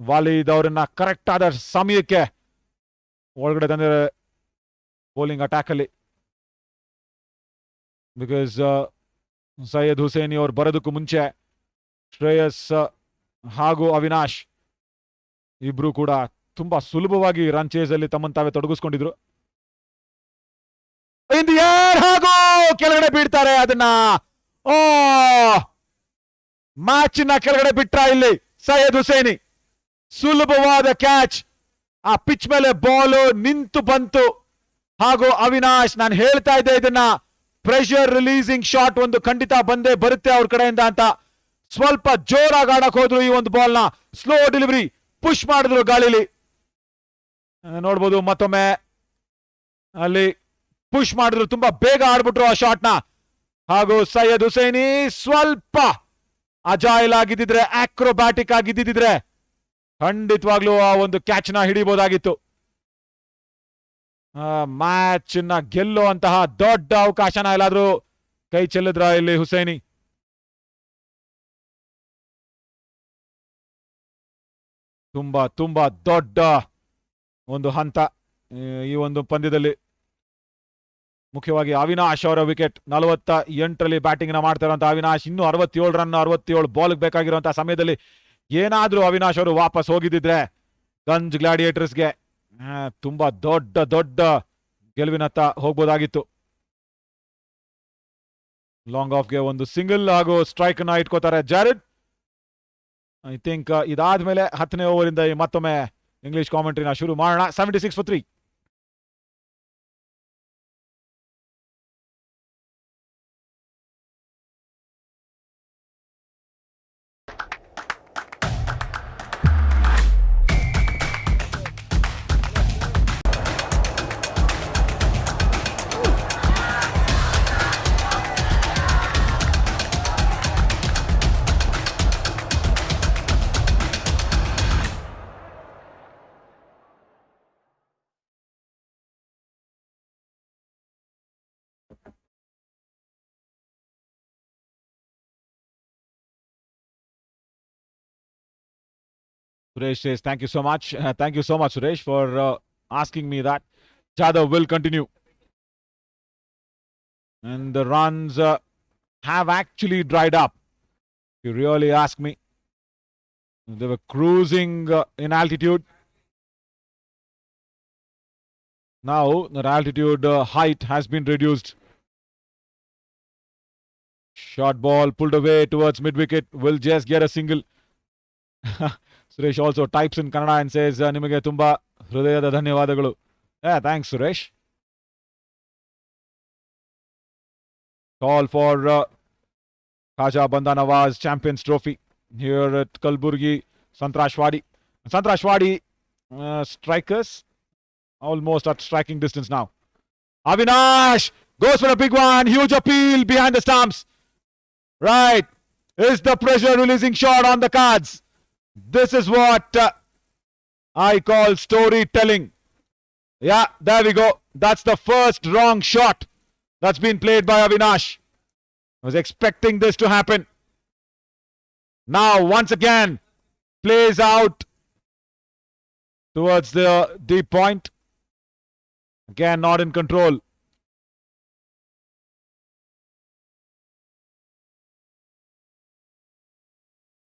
ವಾಲಿದ್ ಅವರನ್ನ ಕರೆಕ್ಟ್ ಆದ ಸಮಯಕ್ಕೆ ಒಳಗಡೆ ತಂದಿದ್ದಾರೆ ಬೌಲಿಂಗ್ ಅಟ್ಯಾಕ್ ಅಲ್ಲಿ. ಬಿಕಾಸ್ ಸೈಯದ್ ಹುಸೇನಿ ಅವ್ರು ಬರೋದಕ್ಕೂ ಮುಂಚೆ ಶ್ರೇಯಸ್ ಹಾಗೂ ಅವಿನಾಶ್ ಇಬ್ರು ಕೂಡ ತುಂಬಾ ಸುಲಭವಾಗಿ ರನ್ ಚೇಸ್ ಅಲ್ಲಿ ತಮ್ಮನ್ನು ತಾವೇ ತೊಡಗಿಸ್ಕೊಂಡಿದ್ರು. ಹಾಗೂ ಕೆಳಗಡೆ ಬೀಳ್ತಾರೆ ಅದನ್ನ. ಮ್ಯಾಚ್ ನ ಕೆಳಗಡೆ ಬಿಟ್ರ ಇಲ್ಲಿ ಸೈಯದ್ ಹುಸೇನಿ. ಸುಲಭವಾದ ಕ್ಯಾಚ್. ಆ ಪಿಚ್ ಮೇಲೆ ಬಾಲ್ ನಿಂತು ಬಂತು. ಹಾಗೂ ಅವಿನಾಶ್, ನಾನು ಹೇಳ್ತಾ ಇದ್ದೆ ಇದನ್ನ, ಪ್ರೆಷರ್ ರಿಲೀಸಿಂಗ್ ಶಾಟ್ ಒಂದು ಖಂಡಿತ ಬಂದೇ ಬರುತ್ತೆ ಅವ್ರ ಕಡೆಯಿಂದ ಅಂತ. ಸ್ವಲ್ಪ ಜೋರಾಗಿ ಆಡಕ್ ಹೋದ್ರು ಈ ಒಂದು ಬಾಲ್ ನ. ಸ್ಲೋ ಡೆಲಿವರಿ ಪುಷ್ ಮಾಡಿದ್ರು ಗಾಳಿಲಿ. ನೋಡ್ಬೋದು ಮತ್ತೊಮ್ಮೆ ಅಲ್ಲಿ ಪುಷ್ ಮಾಡಿದ್ರು, ತುಂಬಾ ಬೇಗ ಆಡ್ಬಿಟ್ರು ಆ ಶಾಟ್ ನ. ಹಾಗೂ ಸೈಯದ್ ಹುಸೈನಿ ಸ್ವಲ್ಪ ಅಜಾಯಿಲ್ ಆಗಿದ್ದಿದ್ರೆ, ಆಕ್ರೋಬ್ಯಾಟಿಕ್ ಆಗಿದ್ದಿದ್ರೆ ಖಂಡಿತವಾಗ್ಲೂ ಆ ಒಂದು ಕ್ಯಾಚ್ ನ ಹಿಡಿಬಹುದಾಗಿತ್ತು. ಮ್ಯಾಚ್ ನ ಗೆಲ್ಲುವಂತಹ ದೊಡ್ಡ ಅವಕಾಶನ ಎಲ್ಲಾದ್ರೂ ಕೈ ಚೆಲ್ಲಿದ್ರ ಇಲ್ಲಿ ಹುಸೈನಿ. ತುಂಬಾ ತುಂಬಾ ದೊಡ್ಡ ಒಂದು ಹಂತ ಈ ಒಂದು ಪಂದ್ಯದಲ್ಲಿ. ಮುಖ್ಯವಾಗಿ ಅವಿನಾಶ್ ಅವರ ವಿಕೆಟ್. 48ರಲ್ಲಿ ಬ್ಯಾಟಿಂಗ್ ನ ಮಾಡ್ತಾರಂತ ಅವಿನಾಶ್. ಇನ್ನೂ 67 ರನ್ 67 ಬಾಲ್ ಬೇಕಾಗಿರುವಂತಹ ಸಮಯದಲ್ಲಿ ಏನಾದ್ರೂ ಅವಿನಾಶ್ ಅವರು ವಾಪಸ್ ಹೋಗಿದ್ದಿದ್ರೆ ಗಂಜ್ ಗ್ಲಾಡಿಯೇಟರ್ಸ್ಗೆ ತುಂಬಾ ದೊಡ್ಡ ದೊಡ್ಡ ಗೆಲುವಿನತ್ತ ಹೋಗ್ಬೋದಾಗಿತ್ತು. ಲಾಂಗ್ ಆಫ್ಗೆ ಒಂದು ಸಿಂಗಲ್ ಹಾಗೂ ಸ್ಟ್ರೈಕ್ ನ ಇಟ್ಕೋತಾರೆ ಜಾರಿಡ್. ಐ ಥಿಂಕ್ ಇದಾದ್ಮೇಲೆ 10ನೇ ಓವರಿಂದ ಮತ್ತೊಮ್ಮೆ ಇಂಗ್ಲಿಷ್ ಕಾಮೆಂಟ್ರಿನ ಶುರು ಮಾಡೋಣ. 76 for 3. Suresh says, thank you so much. Thank you so much, Suresh, for asking me that. Jadhav will continue. And the runs have actually dried up. If you really ask me. They were cruising in altitude. Now, their altitude height has been reduced. Short ball pulled away towards mid-wicket. Will just get a single. Suresh also types in Kannada and says, Nimage tumba hridayada dhanyavadagalu. Yeah, thanks, Suresh. Call for Khaja Banda Nawaz Champions Trophy here at Kalburgi, Sangtrashwadi. Sangtrashwadi strikers almost at striking distance now. Avinash goes for a big one. Huge appeal behind the stumps. Right. Is the pressure releasing shot on the cards? This is what I call storytelling. Yeah, there we go. That's the first wrong shot that's been played by Avinash. I was expecting this to happen. Now, once again, plays out towards the deep point. Again, not in control.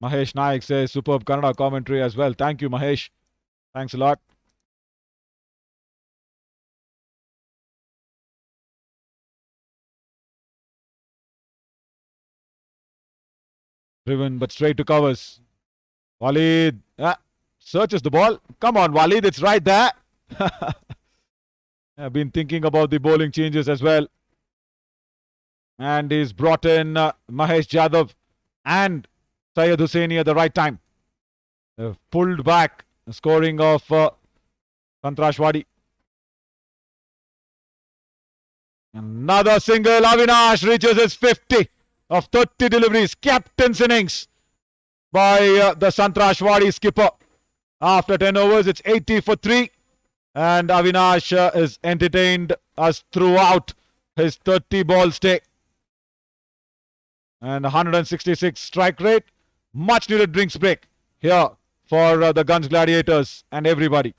Mahesh Naik says, superb Kannada commentary as well. Thank you, Mahesh. Thanks a lot. Driven, but straight to covers. Walid searches the ball. Come on, Walid, it's right there. I've been thinking about the bowling changes as well. And he's brought in Mahesh Jadhav and Syed Hussaini at the right time. They've pulled back the scoring of Sangtrashwadi. Another single. Avinash reaches his 50 of 30 deliveries. Captain's innings by the Sangtrashwadi skipper. After 10 overs, it's 80 for 3. And Avinash has entertained us throughout his 30-ball stay. And 166 strike rate. Much needed drinks break here for the Gunj Gladiators and everybody.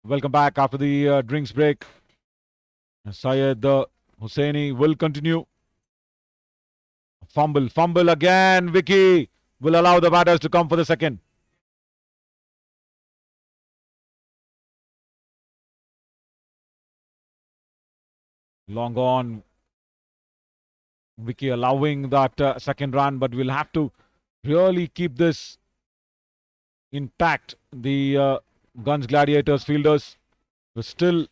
Welcome back after the drinks break. Syed Hussaini will continue. Fumble again. Vicky will allow the batters to come for the second. Long on. Vicky allowing that second run, but we'll have to really keep this intact. The Gunj Gladiators fielders, but still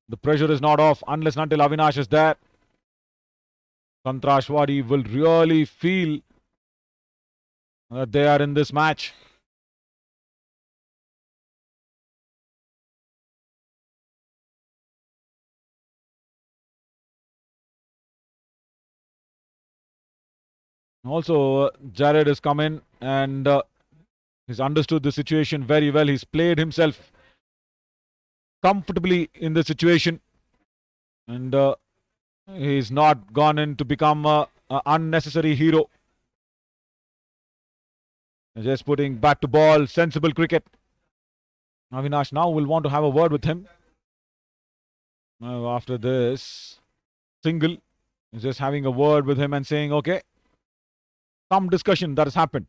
the pressure is not off unless and until Avinash is there. Sangtrashwadi will really feel that they are in this match. Also, Jared has come in and he's understood the situation very well. He's played himself comfortably in the situation, and he's not gone in to become an unnecessary hero. Just putting bat to ball, sensible cricket. Avinash now will want to have a word with him. After this single, he's just having a word with him and saying, okay, some discussion that has happened.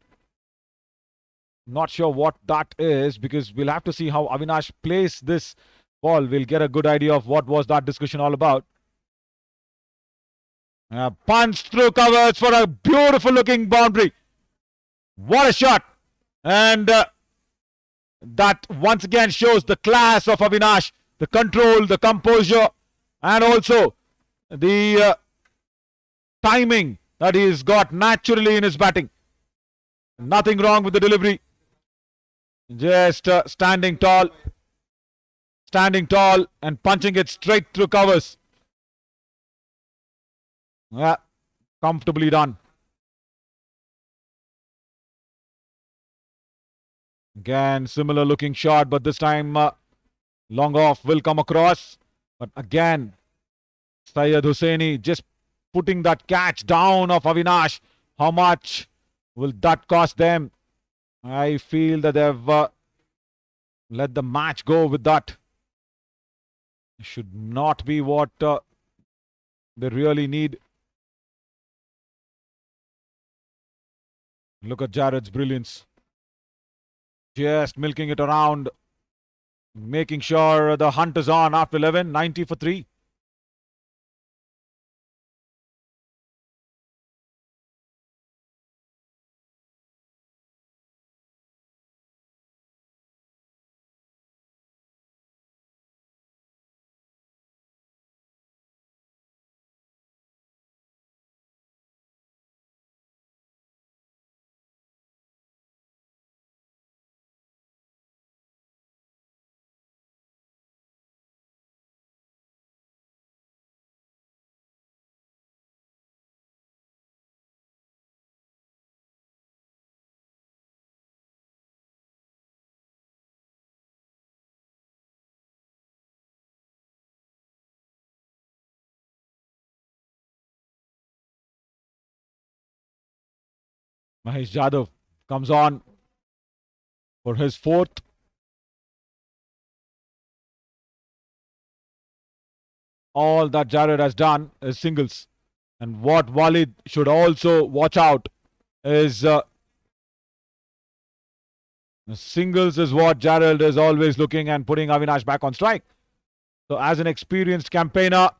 Not sure what that is, because we'll have to see how Avinash plays this ball. We'll get a good idea of what was that discussion all about. Punch through covers for a beautiful looking boundary. What a shot! And that once again shows the class of Avinash, the control, the composure, and also the timing that he's got naturally in his batting. Nothing wrong with the delivery. Just standing tall and punching it straight through covers. Yeah, comfortably done. Again, similar looking shot, but this time long off will come across. But again, Syed Hussaini just putting that catch down of Avinash. How much will that cost them? I feel that they've let the match go with that. Should not be what they really need. Look at Jared's brilliance. Just milking it around, making sure the hunt is on after 11, 90 for 3. Mahesh Jadhav comes on for his 4th. All that Jared has done is singles. And what Walid should also watch out is singles is what Jared is always looking and putting Avinash back on strike. So as an experienced campaigner,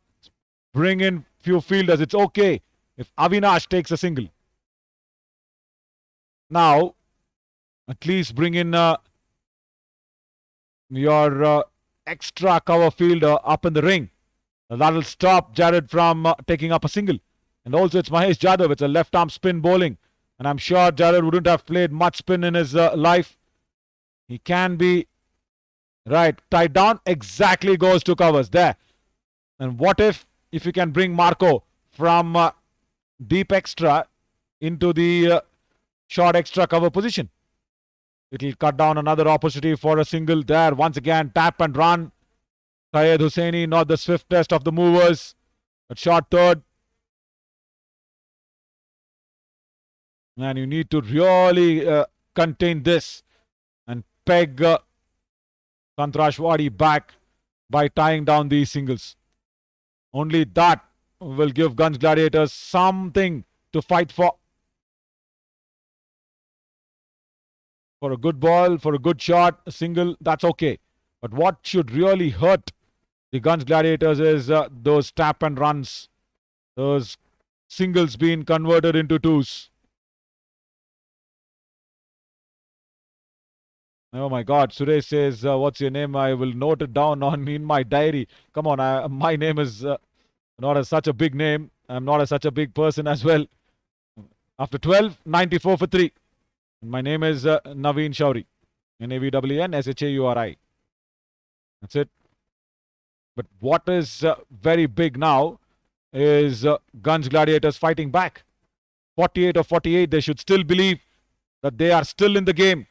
bring in few fielders. It's okay if Avinash takes a single. Now, at least bring in your extra cover fielder up in the ring. That'll stop Jared from taking up a single. And also it's Mahesh Jadhav. It's a left arm spin bowling. And I'm sure Jared wouldn't have played much spin in his life. He can be right, tied down. Exactly goes to covers there. And what if you can bring Marco from deep extra into the short extra cover position? It'll cut down another opportunity for a single there. Once again, tap and run. Syed Hussaini, not the swiftest of the movers. But short third. And you need to really contain this and peg Sangtrashwadi back by tying down these singles. Only that will give Gunj Gladiators something to fight for. For a good ball, for a good shot, a single, that's okay. But what should really hurt the Gunj Gladiators is those tap and runs. Those singles being converted into twos. Oh my God, Suresh says, what's your name? I will note it down in my diary. Come on, my name is not such a big name. I'm not such a big person as well. After 12, 94 for 3. My name is Naveen Shauri. Naveen That's it. But what is very big now is Gunj Gladiators fighting back. 48 or 48, they should still believe that they are still in the game.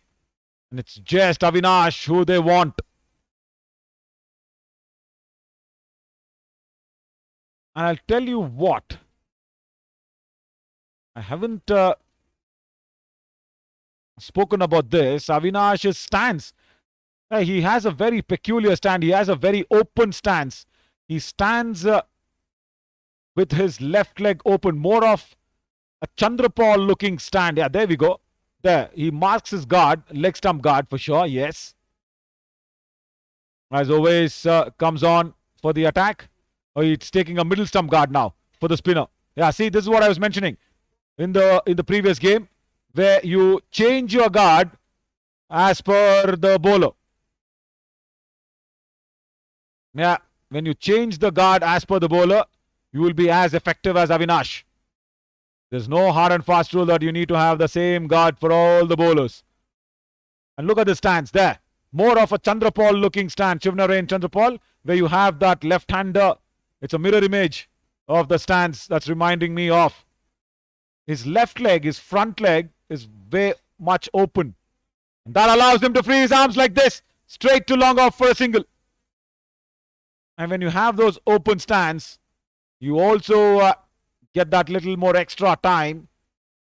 And it's just Avinash who they want. And I'll tell you what. I haven't spoken about this. Avinash's stance. He has a very peculiar stand. He has a very open stance. He stands with his left leg open. More of a Chandrapal looking stand. Yeah, there we go. There. He marks his guard. Leg stump guard for sure. Yes. As always, comes on for the attack. Oh, he's taking a middle stump guard now for the spinner. Yeah, see, this is what I was mentioning in the previous game, where you change your guard as per the bowler. Yeah, when you change the guard as per the bowler, you will be as effective as Avinash. There's no hard and fast rule that you need to have the same guard for all the bowlers. And look at the stance there. More of a Chandrapal looking stand, Shivnarain Chandrapal, where you have that left-hander. It's a mirror image of the stance that's reminding me of. His left leg, his front leg is way much open. And that allows him to free his arms like this, straight to long off for a single. And when you have those open stance, you also get that little more extra time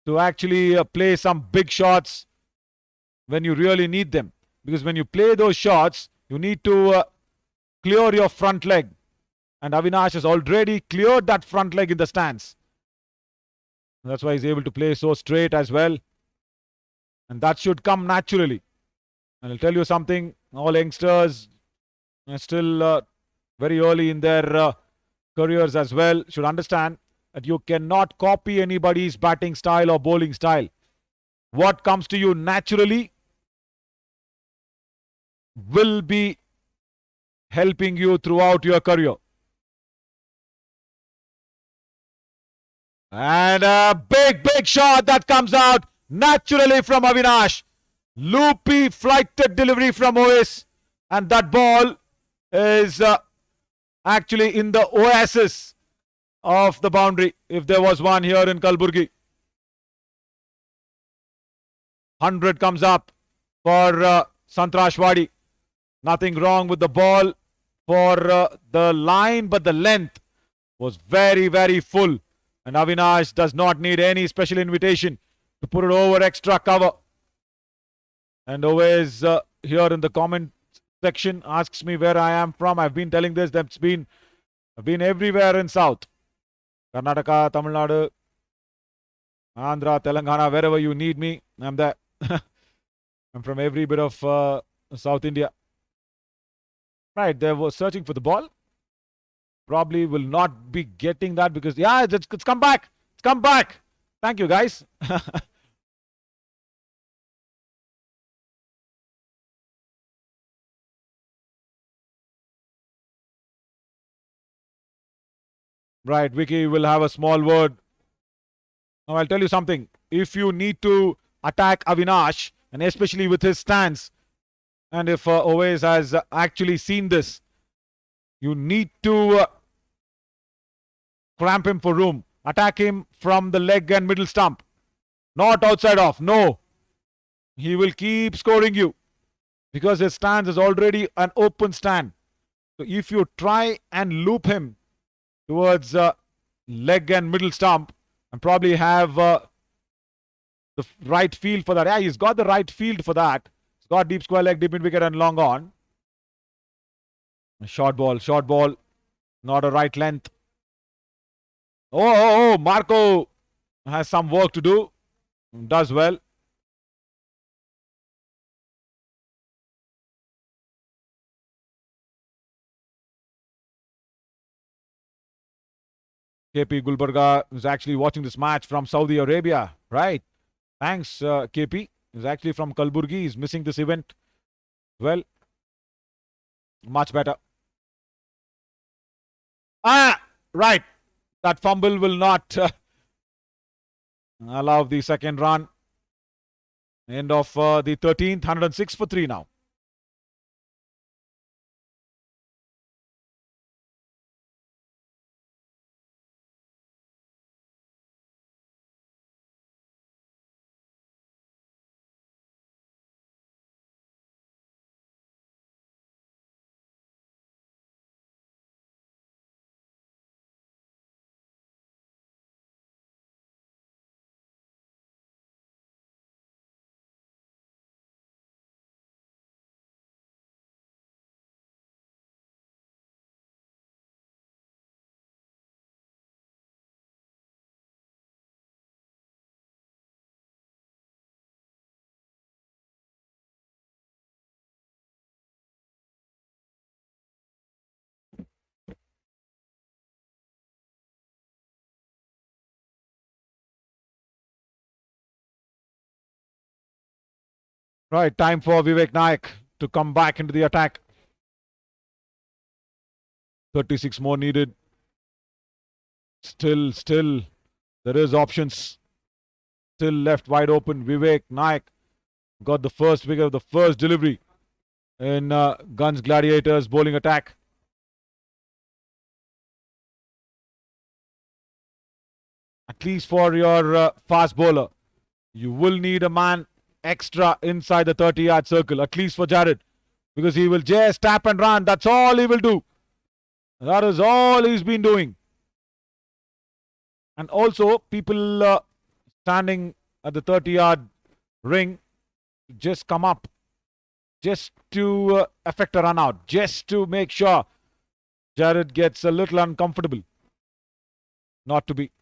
to actually play some big shots when you really need them. Because when you play those shots, you need to clear your front leg. And Avinash has already cleared that front leg in the stance. That's why he's able to play so straight as well. And that should come naturally. And I'll tell you something, all youngsters are still very early in their careers as well should understand that you cannot copy anybody's batting style or bowling style. What comes to you naturally will be helping you throughout your career. And a big shot that comes out naturally from Avinash. Loopy flighted delivery from Ois. And that ball is actually in the oasis of the boundary, if there was one here in Gulbarga. 100 comes up for Sangtrashwadi. Nothing wrong with the ball for the line, but the length was very full. And Avinash does not need any special invitation to put it over extra cover. And always here in the comment section asks me where I am from. I've been telling this. I've been everywhere in South. Karnataka, Tamil Nadu, Andhra, Telangana, wherever you need me, I'm there. I'm from every bit of South India. Right, they were searching for the ball. Probably will not be getting that because, yeah, it's come back. It's come back. Thank you, guys. Right, Vicky will have a small word. Now, I'll tell you something. If you need to attack Avinash, and especially with his stance, and if Oways has actually seen this, you need to cramp him for room. Attack him from the leg and middle stump. Not outside off. No. He will keep scoring you because his stance is already an open stand. So if you try and loop him towards leg and middle stump and probably have the right field for that. Yeah, he's got the right field for that. He's got deep square leg, deep mid wicket and long on. Short ball. Not a right length. Oh, Marco has some work to do. Does well. KP Gulbarga is actually watching this match from Saudi Arabia. Right. Thanks, KP. He's actually from Kalburgi. He's missing this event. Well, much better. Right. That fumble will not allow the second run. End of the 13th, 106 for 3 now. Right, time for Vivek Nayak to come back into the attack. 36 more needed. Still, there is options. Still left wide open. Vivek Nayak got the first wicket of the first delivery in Gunj Gladiators bowling attack. At least for your fast bowler, you will need a man extra inside the 30-yard circle, at least for Jared, because he will just tap and run. That's all he will do. That is all he's been doing. And also, people standing at the 30-yard ring just come up just to affect a run out, just to make sure Jared gets a little uncomfortable. Not to be.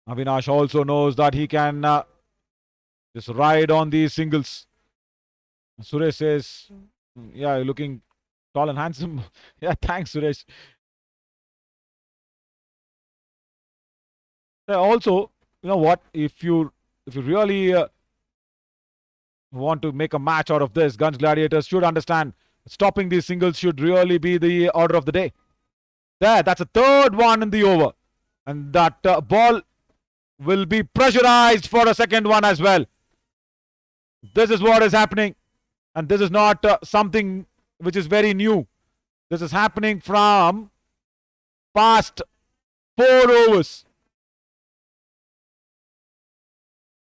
Avinash also knows that he can just ride on these singles. Suresh says, yeah, you're looking tall and handsome. Yeah, thanks, Suresh. Also, you know what? If you really want to make a match out of this, Gunj Gladiators should understand stopping these singles should really be the order of the day. That's a third one in the over. And that ball will be pressurized for a second one as well. This is what is happening. And this is not something which is very new. This is happening from past 4 overs.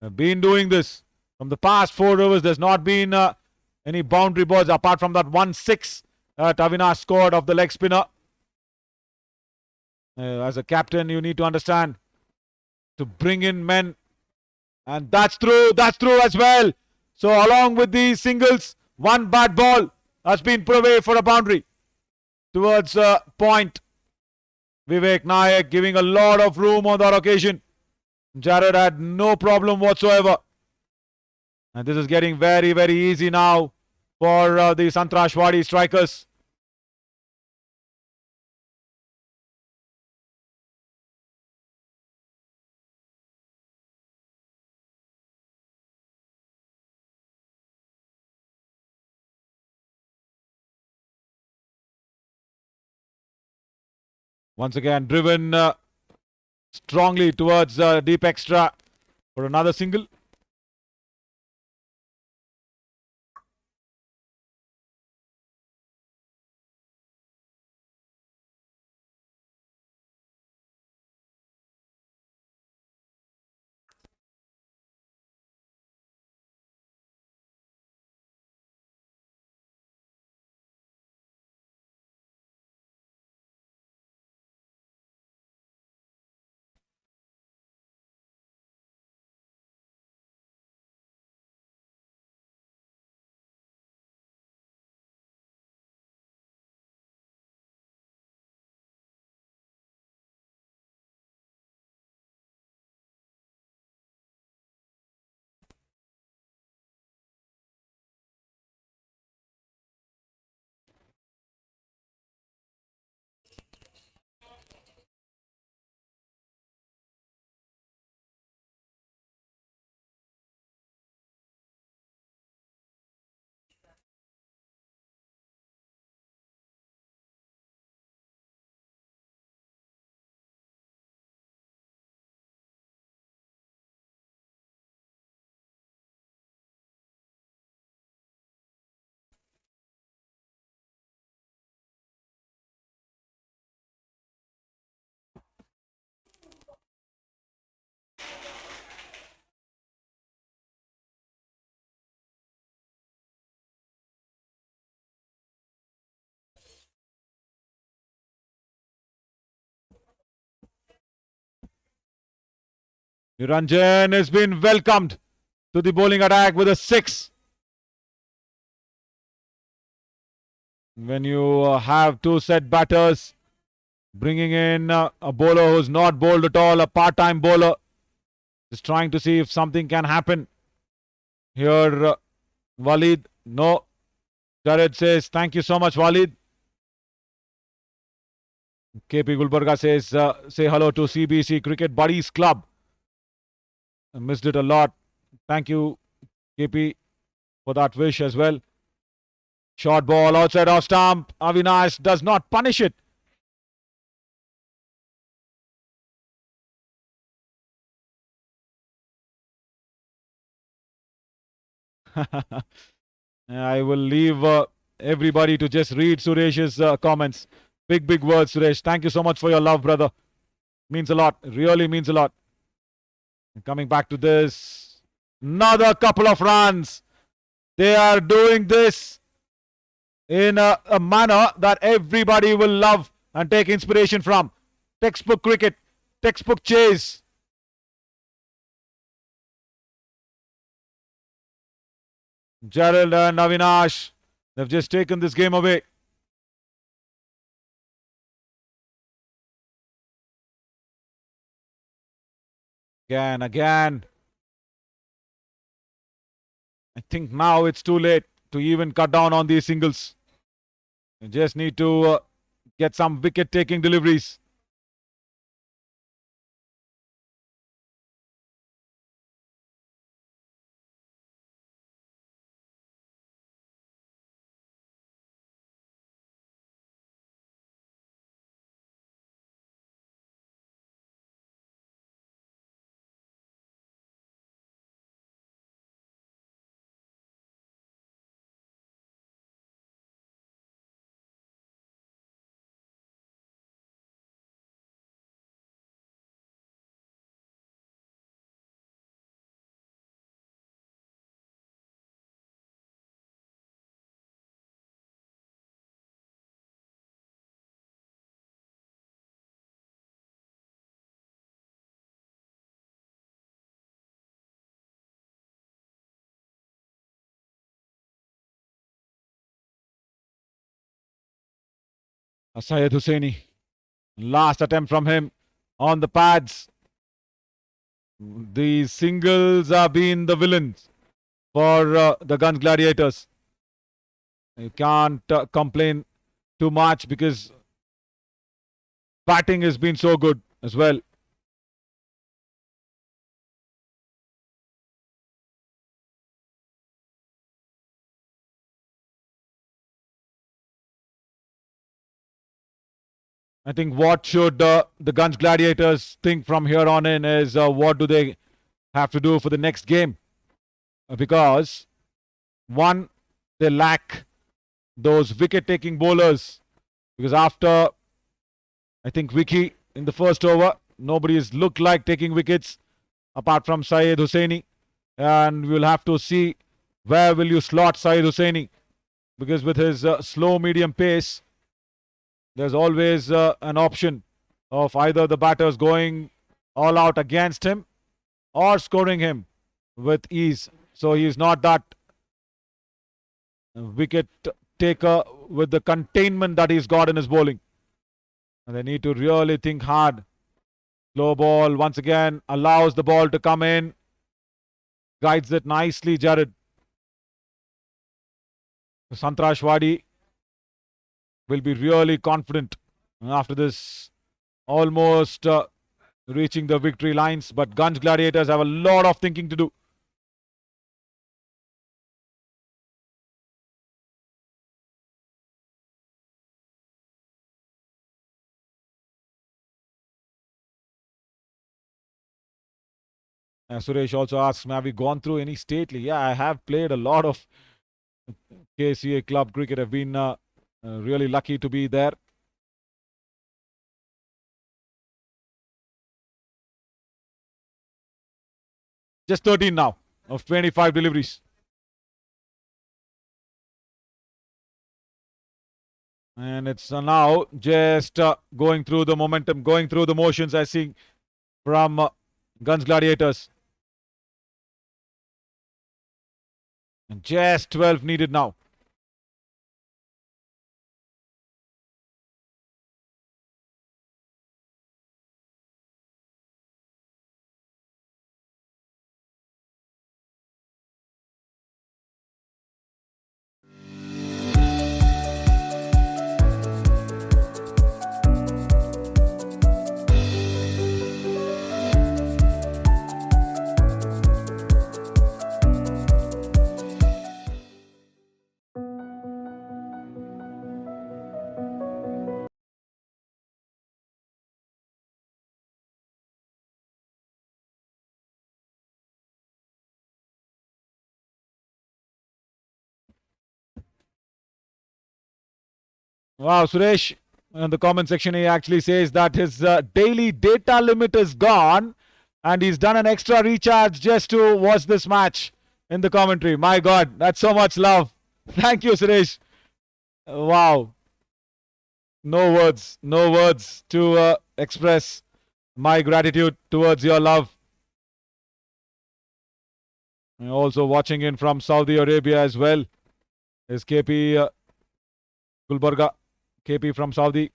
I've been doing this. From the past 4 overs, there's not been any boundary balls apart from that 1-6 that Avinash scored of the leg spinner. As a captain, you need to understand to bring in men. And that's through as well. So along with these singles, one bad ball has been put away for a boundary towards point. Vivek Nayak giving a lot of room on that occasion. Jared had no problem whatsoever. And this is getting very, very easy now for the Sangtrashwadi strikers. Once again, driven strongly towards deep extra for another single. Niranjan has been welcomed to the bowling attack with a 6. When you have two set batters, bringing in a bowler who's not bowled at all, a part-time bowler, just trying to see if something can happen. Here, Walid, no. Jared says, thank you so much, Walid. KP Gulbarga says, say hello to CBC Cricket Buddies Club. I missed it a lot. Thank you, KP, for that wish as well. Short ball outside off stump. Avinash does not punish it. I will leave everybody to just read Suresh's comments. Big words, Suresh. Thank you so much for your love, brother. Means a lot. Really means a lot. And coming back to this. Another couple of runs. They are doing this in a manner that everybody will love and take inspiration from. Textbook cricket. Textbook chase. Gerald and Avinash, they've just taken this game away. Again. I think now it's too late to even cut down on these singles. You just need to get some wicket-taking deliveries. Syed Hussaini. Last attempt from him on the pads. The singles have been the villains for the Gunj Gladiators. You can't complain too much because batting has been so good as well. I think what should the Gunj Gladiators think from here on in is what do they have to do for the next game? Because one, they lack those wicket-taking bowlers. Because after, I think, Vicky in the first over, nobody has looked like taking wickets apart from Syed Hussaini. And we'll have to see where will you slot Syed Hussaini. Because with his slow medium pace, there's always an option of either the batters going all out against him or scoring him with ease. So he's not that wicket taker with the containment that he's got in his bowling. And they need to really think hard. Slow ball once again allows the ball to come in. Guides it nicely, Jared. Sangtrashwadi will be really confident after this, almost reaching the victory lines. But Gunj Gladiators have a lot of thinking to do. Suresh also asks, have we gone through any stately? Yeah, I have played a lot of KCA club cricket. I've been really lucky to be there. Just 13 now of 25 deliveries. And it's now just going through the momentum, going through the motions, I see, from Gunj Gladiators. And just 12 needed now. Wow, Suresh, in the comment section, he actually says that his daily data limit is gone and he's done an extra recharge just to watch this match in the commentary. My God, that's so much love. Thank you, Suresh. Wow. No words to express my gratitude towards your love. And also watching in from Saudi Arabia as well is KP Gulbarga. KP from Saudi.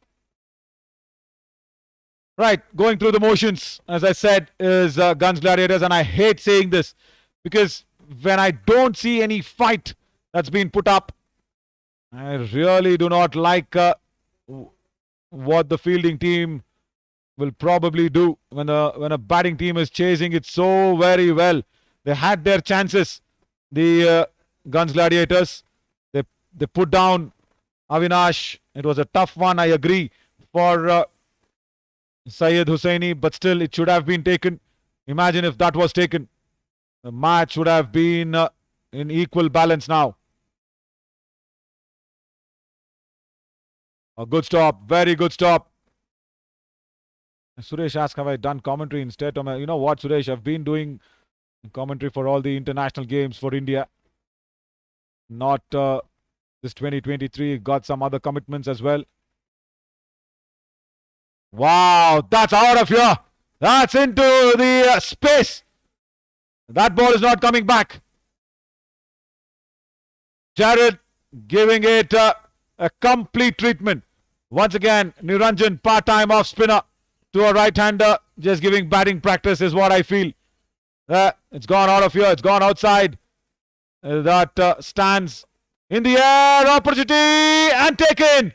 Right, going through the motions, as I said, is Gunj Gladiators, and I hate saying this because when I don't see any fight that's been put up, I really do not like what the fielding team will probably do when a batting team is chasing it so very well. They had their chances. The Gunj Gladiators, they put down Avinash. It was a tough one, I agree, for Syed Hussaini, but still it should have been taken. Imagine if that was taken. The match would have been in equal balance now. A good stop, very good stop. Suresh asked, have I done commentary instead? You know what, Suresh, I've been doing commentary for all the international games for India. Not this 2023, got some other commitments as well. Wow, that's out of here. That's into the space. That ball is not coming back. Jared giving it a complete treatment. Once again, Niranjan, part-time off spinner to a right-hander, just giving batting practice is what I feel. It's gone out of here. It's gone outside. That stands in the air. Opportunity and taken.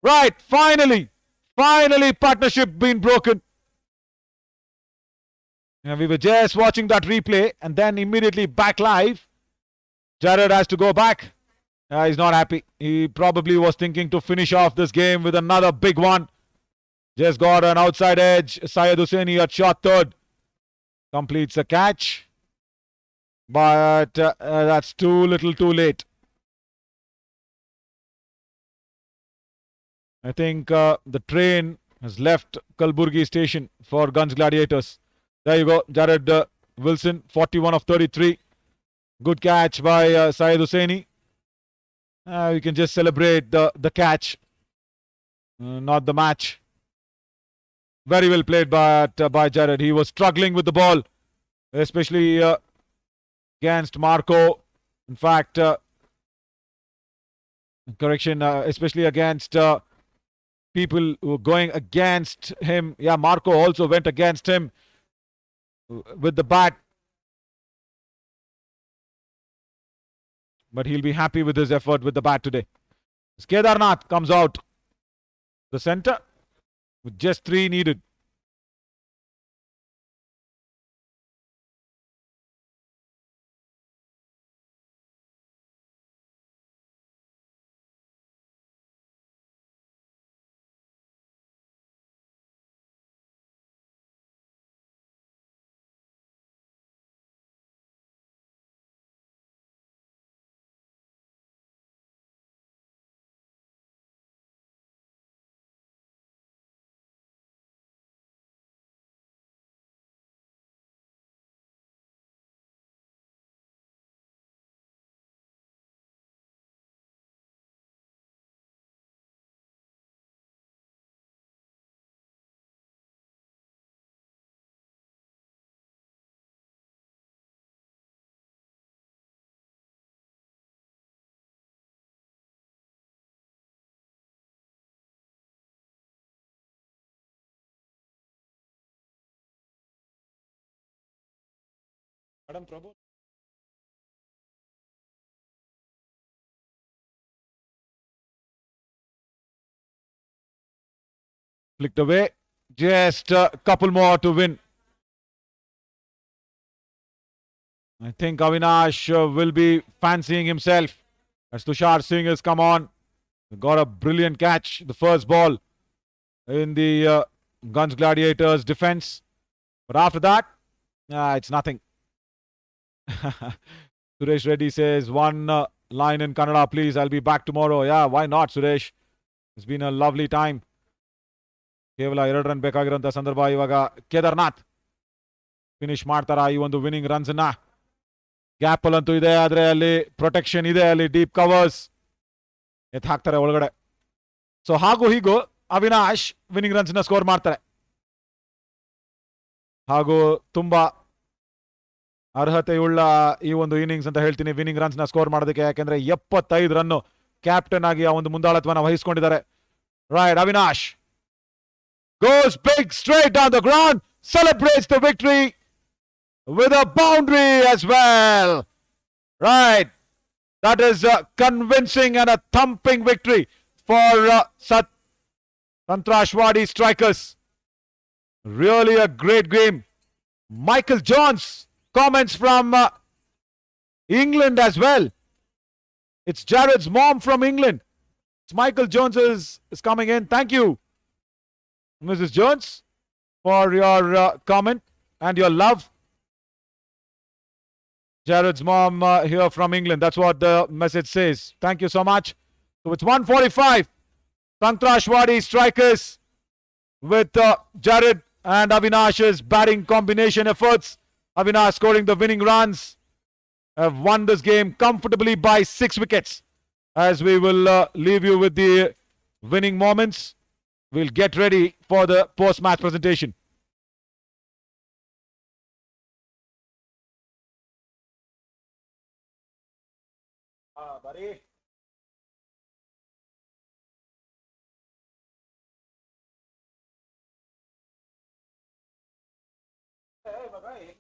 Right, finally, partnership been broken. And we were just watching that replay and then immediately back live. Jared has to go back. He's not happy. He probably was thinking to finish off this game with another big one. Just got an outside edge. Syed Hussaini at shot third. Completes a catch. But that's too little too late. I think the train has left Kalburgi station for Gunj Gladiators. There you go. Jared Wilson, 41 of 33. Good catch by Syed Hussaini. We can just celebrate the catch, not the match. Very well played by Jared. He was struggling with the ball, especially against Marco. In fact, especially against people who were going against him. Yeah, Marco also went against him with the bat. But he'll be happy with his effort with the bat today. Kedarnath comes out the center with just 3 needed. Madam Prabhu. Flicked away. Just a couple more to win. I think Avinash will be fancying himself as Tushar Singh has come on. Got a brilliant catch. The first ball in the Gunj Gladiators defense. But after that, it's nothing. Suresh Reddy says, one line in Kannada, please. I'll be back tomorrow. Yeah, why not, Suresh? It's been a lovely time. ಕೇವಲ 2 run ಬೇಕಾಗಿರುವಂತಹ ಸಂದರ್ಭ. ಇವಾಗ Kedarnath finish ಮಾಡ್ತಾರ ಈ ಒಂದು winning runs ನ. Gap ಅಲ್ಲಂತೂ ಇದೆ, ಆದ್ರೆ ಅಲ್ಲಿ ಪ್ರೊಟೆಕ್ಷನ್ ಇದೆ, ಅಲ್ಲಿ ಡೀಪ್ ಕವರ್ಸ್ ಎತ್ ಹಾಕ್ತಾರೆ ಒಳಗಡೆ. ಸೊ ಹಾಗೂ ಹೀಗೂ ಅವಿನಾಶ್ ವಿನ್ನಿಂಗ್ ರನ್ಸ್ ನ ಸ್ಕೋರ್ ಮಾಡ್ತಾರೆ. ಹಾಗೂ ತುಂಬಾ ಅರ್ಹತೆಯುಳ್ಳ ಈ ಒಂದು ಇನ್ನಿಂಗ್ಸ್ ಅಂತ ಹೇಳ್ತೀನಿ ವಿನ್ನಿಂಗ್ ರನ್ಸ್ ನ ಸ್ಕೋರ್ ಮಾಡೋದಕ್ಕೆ. ಯಾಕೆಂದ್ರೆ 75 ರನ್ ಕ್ಯಾಪ್ಟನ್ ಆಗಿ ಆ ಒಂದು ಮುಂದಾಳತ್ವನ ವಹಿಸಿಕೊಂಡಿದ್ದಾರೆ. Right, Avinash goes big straight down the ground, celebrates the victory with a boundary as well. Right, that is a convincing and a thumping victory for Sangtrashwadi strikers. Really a great game. Michael Jones comments from England as well. It's Jared's mom from England. It's Michael Jones is coming in. Thank you, Mrs. Jones, for your comment and your love. Jared's mom here from England. That's what the message says. Thank you so much. So it's 145. Sangtrashwadi strikers with Jared and Avinash's batting combination efforts. Avinash scoring the winning runs. Have won this game comfortably by 6 wickets. As we will leave you with the winning moments, we'll get ready for the post-match presentation. Buddy. Hey, bye-bye.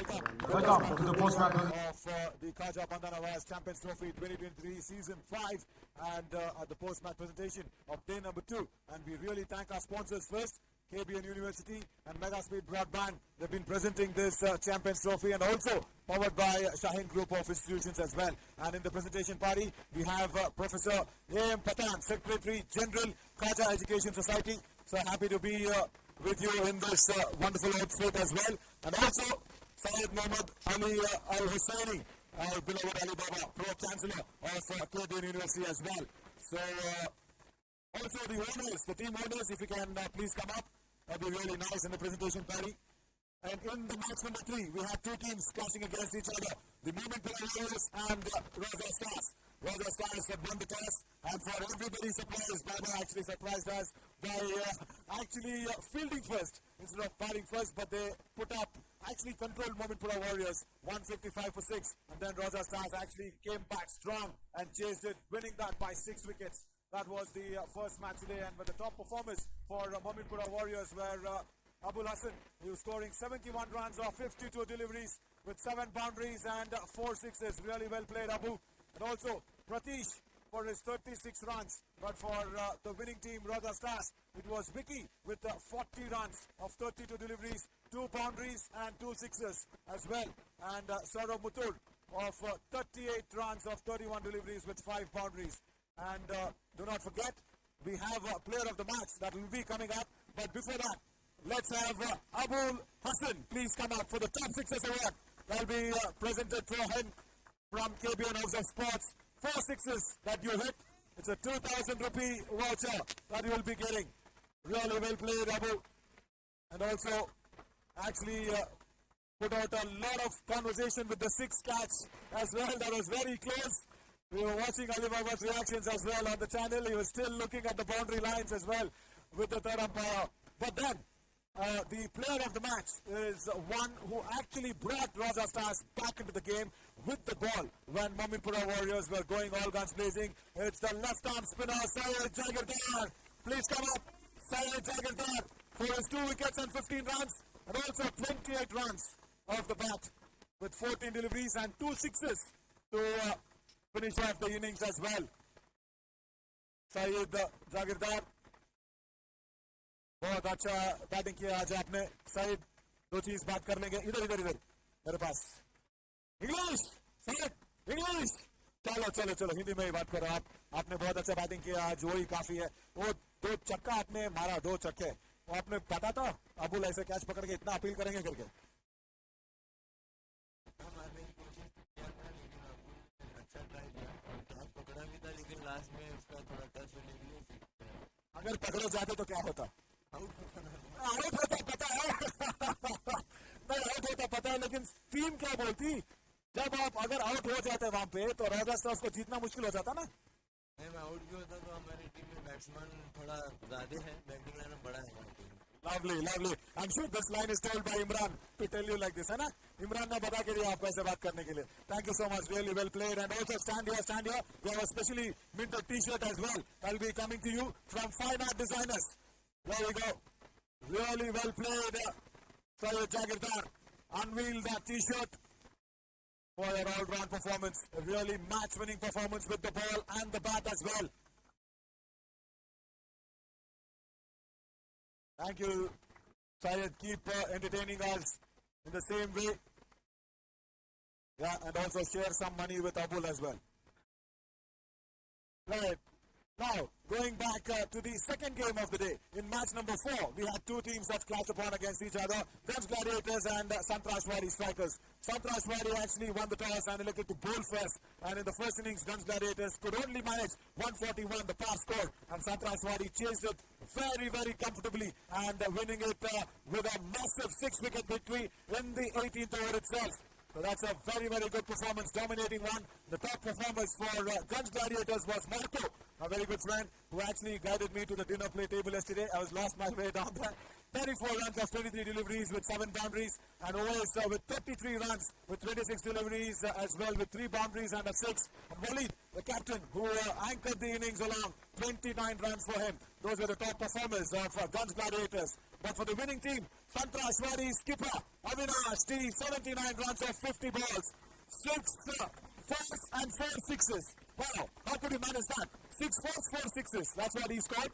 Welcome to the post-match of the Khaja Bandhan Awas Champions Trophy 2023 Season 5 and at the post-match presentation of day number 2. And we really thank our sponsors first, KBN University and Megaspeed Broadband. They've been presenting this Champions Trophy and also powered by Shaheen Group of Institutions as well. And in the presentation party, we have Professor A.M. Patan, Secretary General Khaja Education Society. So happy to be with you in this wonderful outfit as well. And also Syed Mohammad Ali Al-Hussaini, our beloved Ali Baba, Pro-Chancellor of KBN University as well. So also the owners, the team owners, if you can please come up, that'd be really nice in the presentation party. And in the match number 3, we have two teams clashing against each other. The Movement Warriors and Raja Stars. Raja Stars have won the toss, and for everybody's surprise, Baba actually surprised us by actually fielding first instead of batting first, but they put up, actually controlled Movement Warriors 155 for 6, and then Raja Stars actually came back strong and chased it, winning that by 6 wickets. That was the first match today, and with the top performers for Movement Warriors were Abul Hassan, he was scoring 71 runs off 52 deliveries with 7 boundaries and 4 sixes. Really well played, Abu. And also Pratish for his 36 runs. But for the winning team, Raja Stars, it was Vicky with 40 runs of 32 deliveries, 2 boundaries and 2 sixes as well. And Saurav Muthur of 38 runs of 31 deliveries with 5 boundaries. And do not forget, we have a player of the match that will be coming up. But before that, let's have Abul Hassan please come up for the top 6s award. That'll be presented to him from KBN House of Sports. 4 6s that you hit. It's a 2,000 rupee voucher that you will be getting. Really well played, Abu. And also, actually put out a lot of conversation with the 6 catch as well. That was very close. We were watching Ali Baba's reactions as well on the channel. He was still looking at the boundary lines as well with the third umpire. But then, the player of the match is one who actually brought Raja Stars back into the game with the ball when Mominpura Warriors were going all guns blazing. It's the left-arm spinner, Syed Jagirdar. Please come up, Syed Jagirdar, for his 2 wickets and 15 runs, and also 28 runs off the bat with 14 deliveries and 2 sixes to finish off the innings as well. Syed Jagirdar, बहुत अच्छा batting किया आज आपने. Side दो चीज बात कर लेंगे. इधर इधर इधर मेरे पास इंग्लिश. Side English. चलो चलो चलो हिंदी में ही बात करो. आपने बहुत अच्छा बैटिंग किया आज, वही काफी है. वो 2 छक्का आपने मारा, 2 छक्के. वो आपने पता था अबुल ऐसे कैच पकड़ के इतना अपील करेंगे करके? अच्छा ट्राई किया, पकड़ा भी था, लेकिन लास्ट में उसका थोड़ा टच होने के लिए. अगर पकड़े जाते तो क्या होता? आउट होता पता है. नहीं, आउट होता पता है, लेकिन टीम क्या बोलती जब आप अगर आउट हो जाते वहां पे तो राजा स्टार्स को जीतना मुश्किल हो जाता ना. नहीं, मैं आउट भी होता तो हमारी टीम में बैट्समैन थोड़ा ज्यादा है, बैटिंग लाइन बड़ा है. Lovely, lovely. I'm sure this line is told by Imran to tell you like this, है ना? Imran ने बता के दिया आपको ऐसे बात करने के लिए. Thank you so much, really well played. And also stand here. We have a specially minted t-shirt as well. I'll be coming to you from Fine Art Designers. There we go. Really well played. Syed Jagirdar unveiled that t-shirt for your all-round performance. A really match-winning performance with the ball and the bat as well. Thank you, Syed. Keep entertaining us in the same way. Yeah, and also share some money with Abul as well. Right. Now, going back to the second game of the day. In match number 4, we had 2 teams that clashed upon against each other. Gunj Gladiators and Sangtrashwadi Strikers. Sangtrashwadi actually won the toss and elected to bowl first. And in the first innings, Gunj Gladiators could only manage 141, the par score. And Sangtrashwadi chased it very, very comfortably and winning it with a massive 6-wicket victory in the 18th over itself. So that's a very, very good performance, dominating one. The top performers for Gunj Gladiators was Marco, a very good friend who actually guided me to the dinner play table yesterday. I was lost my way down there. 34 runs of 23 deliveries with 7 boundaries, and Oais with 33 runs with 26 deliveries as well with 3 boundaries and a 6. And Walid, the captain, who anchored the innings along 29 runs for him. Those were the top performers for Gunj Gladiators. But for the winning team, Sangtrashwadi skipper Avinash, 79 runs off 50 balls. 6 fours and 4 sixes. Wow, how could he manage that? 6 fours, 4 sixes. That's what he scored.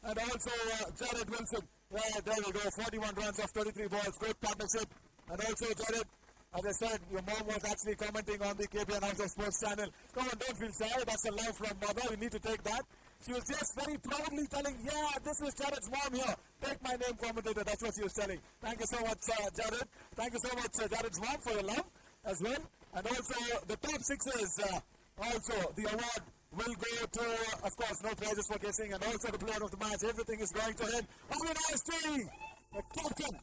And also Jared Wilson. Yeah, there we go. 41 runs off 33 balls. Great partnership. And also Jared, as I said, your mom was actually commenting on the KBN House of Sports channel. Come on, don't feel shy. That's a love from mother. We need to take that. She was just very proudly telling, yeah, this is Jared's mom here. Take my name, commentator. That's what she was telling. Thank you so much, Jared. Thank you so much, Jared's mom, for your love as well. And also the top sixes. Also, the award will go to, of course, no prizes for guessing, and also the player of the match. Everything is going to him. Avinash, the captain.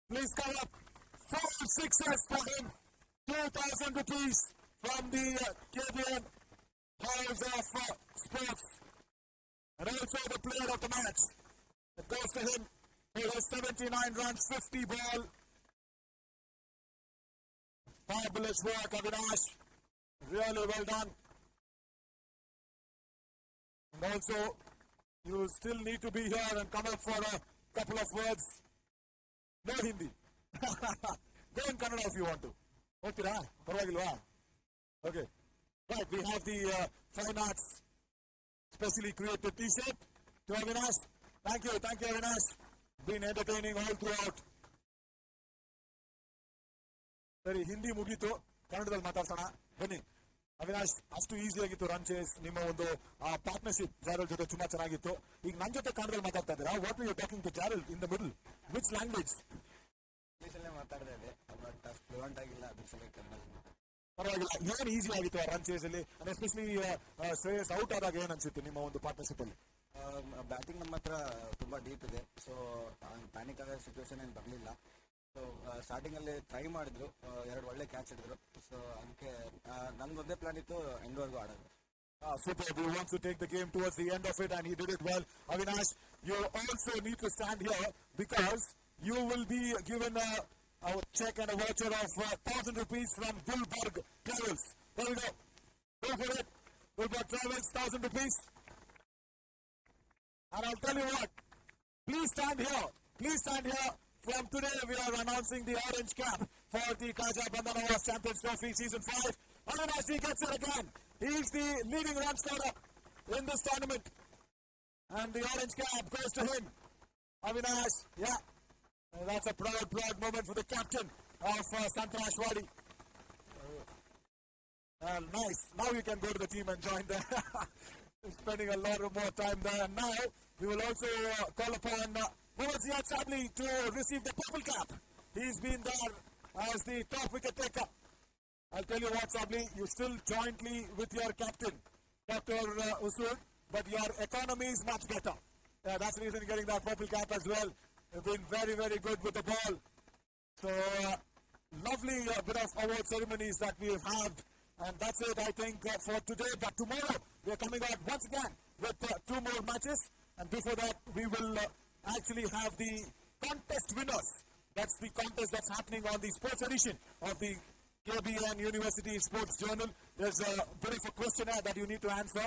Please come up. 4 sixes for him. 2,000 rupees from the KBN House of Sports. And also the player of the match. It goes to him. He has 79 runs, 50 ball. Fabulous work, Avinash. Really well done. And also, you still need to be here and come up for a couple of words. No Hindi. Go in Kannada if you want to. Okay, Parvagilva. Okay. Right, we have the Fine Arts specially created t-shirt to Avinash. Thank you, Avinash. Been entertaining all throughout. ಸರಿ ಹಿಂದಿ ಮುಗೀತು, ಕನ್ನಡದಲ್ಲಿ ಮಾತಾಡ್ಸೋಣ ಬನ್ನಿ. ಅವಿನಾಶ್, ಅಷ್ಟು easy ಆಗಿತ್ತು run chase, ನಿಮ್ಮ ಒಂದು partnership ಜಾರಲ್ ಜೊತೆ ತುಂಬಾ ಚೆನ್ನಾಗಿತ್ತು. ಈಗ ನನ್ನ ಜೊತೆ ಕನ್ನಡದಲ್ಲಿ ಮಾತಾಡ್ತಾ ಇದ್ದೀರಾ. ವಾಟ್ ಯು ಟಾಕಿಂಗ್ ಟು ಜಾರಲ್ in the middle? Which language? ಇಂಗ್ಲೀಷಲ್ಲೇ ಮಾತಾಡ್ತಾ ಇದೆ, ಬಟ್ ಅಷ್ಟು ಫ್ಲೂಯೆಂಟ್ ಆಗಿಲ್ಲ, ಅದಕ್ಕೆ ಸಲ ಕನ್ನಡ. ಪರವಾಗಿಲ್ಲ. ಏನು ಈಸಿ ಆಗಿತ್ತು ಆ ರನ್ ಚೇಸ್ ಅಲ್ಲಿ, ಎಸ್ಪೆಷಲಿ ಶ್ರೇಯಸ್ ಔಟ್ ಆದಾಗ ಏನ್ ಅನ್ಸುತ್ತೆ ನಿಮ್ಮ ಒಂದು ಪಾರ್ಟ್ನರ್ಶಿಪ್ ಅಲ್ಲಿ? ಬ್ಯಾಟಿಂಗ್ ನಮ್ಮ ಹತ್ರ ತುಂಬಾ ಡೀಪ್ ಇದೆ, ಸೊ ಪ್ಯಾನಿಕ್ ಆಗೋ ಸಿಚುವೇಶನ್ ಏನು ಬರಲಿಲ್ಲ. ಸೊ ಸ್ಟಾರ್ಟಿಂಗಲ್ಲಿ ಟ್ರೈ ಮಾಡಿದ್ರು, 2 ಒಳ್ಳೆ ಕ್ಯಾಚ್ ಹಿಡಿದ್ರು. ಸೊ ಅದಕ್ಕೆ ನನ್ಗೆ ಒಂದೇ ಪ್ಲಾನ್ ಇತ್ತು, ಎಂಡ್ವರೆಗೂ ಆಡೋದು. Super. He wants to take the game towards the end of it, and he did it well. Avinash, you also need to stand here because you will be given a check and a voucher of 1,000 rupees from Gulbarga Travels. There we go. Go for it. Gulbarga Travels, 1,000 rupees. And I'll tell you what. Please stand here. Please stand here. From today, we are announcing the orange cap for the KBN Champions Trophy Season 5. Avinash gets it again. He is the leading run scorer in this tournament. And the orange cap goes to him. Avinash, yeah. That's a proud moment for the captain of Sangtrashwadi. Nice. Now you can go to the team and join them. Spending a lot more time there. And now, we will also call upon Mohammad Ziad Sabli to receive the purple cap. He's been there as the top wicket taker. I'll tell you what, Sabli, you still jointly with your captain, Dr. Usul, but your economy is much better. That's the reason you're getting that purple cap as well. You've been very, very good with the ball. So, lovely bit of award ceremonies that we have had. And that's it, I think, for today. But tomorrow, we are coming out once again with 2 more matches. And before that, we will actually have the contest winners. That's the contest that's happening on the sports edition of the KBN University Sports Journal. There's a bit of a questionnaire that you need to answer,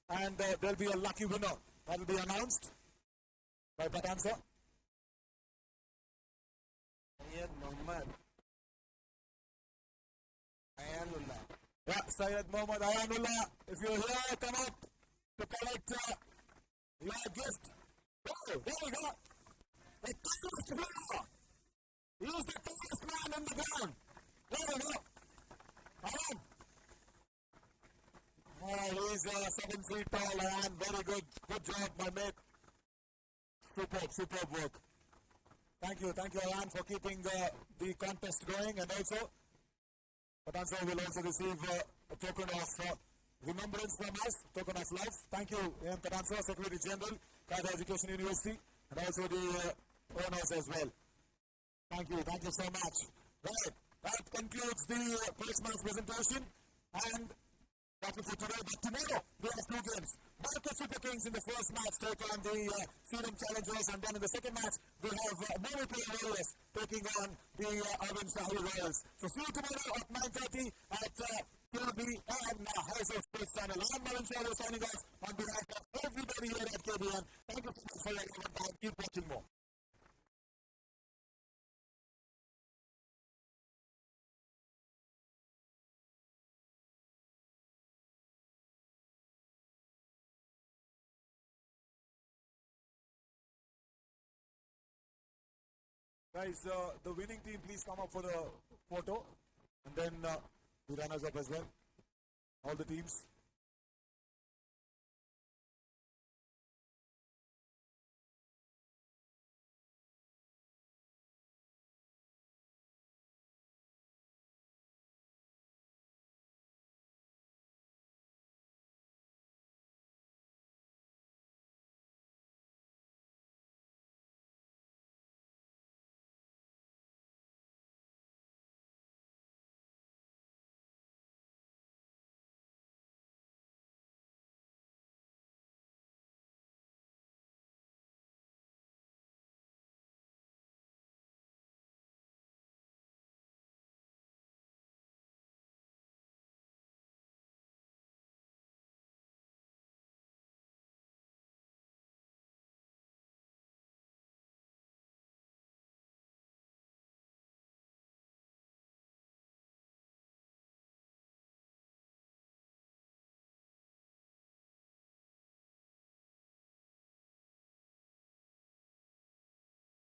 and there'll be a lucky winner that will be announced by that answer. Syed Mohammad Ayanullah. Yeah, Syed Mohammad Ayanullah. If you're here, come up to collect your gift. Oh, there we go. The tallest winner. He's the tallest man on the ground. There we go. Ayan. He's 7 feet tall, Ayan. Very good. Good job, my mate. Superb work. Thank you, Ayan, for keeping the contest going. And also, Patansa will also receive a token of remembrance from us, token of love. Thank you, A.M. Patansa, Secretary General, Kaiser Education University, and also the owners as well. Thank you so much. Right, that concludes the post-match presentation, and that's it for today. But tomorrow, we have 2 games. Market Super Kings in the first match take on the Freedom Challengers, and then in the second match, we have powerplay Warriors taking on the Gunj Gladiators. So see you tomorrow at 9:30 at KBN House of Sports channel. I'm Malan Shah signing off on behalf of everybody here at KBN. Thank you so much for your time. Keep watching more. Guys, the winning team, please come up for the photo. And then the runners up as well. All the teams.